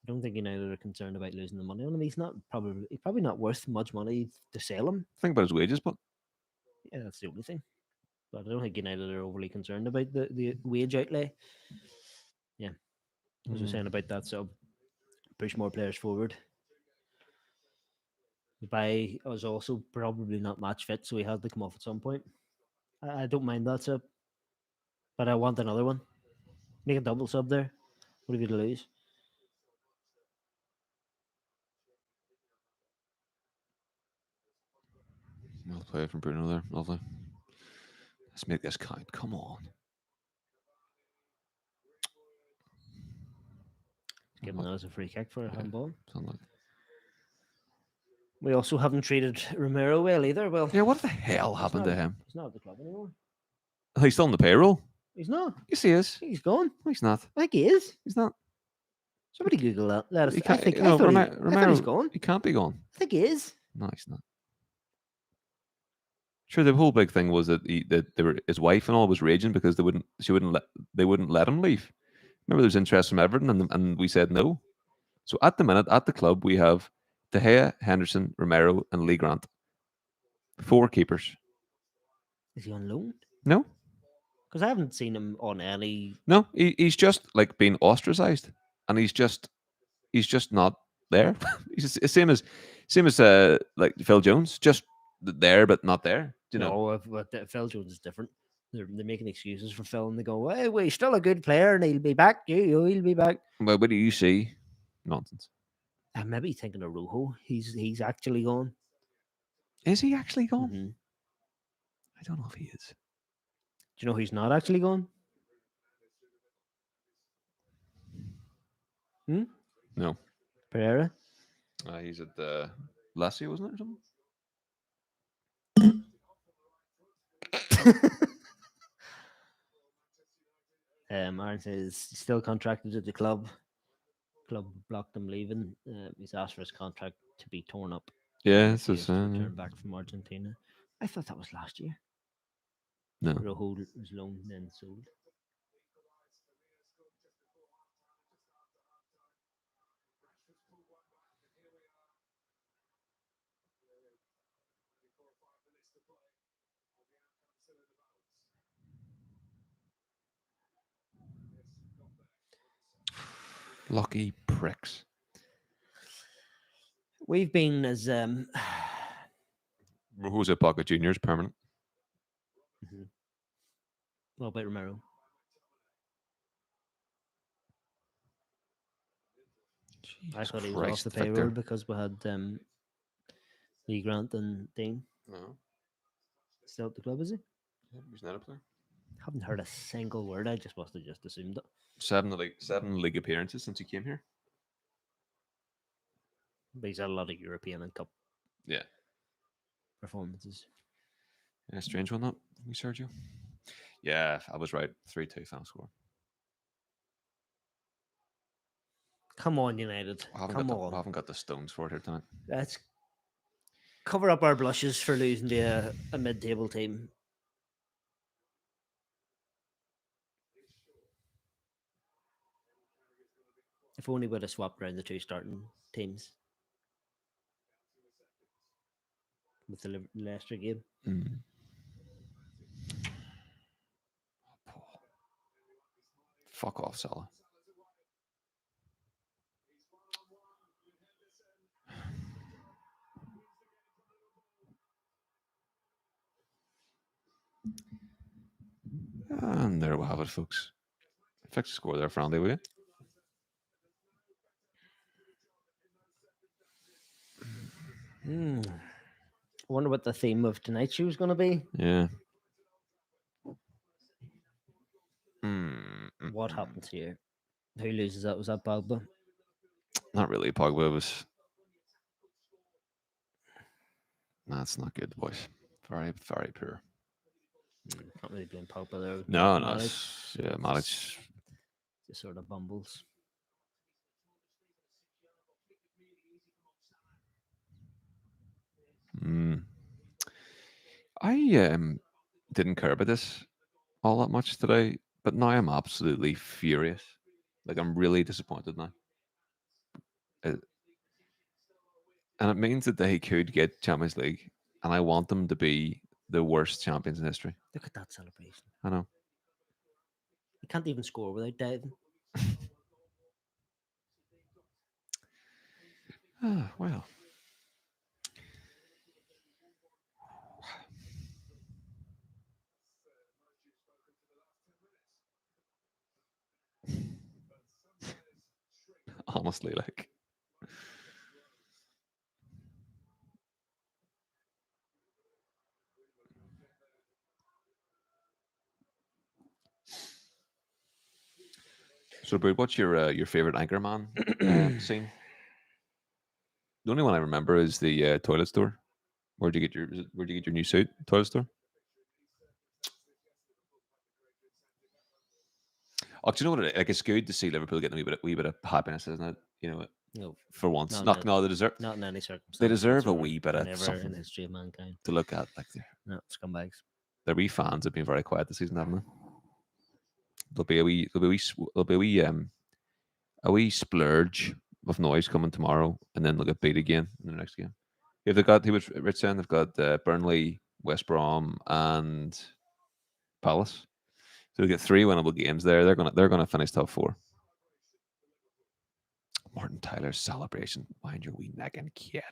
S1: I don't think United are concerned about losing the money on him. He's probably not worth much money to sell him.
S2: Think about his wages, but
S1: Yeah, that's the only thing. But I don't think United are overly concerned about the wage outlay. Yeah, as we're saying about that, so push more players forward. By was also probably not match fit, so he had to come off at some point. I don't mind that sub, but I want another one. Make a double sub there. What have you to lose?
S2: Well played from Bruno there. Lovely. Let's make this count. Come on.
S1: Give him that as a free kick for a
S2: Yeah,
S1: handball.
S2: something like
S1: We also haven't treated Romero well either. Well,
S2: yeah, what the hell
S1: he's
S2: happened
S1: not.
S2: to him?
S1: He's not at the club anymore.
S2: Oh, he's still on the payroll.
S1: He's not.
S2: Yes, he is.
S1: He's gone.
S2: No, he's not.
S1: I think he is.
S2: He's not.
S1: Somebody Google that. Let us.
S2: He
S1: I
S2: can't.
S1: think.
S2: You
S1: I
S2: know,
S1: thought he.
S2: Romero,
S1: I thought he's gone.
S2: he can't be gone.
S1: I think he is.
S2: No, he's not. Sure, the whole big thing was that that they were, his wife and all was raging because they wouldn't let him leave. Remember, there was interest from Everton, and we said no. So at the minute, at the club, we have De Gea, Henderson, Romero, and Lee Grant. 4 keepers.
S1: Is he on loan?
S2: No,
S1: Because I haven't seen him on any.
S2: no, he's just like being ostracized, and he's just not there. He's the same as like Phil Jones, just there but not there. Do you know?
S1: No, but Phil Jones is different. They're making excuses for Phil, and they go, "Hey, well, he's still a good player, and he'll be back. He'll be back."
S2: Well, what do you see? Nonsense.
S1: I'm maybe thinking of Rojo. He's actually gone.
S2: Is he actually gone?
S1: Mm-hmm.
S2: I don't know if he is.
S1: Do you know who's not actually gone? Hmm?
S2: No.
S1: Pereira.
S2: He's at the Lazio, wasn't it, or something?
S1: Aaron says he's still contracted at the club. Club blocked him leaving. He's asked for his contract to be torn up.
S2: Yeah,
S1: If
S2: it's
S1: he
S2: the
S1: is to
S2: same.
S1: return back from Argentina. I thought that was last year.
S2: No.
S1: Rojo was loaned and then sold.
S2: Lucky pricks.
S1: We've been as
S2: Jose Pocket Jr. is permanent.
S1: what about Romero? I
S2: Jesus
S1: thought he was off
S2: Christ,
S1: the
S2: Victor.
S1: payroll because we had Lee Grant and Dean
S2: No,
S1: still at the club, is he?
S2: he's not a player.
S1: Haven't heard a single word. I just must have just assumed it.
S2: 7 league appearances since he came here.
S1: But he's had a lot of European and cup
S2: Yeah.
S1: performances.
S2: Yeah, strange one that we Sergio. Yeah, I was right. 3-2 final score.
S1: Come on, United.
S2: I haven't
S1: Come
S2: got the, I
S1: on.
S2: haven't got the stones for it here tonight.
S1: Let's cover up our blushes for losing to a mid-table team. If only we'd have swapped around the 2 starting teams with the Leicester game.
S2: Mm. Fuck off, Salah. And there we have it, folks. Fix the score there for Andy, will you?
S1: I wonder what the theme of tonight's show is going to be.
S2: Yeah.
S1: What happens here? Who loses that? Was that Pogba?
S2: Not really. Pogba was. That's not good, boys. Very, very poor.
S1: Can't really blame Pogba there.
S2: No, no.
S1: Matic.
S2: Yeah, Matic.
S1: Just sort of bumbles.
S2: I didn't care about this all that much today, but now I'm absolutely furious. Like, I'm really disappointed now. And it means that they could get Champions League, and I want them to be the worst champions in history.
S1: Look at that celebration.
S2: I know.
S1: You can't even score without diving.
S2: Well. honestly, like. So, Bird, what's your favorite Anchorman scene? The only one I remember is the toilet store. Where'd you get your new suit? Toilet store. Oh, do you know what? Like, it's good to see Liverpool getting wee bit of happiness, isn't it? You know,
S1: No,
S2: for once.
S1: not in,
S2: Not no,
S1: not in any
S2: they
S1: circumstance
S2: deserve a
S1: whatsoever.
S2: wee bit of
S1: Never in
S2: something
S1: the history of mankind.
S2: to look at. Like
S1: No, scumbags.
S2: their wee fans have been very quiet this season, haven't they? There'll be a wee splurge of noise coming tomorrow, and then they'll get beat again in the next game. If they've got, he was Rich saying they've got Burnley, West Brom, and Palace. So they get 3 winnable games there. They're gonna finish top 4. Martin Tyler's celebration. Mind your wee neck and kid.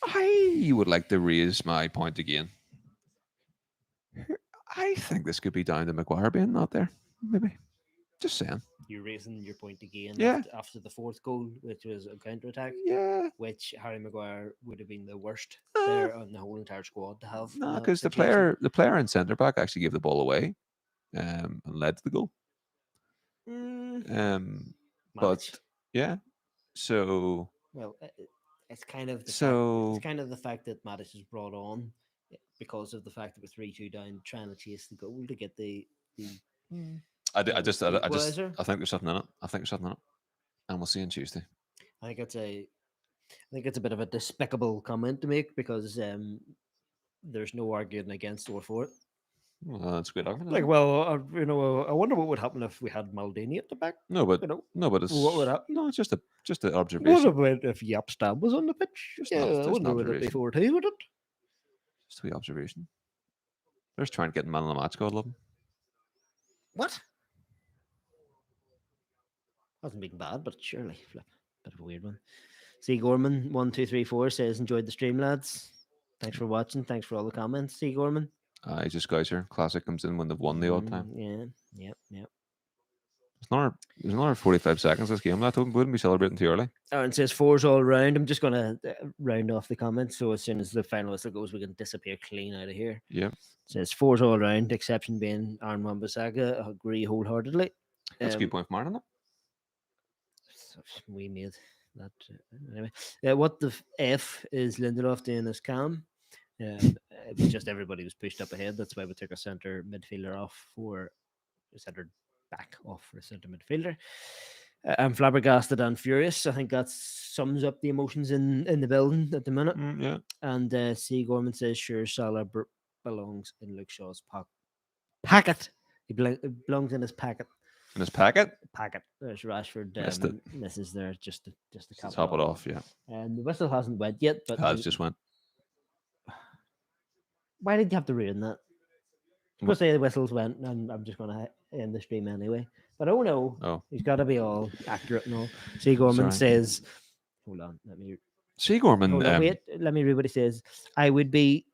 S2: I would like to raise my point again. I think this could be down to Maguire being not there. Maybe. Just saying.
S1: You're raising your point again
S2: Yeah.
S1: after the fourth goal, which was a counter attack,
S2: Yeah.
S1: which Harry Maguire would have been the worst
S2: Uh,
S1: player on the whole entire squad to have.
S2: No,
S1: in that
S2: because
S1: situation.
S2: the player in centre back actually gave the ball away, and led to the goal.
S1: Mm,
S2: But
S1: Matic.
S2: yeah. So
S1: Well, it's kind of the fact.
S2: so
S1: It's kind of the fact that Matic is brought on because of the fact that we're 3-2 down, trying to chase the goal to get the equaliser.
S2: I think there's something in it. I think there's something in it, and we'll see on Tuesday.
S1: I think it's a bit of a despicable comment to make because there's no arguing against or for it.
S2: Well, that's a good argument.
S1: Like,
S2: isn't it?
S1: well, I wonder what would happen if we had Maldini at the back.
S2: No, but
S1: You know,
S2: it's
S1: what would happen?
S2: no, it's just an
S1: What
S2: observation.
S1: about if Yap Stab was on the pitch?
S2: Just
S1: Yeah,
S2: an
S1: I wonder would it be
S2: observation.
S1: 4-2, would it?
S2: Just a wee observation. They're just trying to get man of the match. God love 'em.
S1: What? Hasn't been bad, but surely flip. Bit of a weird one. C Gorman 1234 says enjoyed the stream, lads. Thanks for watching. Thanks for all the comments, C Gorman.
S2: I just Geyser classic comes in when they've won the odd time.
S1: Yeah.
S2: There's another 45 seconds this game. That wouldn't be celebrating too early.
S1: Aaron says 4's all round. I'm just gonna round off the comments, so as soon as the final whistle goes, we can disappear clean out of here.
S2: Yeah.
S1: Says 4's all round, exception being Aaron Wan-Bissaka. I agree wholeheartedly.
S2: That's a good point from Aaron.
S1: We made that anyway. What the F is Lindelof doing as Cam? It was just everybody was pushed up ahead. That's why we took a centre midfielder off for a centre back off for a centre midfielder. I'm flabbergasted and furious. I think that sums up the emotions in the building at the minute.
S2: Yeah.
S1: And C. Gorman says, sure, Salah belongs in Luke Shaw's packet. He belongs in his packet.
S2: In his packet?
S1: Packet. There's Rashford. This is there just to
S2: top it off, yeah.
S1: And the whistle hasn't went yet, but
S2: it just went.
S1: Why did you have to ruin that? I'm gonna say the whistles went, and I'm just gonna end the stream anyway. But oh no, he's got to be all accurate and all. C. Gorman says, "Hold on, let me."
S2: C. Gorman.
S1: Wait, let me read what he says. I would be